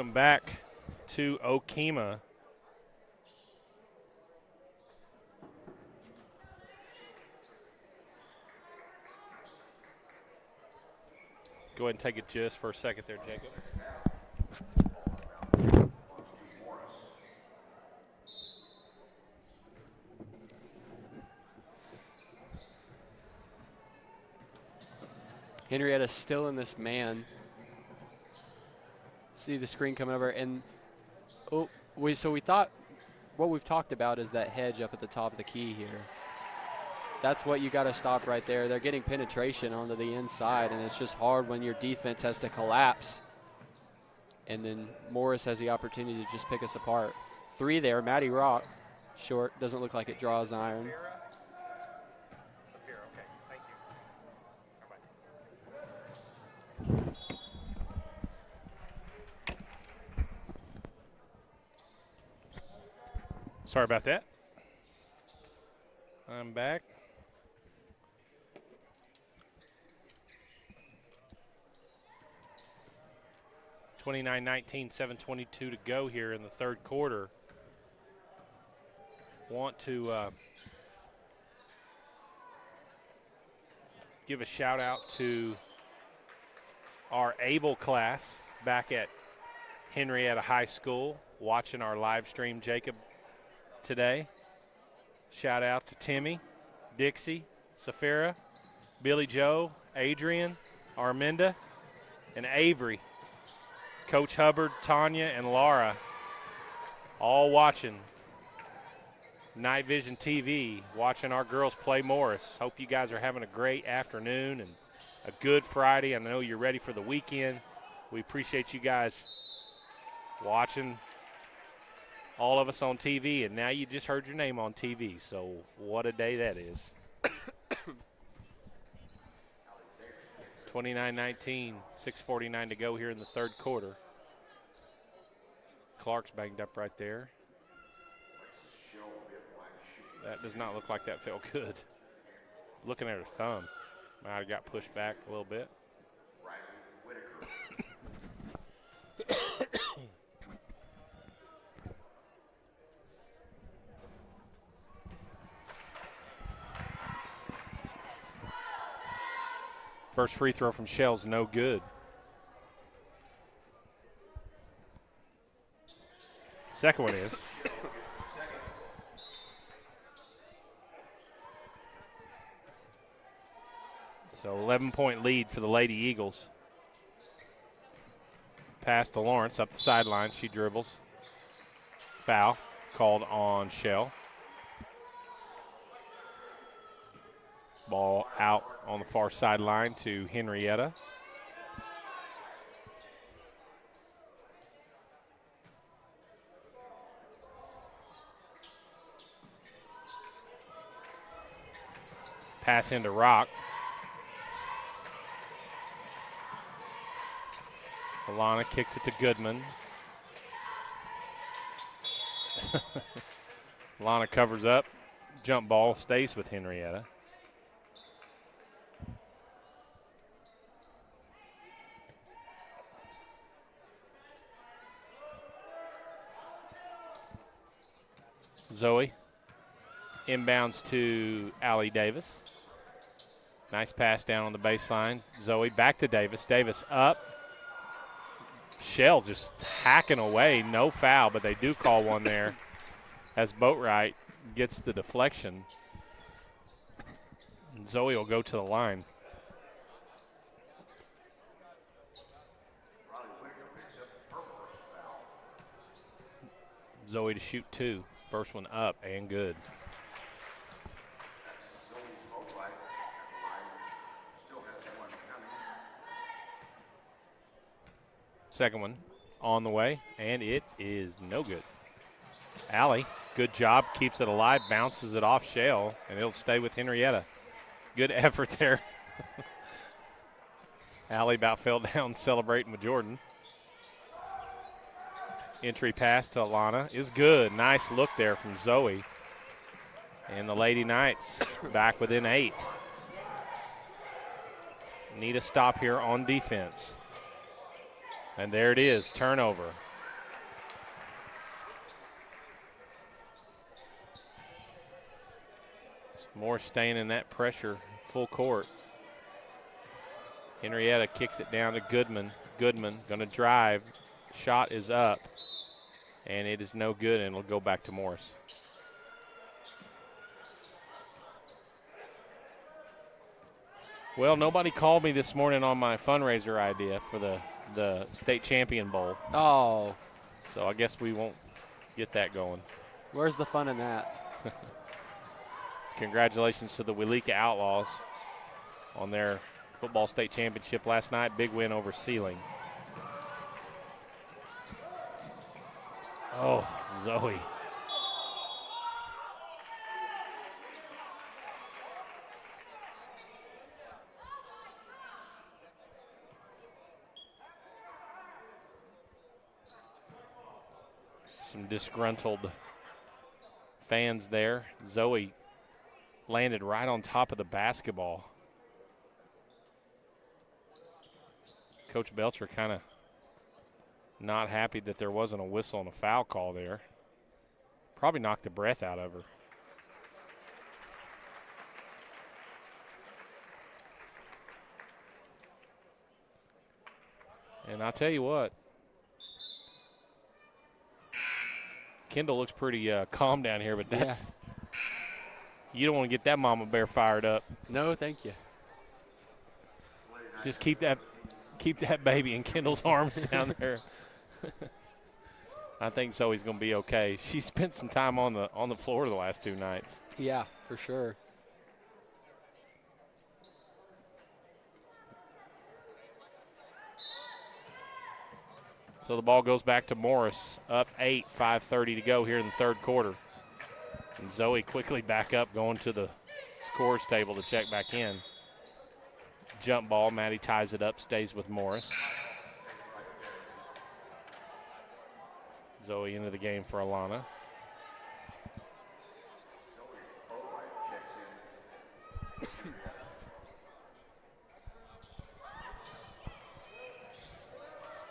welcome back to Okemah. Go ahead and take it just for a second there, Jacob. Henrietta's still in this man. See the screen coming over, and we thought what we've talked about is that hedge up at the top of the key here. That's what you got to stop right there. They're getting penetration onto the inside, and it's just hard when your defense has to collapse. And then Morris has the opportunity to just pick us apart. 3 there, Matty Rock, short, doesn't look like it draws iron. Sorry about that. I'm back. (29-19), 7:22 to go here in the third quarter. Want to give a shout out to our ABLE class back at Henryetta High School, watching our live stream, Jacob, today. Shout out to Timmy, Dixie, Safira, Billy Joe, Adrian, Arminda, and Avery. Coach Hubbard, Tanya, and Laura all watching Night Vision TV, watching our girls play Morris. Hope you guys are having a great afternoon and a good Friday. I know you're ready for the weekend. We appreciate you guys watching all of us on TV, and now you just heard your name on TV, so what a day that is. 29-19, 6:49 to go here in the third quarter. Clark's banged up right there. That does not look like that felt good. Looking at her thumb. Might have got pushed back a little bit. First free throw from Shell's no good. Second one is. So 11-point lead for the Lady Eagles. Pass to Lawrence up the sideline. She dribbles. Foul called on Shell. Ball out on the far sideline to Henryetta. Pass into Rock. Alana kicks it to Goodman. Alana covers up. Jump ball stays with Henryetta. Zoe inbounds to Allie Davis. Nice pass down on the baseline. Zoe back to Davis. Davis up. Shell just hacking away. No foul, but they do call one there as Boatwright gets the deflection. And Zoe will go to the line. Zoe to shoot 2. First one up and good. Second one on the way, and it is no good. Allie, good job, keeps it alive, bounces it off Shell, and it'll stay with Henryetta. Good effort there. Allie about fell down celebrating with Jordan. Entry pass to Alana is good. Nice look there from Zoe. And the Lady Knights back within 8. Need a stop here on defense. And there it is, turnover. Morris staying in that pressure full court. Henryetta kicks it down to Goodman. Goodman going to drive. Shot is up, and it is no good, and it'll go back to Morris. Well, nobody called me this morning on my fundraiser idea for the state champion bowl. Oh. So I guess we won't get that going. Where's the fun in that? Congratulations to the Welika Outlaws on their football state championship last night. Big win over Sealing. Oh, Zoe. Some disgruntled fans there. Zoe landed right on top of the basketball. Coach Belcher kind of not happy that there wasn't a whistle and a foul call there. Probably knocked the breath out of her. And I'll tell you what, Kendall looks pretty calm down here, but that's you don't want to get that mama bear fired up. No, thank you. Just keep that baby in Kendall's arms down there. I think Zoe's going to be okay. She spent some time on the floor the last 2 nights. Yeah, for sure. So the ball goes back to Morris, up 8, 5:30 to go here in the third quarter. And Zoe quickly back up, going to the scores table to check back in. Jump ball, Maddie ties it up, stays with Morris. Zoe into the game for Alana.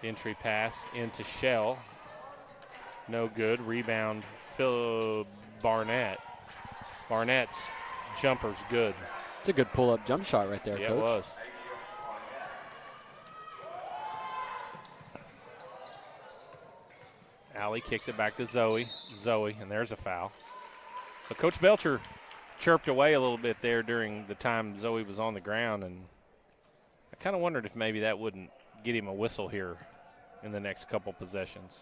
Entry pass into Shell. No good. Rebound, Phil Barnett. Barnett's jumper's good. It's a good pull-up jump shot right there, yeah, Coach. It was. Allie kicks it back to Zoe. Zoe, and there's a foul. So Coach Belcher chirped away a little bit there during the time Zoe was on the ground, and I kind of wondered if maybe that wouldn't get him a whistle here in the next couple possessions.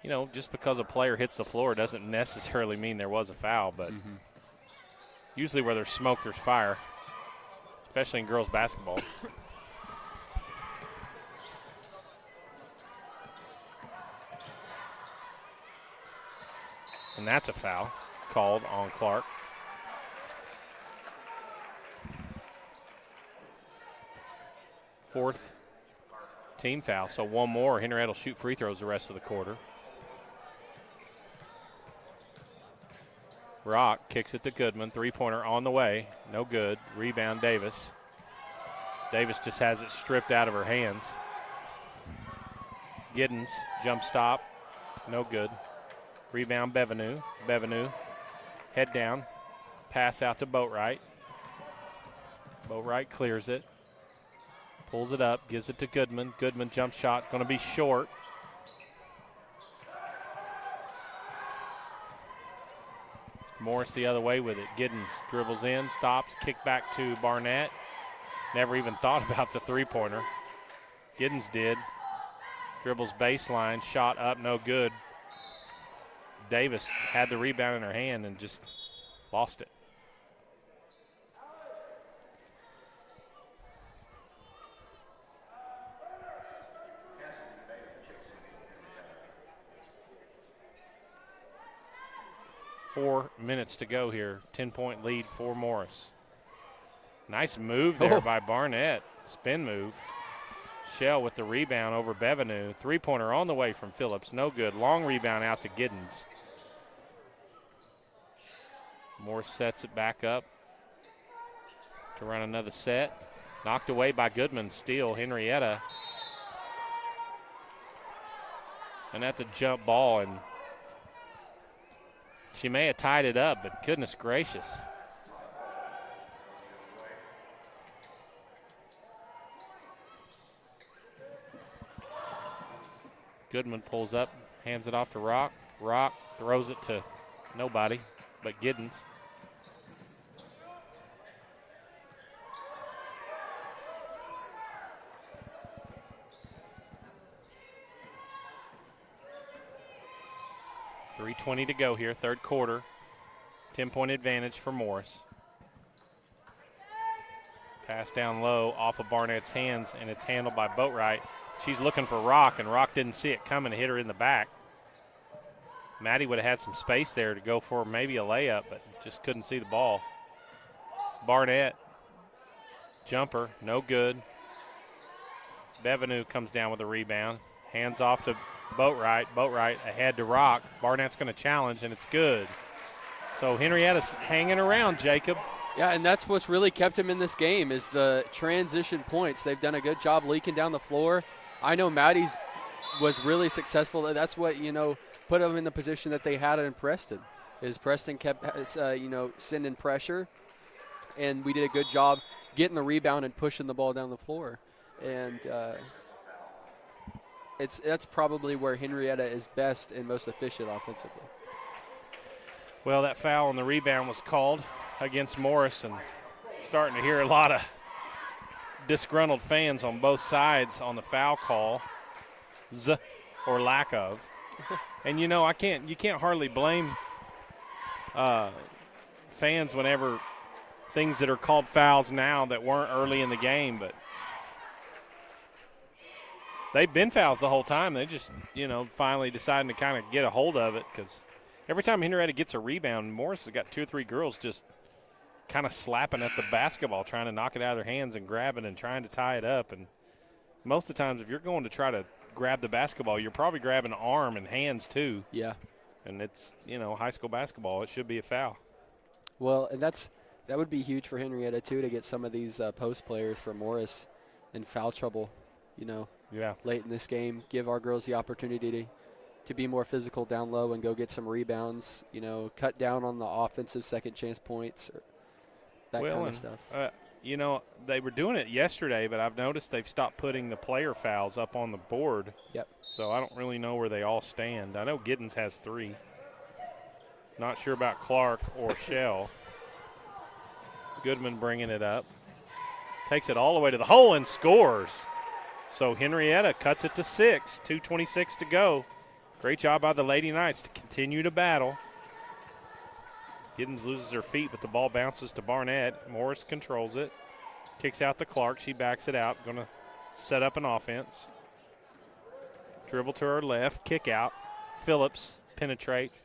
You know, just because a player hits the floor doesn't necessarily mean there was a foul, but usually where there's smoke, there's fire, especially in girls basketball. And that's a foul called on Clark. Fourth team foul, so one more. Henryetta will shoot free throws the rest of the quarter. Rock kicks it to Goodman. Three-pointer on the way. No good. Rebound, Davis. Davis just has it stripped out of her hands. Giddens, jump stop. No good. Rebound, Bevenu. Bevenu, head down. Pass out to Boatwright. Boatwright clears it. Pulls it up, gives it to Goodman. Goodman jump shot, going to be short. Morris the other way with it. Giddens dribbles in, stops, kick back to Barnett. Never even thought about the three-pointer. Giddens did. Dribbles baseline, shot up, no good. Davis had the rebound in her hand and just lost it. Four minutes to go here. 10-point lead for Morris. Nice move there by Barnett. Spin move. Shell with the rebound over Bevenu. Three-pointer on the way from Phillips. No good. Long rebound out to Giddens. Morris sets it back up to run another set. Knocked away by Goodman. Steal, Henryetta. And that's a jump ball, and She may have tied it up, but goodness gracious. Goodman pulls up, hands it off to Rock. Rock throws it to nobody but Giddens. .320 to go here, third quarter. 10-point advantage for Morris. Pass down low off of Barnett's hands, and it's handled by Boatwright. She's looking for Rock, and Rock didn't see it coming, hit her in the back. Maddie would have had some space there to go for maybe a layup, but just couldn't see the ball. Barnett, jumper, no good. Bevenu comes down with a rebound. Hands off to Boatwright. Boatwright ahead to Rock. Barnett's going to challenge, and it's good. So Henrietta's hanging around, Jacob. Yeah, and that's what's really kept him in this game is the transition points. They've done a good job leaking down the floor. I know Maddie's was really successful. That's what, put them in the position that they had in Preston. Is Preston kept, sending pressure, and we did a good job getting the rebound and pushing the ball down the floor. And that's probably where Henrietta is best and most efficient offensively. Well, that foul on the rebound was called against Morris, and starting to hear a lot of disgruntled fans on both sides on the foul call, or lack of. And you can't hardly blame fans whenever things that are called fouls now that weren't early in the game, but they've been fouls the whole time. They just, finally deciding to kind of get a hold of it, because every time Henrietta gets a rebound, Morris has got 2 or 3 girls just kind of slapping at the basketball, trying to knock it out of their hands and grab it and trying to tie it up. And most of the times if you're going to try to grab the basketball, you're probably grabbing arm and hands too. Yeah. And it's, high school basketball. It should be a foul. Well, and that would be huge for Henrietta too, to get some of these post players for Morris in foul trouble, late in this game. Give our girls the opportunity to be more physical down low and go get some rebounds, cut down on the offensive second chance points, or that kind of stuff. They were doing it yesterday, but I've noticed they've stopped putting the player fouls up on the board. Yep. So I don't really know where they all stand. I know Giddens has 3. Not sure about Clark or Shell. Goodman bringing it up. Takes it all the way to the hole and scores. So Henrietta cuts it to 6, 2:26 to go. Great job by the Lady Knights to continue to battle. Giddens loses her feet, but the ball bounces to Barnett. Morris controls it. Kicks out to Clark. She backs it out. Going to set up an offense. Dribble to her left. Kick out. Phillips penetrates.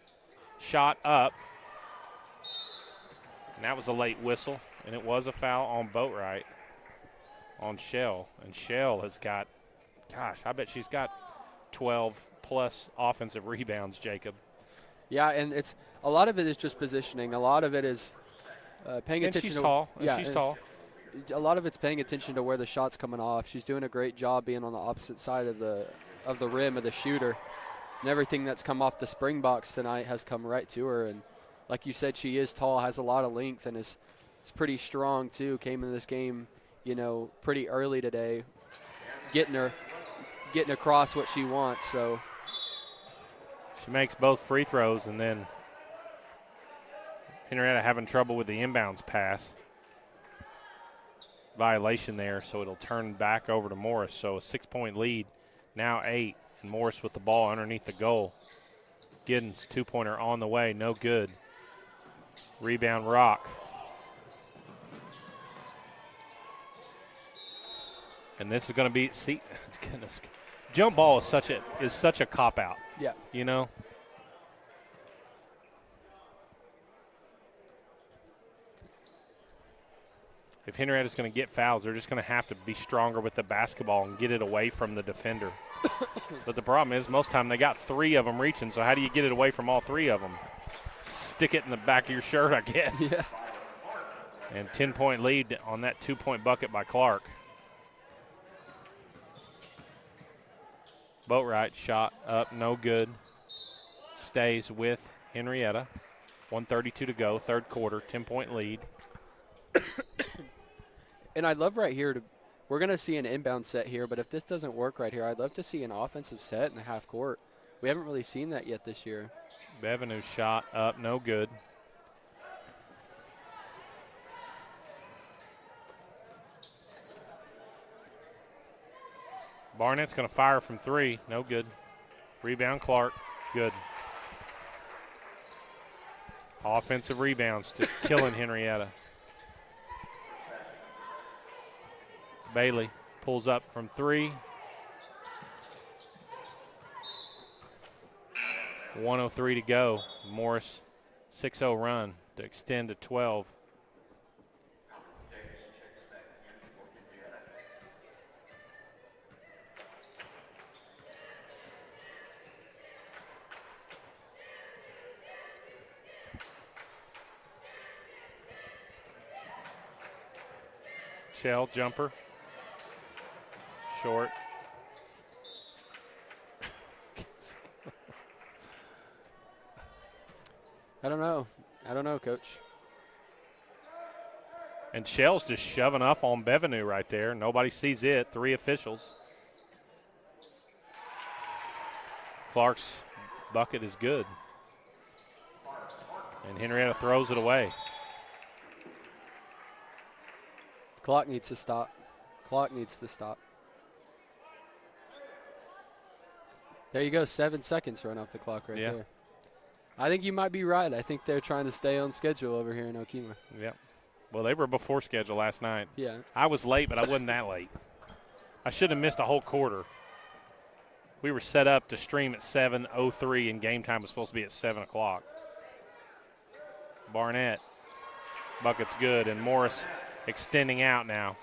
Shot up. And that was a late whistle. And it was a foul on Boatwright on Shell. And Shell has got, I bet she's got 12-plus offensive rebounds, Jacob. Yeah, and a lot of it is just positioning. A lot of it is paying and attention. She's tall. Yeah, she's tall. A lot of it's paying attention to where the shot's coming off. She's doing a great job being on the opposite side of the rim of the shooter. And everything that's come off the spring box tonight has come right to her. And like you said, she is tall, has a lot of length, and is pretty strong too. Came into this game, pretty early today, getting across what she wants. So she makes both free throws, and then Henrietta having trouble with the inbounds pass. Violation there, so it'll turn back over to Morris. So a 6-point lead, now 8, and Morris with the ball underneath the goal. Giddens, 2-pointer on the way, no good. Rebound Rock. And this is going to be, goodness, jump ball is such a cop out. Yeah. If Henrietta's going to get fouls, they're just going to have to be stronger with the basketball and get it away from the defender. But the problem is most of the time they got 3 of them reaching, so how do you get it away from all 3 of them? Stick it in the back of your shirt, I guess. Yeah. And 10-point lead on that 2-point bucket by Clark. Boatwright shot up, no good. Stays with Henrietta. 1:32 to go, third quarter, 10-point lead. And I'd love right here we're going to see an inbound set here, but if this doesn't work right here, I'd love to see an offensive set in the half court. We haven't really seen that yet this year. Bevenu's shot up, no good. Barnett's going to fire from 3, no good. Rebound Clark, good. Offensive rebounds, just killing Henryetta. Bailey pulls up from 3. 1:03 to go. Morris 6-0 run to extend to 12. Shell jumper. Short. I don't know, Coach. And Shell's just shoving up on Bevenu right there. Nobody sees it. 3 officials. Clark's bucket is good. And Henryetta throws it away. Clock needs to stop. Clock needs to stop. There you go, 7 seconds run off the clock right there. I think you might be right. I think they're trying to stay on schedule over here in Okemah. Yep. Well, they were before schedule last night. Yeah. I was late, but I wasn't that late. I should have missed a whole quarter. We were set up to stream at 7:03, and game time was supposed to be at 7 o'clock. Barnett. Bucket's good, and Morris extending out now.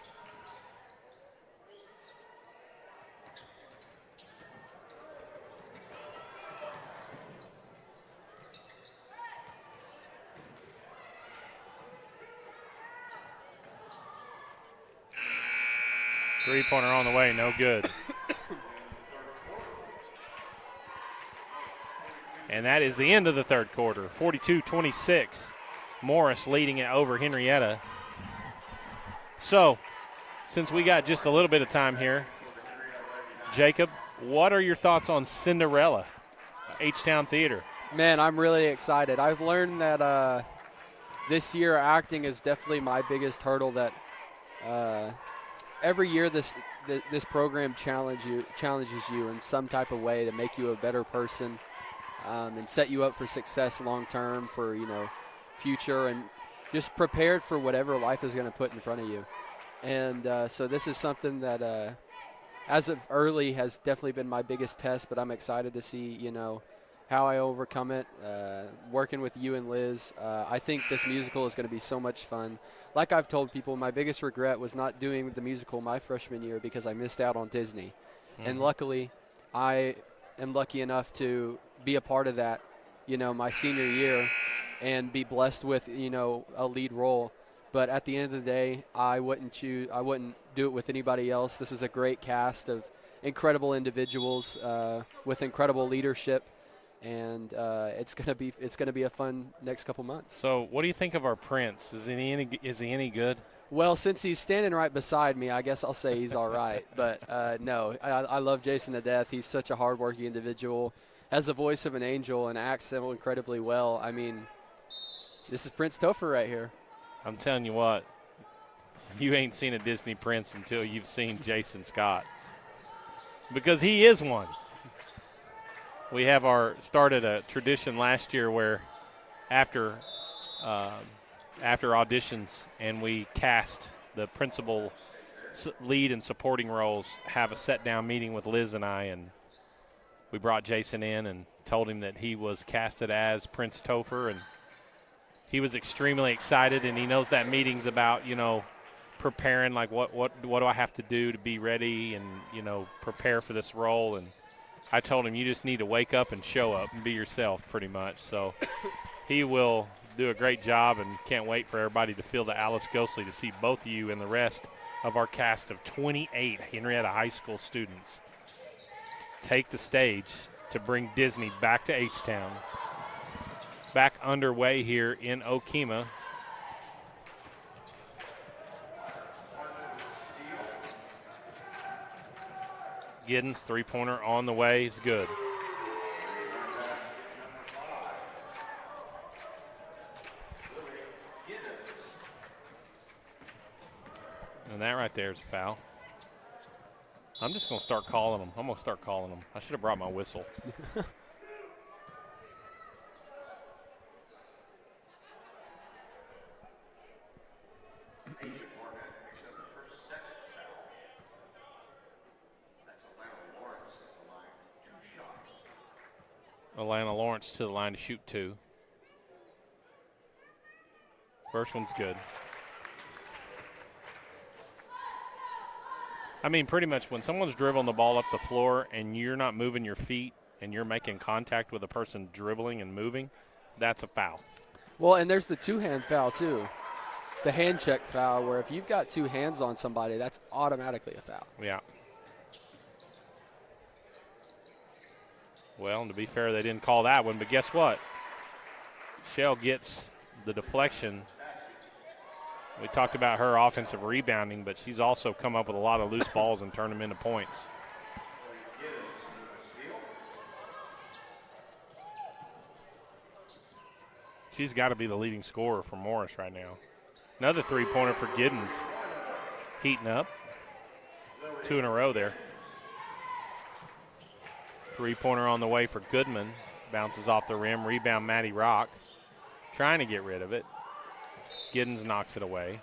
Three-pointer on the way, no good. And that is the end of the third quarter, 42-26. Morris leading it over Henryetta. So, since we got just a little bit of time here, Jacob, what are your thoughts on Cinderella, H-Town Theater? Man, I'm really excited. I've learned that this year acting is definitely my biggest hurdle. That every year this program challenges you in some type of way to make you a better person and set you up for success long term, for future, and just prepared for whatever life is going to put in front of you. And so this is something that as of early has definitely been my biggest test, but I'm excited to see how I overcome it. Working with you and Liz, I think this musical is going to be so much fun. Like I've told people, my biggest regret was not doing the musical my freshman year because I missed out on Disney. And luckily, I am lucky enough to be a part of that, my senior year, and be blessed with, a lead role. But at the end of the day, I wouldn't do it with anybody else. This is a great cast of incredible individuals with incredible leadership. And it's gonna be a fun next couple months. So, what do you think of our Prince? Is he any good? Well, since he's standing right beside me, I guess I'll say he's all right. But no, I love Jason to death. He's such a hardworking individual, has the voice of an angel, and acts so incredibly well. I mean, this is Prince Topher right here. I'm telling you what, you ain't seen a Disney Prince until you've seen Jason Scott, because he is one. We have started a tradition last year where after auditions and we cast the principal lead and supporting roles, have a sit-down meeting with Liz and I, and we brought Jason in and told him that he was casted as Prince Topher, and he was extremely excited, and he knows that meeting's about, preparing, like what do I have to do to be ready and, prepare for this role. And I told him, you just need to wake up and show up and be yourself, pretty much. So he will do a great job, and can't wait for everybody to feel the Alice Ghostly, to see both of you and the rest of our cast of 28 Henryetta High School students take the stage to bring Disney back to H-Town. back underway here in Okemah. Giddens, three-pointer on the way is good. And that right there is a foul. I'm just going to start calling them. I'm going to start calling them. I should have brought my whistle. Alana Lawrence to the line to shoot 2. First one's good. I mean, pretty much when someone's dribbling the ball up the floor and you're not moving your feet and you're making contact with a person dribbling and moving, that's a foul. Well, and there's the two-hand foul, too. The hand check foul, where if you've got two hands on somebody, that's automatically a foul. Yeah. Well, and to be fair, they didn't call that one, but guess what? Shell gets the deflection. We talked about her offensive rebounding, but she's also come up with a lot of loose balls and turned them into points. She's got to be the leading scorer for Morris right now. Another three-pointer for Giddens. Heating up. 2 in a row there. Three-pointer on the way for Goodman. Bounces off the rim. Rebound, Maddie Rock. Trying to get rid of it. Giddens knocks it away.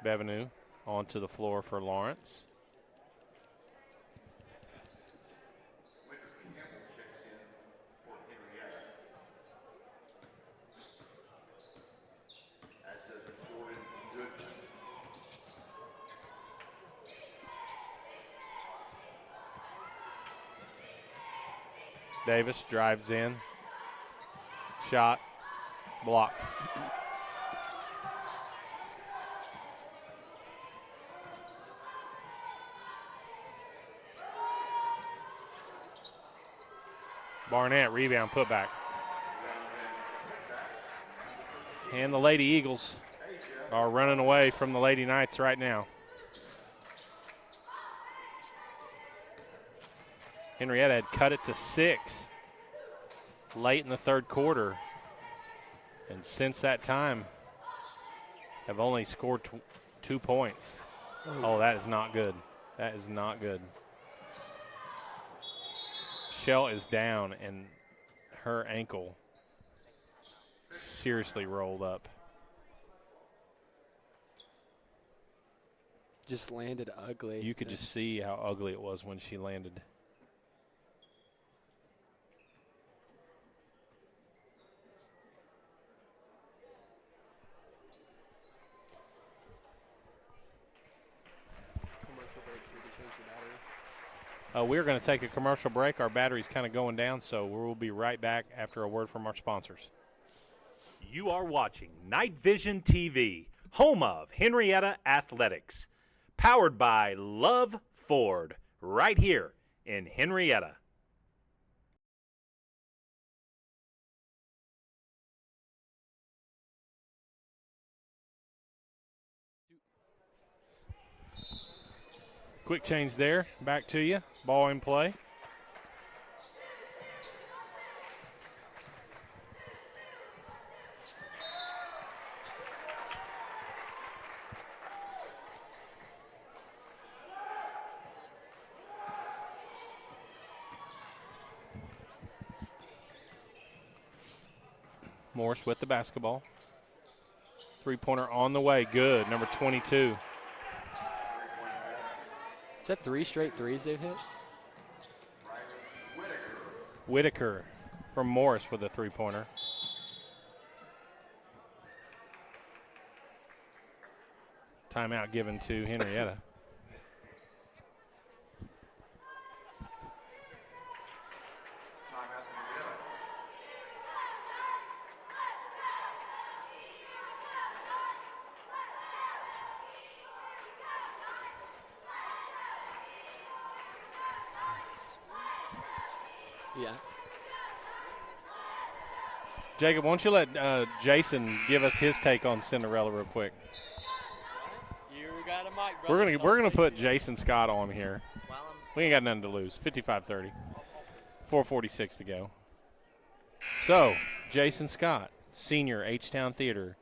Bevenu onto the floor for Lawrence. Davis drives in. Shot. Blocked. Barnett, rebound, put back. And the Lady Eagles are running away from the Lady Knights right now. Henryetta had cut it to 6 late in the third quarter. And since that time, have only scored 2 points. Oh, that is not good. That is not good. Shell is down, and her ankle seriously rolled up. Just landed ugly. You could just see how ugly it was when she landed. We're going to take a commercial break. Our battery's kind of going down, so we'll be right back after a word from our sponsors. You are watching Night Vision TV, home of Henryetta Athletics, powered by Love Ford, right here in Henryetta. Quick change there. Back to you. Ball in play. Morris with the basketball. Three-pointer on the way. Good. Number 22. Is that 3 straight threes they've hit? Whitaker from Morris with a three-pointer. Timeout given to Henryetta. Yeah. Jacob, why don't you let Jason give us his take on Cinderella real quick? You got a mic, brother. We're gonna put Jason Scott on here. We ain't got nothing to lose. 55-30. 4:46 to go. So, Jason Scott, senior, H-Town Theater.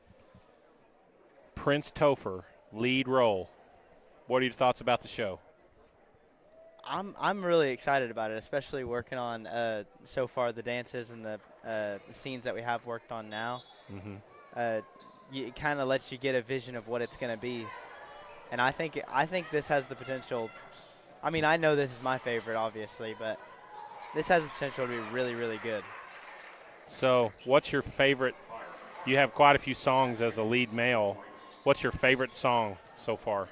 Prince Topher, lead role. What are your thoughts about the show? I'm really excited about it, especially working on so far the dances and the scenes that we have worked on now. It kind of lets you get a vision of what it's going to be, and I think this has the potential. I mean, I know this is my favorite, obviously, but this has the potential to be really, really good. So, what's your favorite? You have quite a few songs as a lead male. What's your favorite song so far?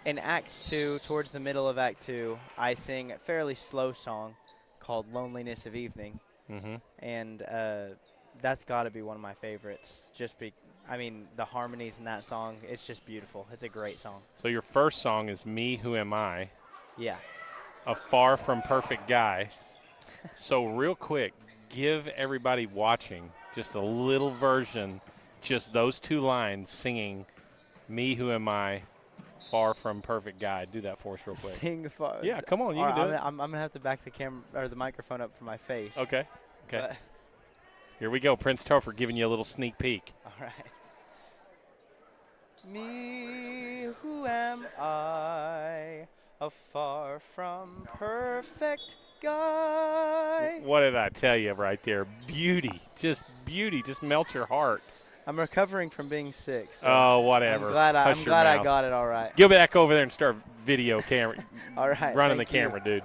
In Act 2, towards the middle of Act 2, I sing a fairly slow song called Loneliness of Evening. And that's got to be one of my favorites. I mean, the harmonies in that song, it's just beautiful. It's a great song. So your first song is Me, Who Am I? Yeah. A Far From Perfect Guy. So real quick, give everybody watching just a little version, just those two lines singing Me, Who Am I? Far From Perfect Guy. Do that for us real quick. Sing far. Yeah, come on, you can do it. I'm gonna have to back the camera or the microphone up for my face. Okay. Here we go. Prince Topher giving you a little sneak peek. All right. Me, who am I? A far from perfect guy. What did I tell you right there? Beauty, just melts your heart. I'm recovering from being sick. So oh, whatever. I'm glad I got it all right. Go back over there and start video camera. All right. Running the camera, dude.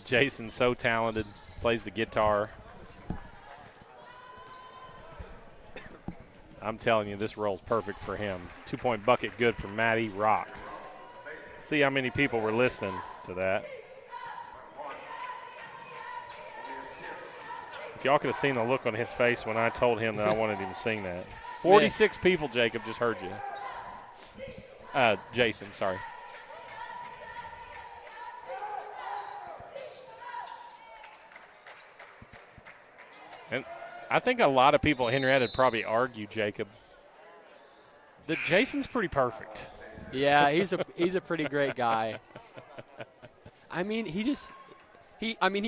Jason's so talented. Plays the guitar. I'm telling you, this role's perfect for him. 2-point bucket good for Matty Rock. See how many people were listening to that. If y'all could have seen the look on his face when I told him that I wanted him to sing that. 46 people, Jacob, just heard you. Jason, sorry. And I think a lot of people at Henryetta would probably argue, Jacob, that Jason's pretty perfect. Yeah, he's a pretty great guy. I mean, he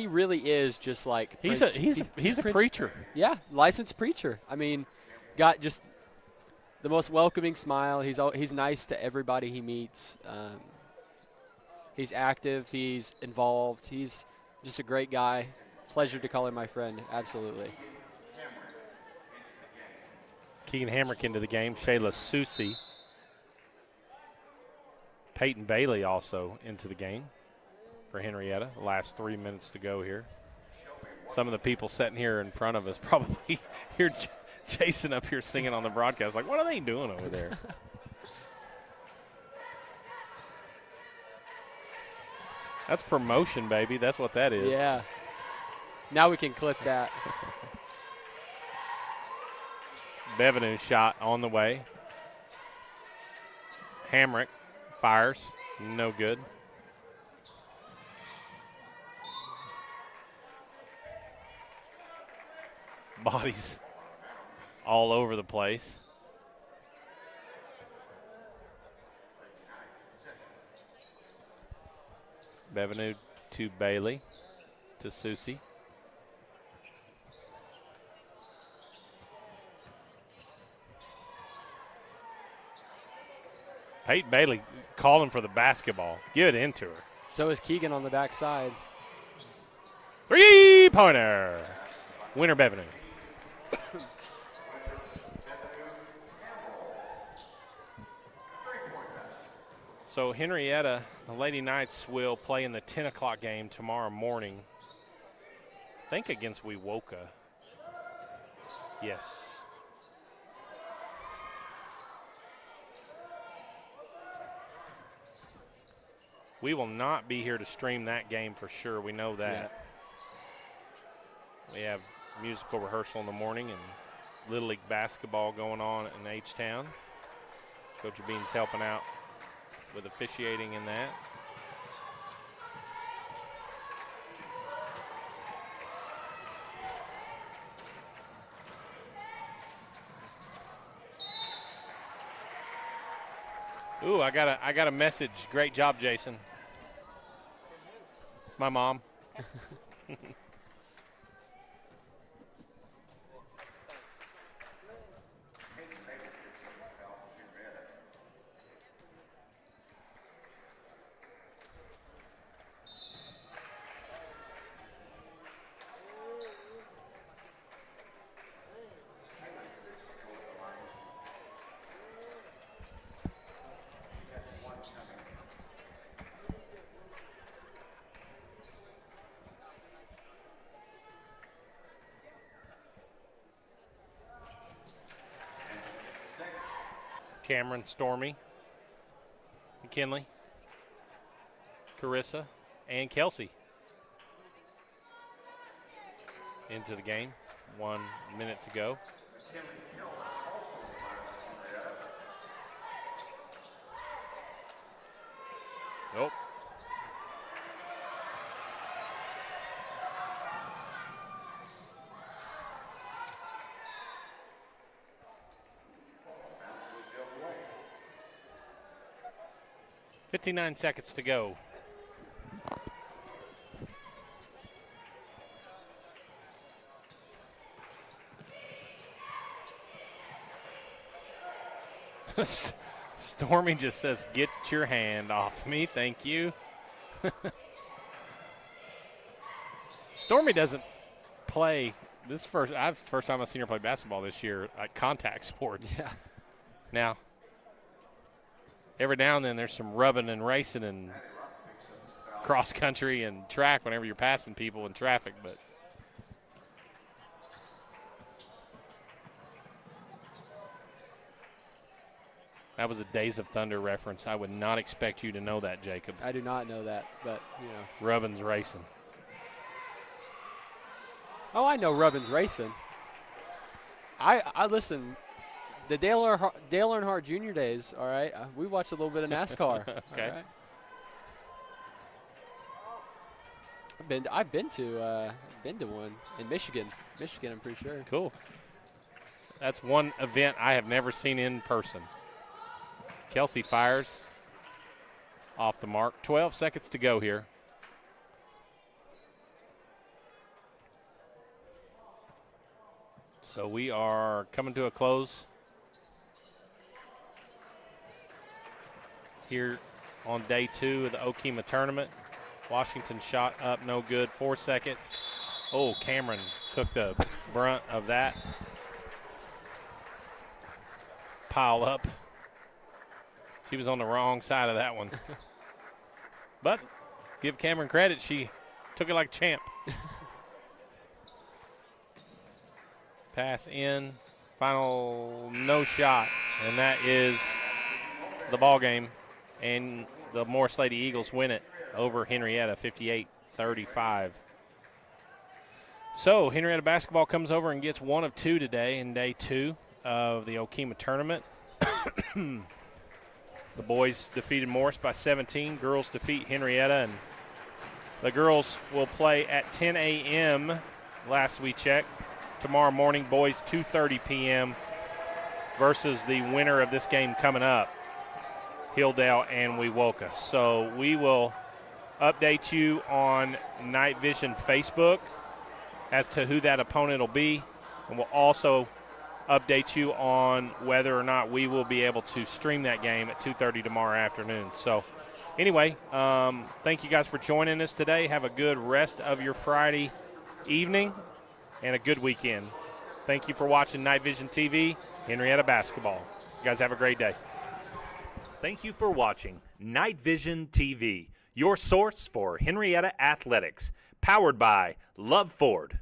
really is just like he's a preacher. Yeah, licensed preacher. I mean, got just the most welcoming smile. He's nice to everybody he meets. He's active. He's involved. He's just a great guy. Pleasure to call him my friend. Absolutely. Keegan Hamrick into the game. Shayla Susie. Peyton Bailey also into the game for Henryetta. The last 3 minutes to go here. Some of the people sitting here in front of us probably hear Jason up here singing on the broadcast like, what are they doing over there? That's promotion, baby. That's what that is. Yeah. Now we can clip that. Bevenou shot on the way. Hamrick fires. No good. Bodies all over the place. Bevenou to Bailey to Susie. Peyton Bailey calling for the basketball. Give it into her. So is Keegan on the backside. 3-pointer. Winner Bevenou. So Henryetta, the Lady Knights will play in the 10 o'clock game tomorrow morning. I think against Wewoka. Yes. We will not be here to stream that game for sure. We know that. Yeah. We have musical rehearsal in the morning and Little League basketball going on in H-Town. Coach Bean's helping out with officiating in that. Ooh, I got a message. Great job, Jason. My mom. Cameron, Stormy, McKinley, Carissa, and Kelsey into the game. 1 minute to go. Nope. $59 seconds to go. Stormy just says, "Get your hand off me, thank you." Stormy doesn't play this first time I've seen her play basketball this year, like contact sports. Yeah. Now, every now and then there's some rubbing and racing and cross country and track whenever you're passing people in traffic, but that was a Days of Thunder reference. I would not expect you to know that, Jacob. I do not know that, but, you know. Rubbin's racing. Oh, I know Rubbin's racing. I listen, the Dale Earnhardt Jr. days, all right? We watched a little bit of NASCAR. Okay. All right? I've been to one in Michigan. I'm pretty sure. Cool. That's one event I have never seen in person. Kelsey fires off the mark. 12 seconds to go here. So we are coming to a close here on day 2 of the Okemah tournament. Washington shot up, no good. 4 seconds. Oh, Cameron took the brunt of that pile up. She was on the wrong side of that one. But give Cameron credit, she took it like a champ. Pass in, final no shot, and that is the ball game. And the Morris Lady Eagles win it over Henryetta, 58-35. So Henryetta basketball comes over and gets 1 of 2 today in day 2 of the Okemah tournament. The boys defeated Morris by 17. Girls defeat Henryetta, and the girls will play at 10 a.m. last we checked. Tomorrow morning, boys 2:30 p.m. versus the winner of this game coming up, Hilldale and Wewoka. So we will update you on Night Vision Facebook as to who that opponent will be, and we'll also update you on whether or not we will be able to stream that game at 2:30 tomorrow afternoon. So anyway, thank you guys for joining us today. Have a good rest of your Friday evening and a good weekend. Thank you for watching Night Vision TV, Henryetta basketball. You guys have a great day. Thank you for watching Night Vision TV, your source for Henryetta athletics, powered by Love Ford.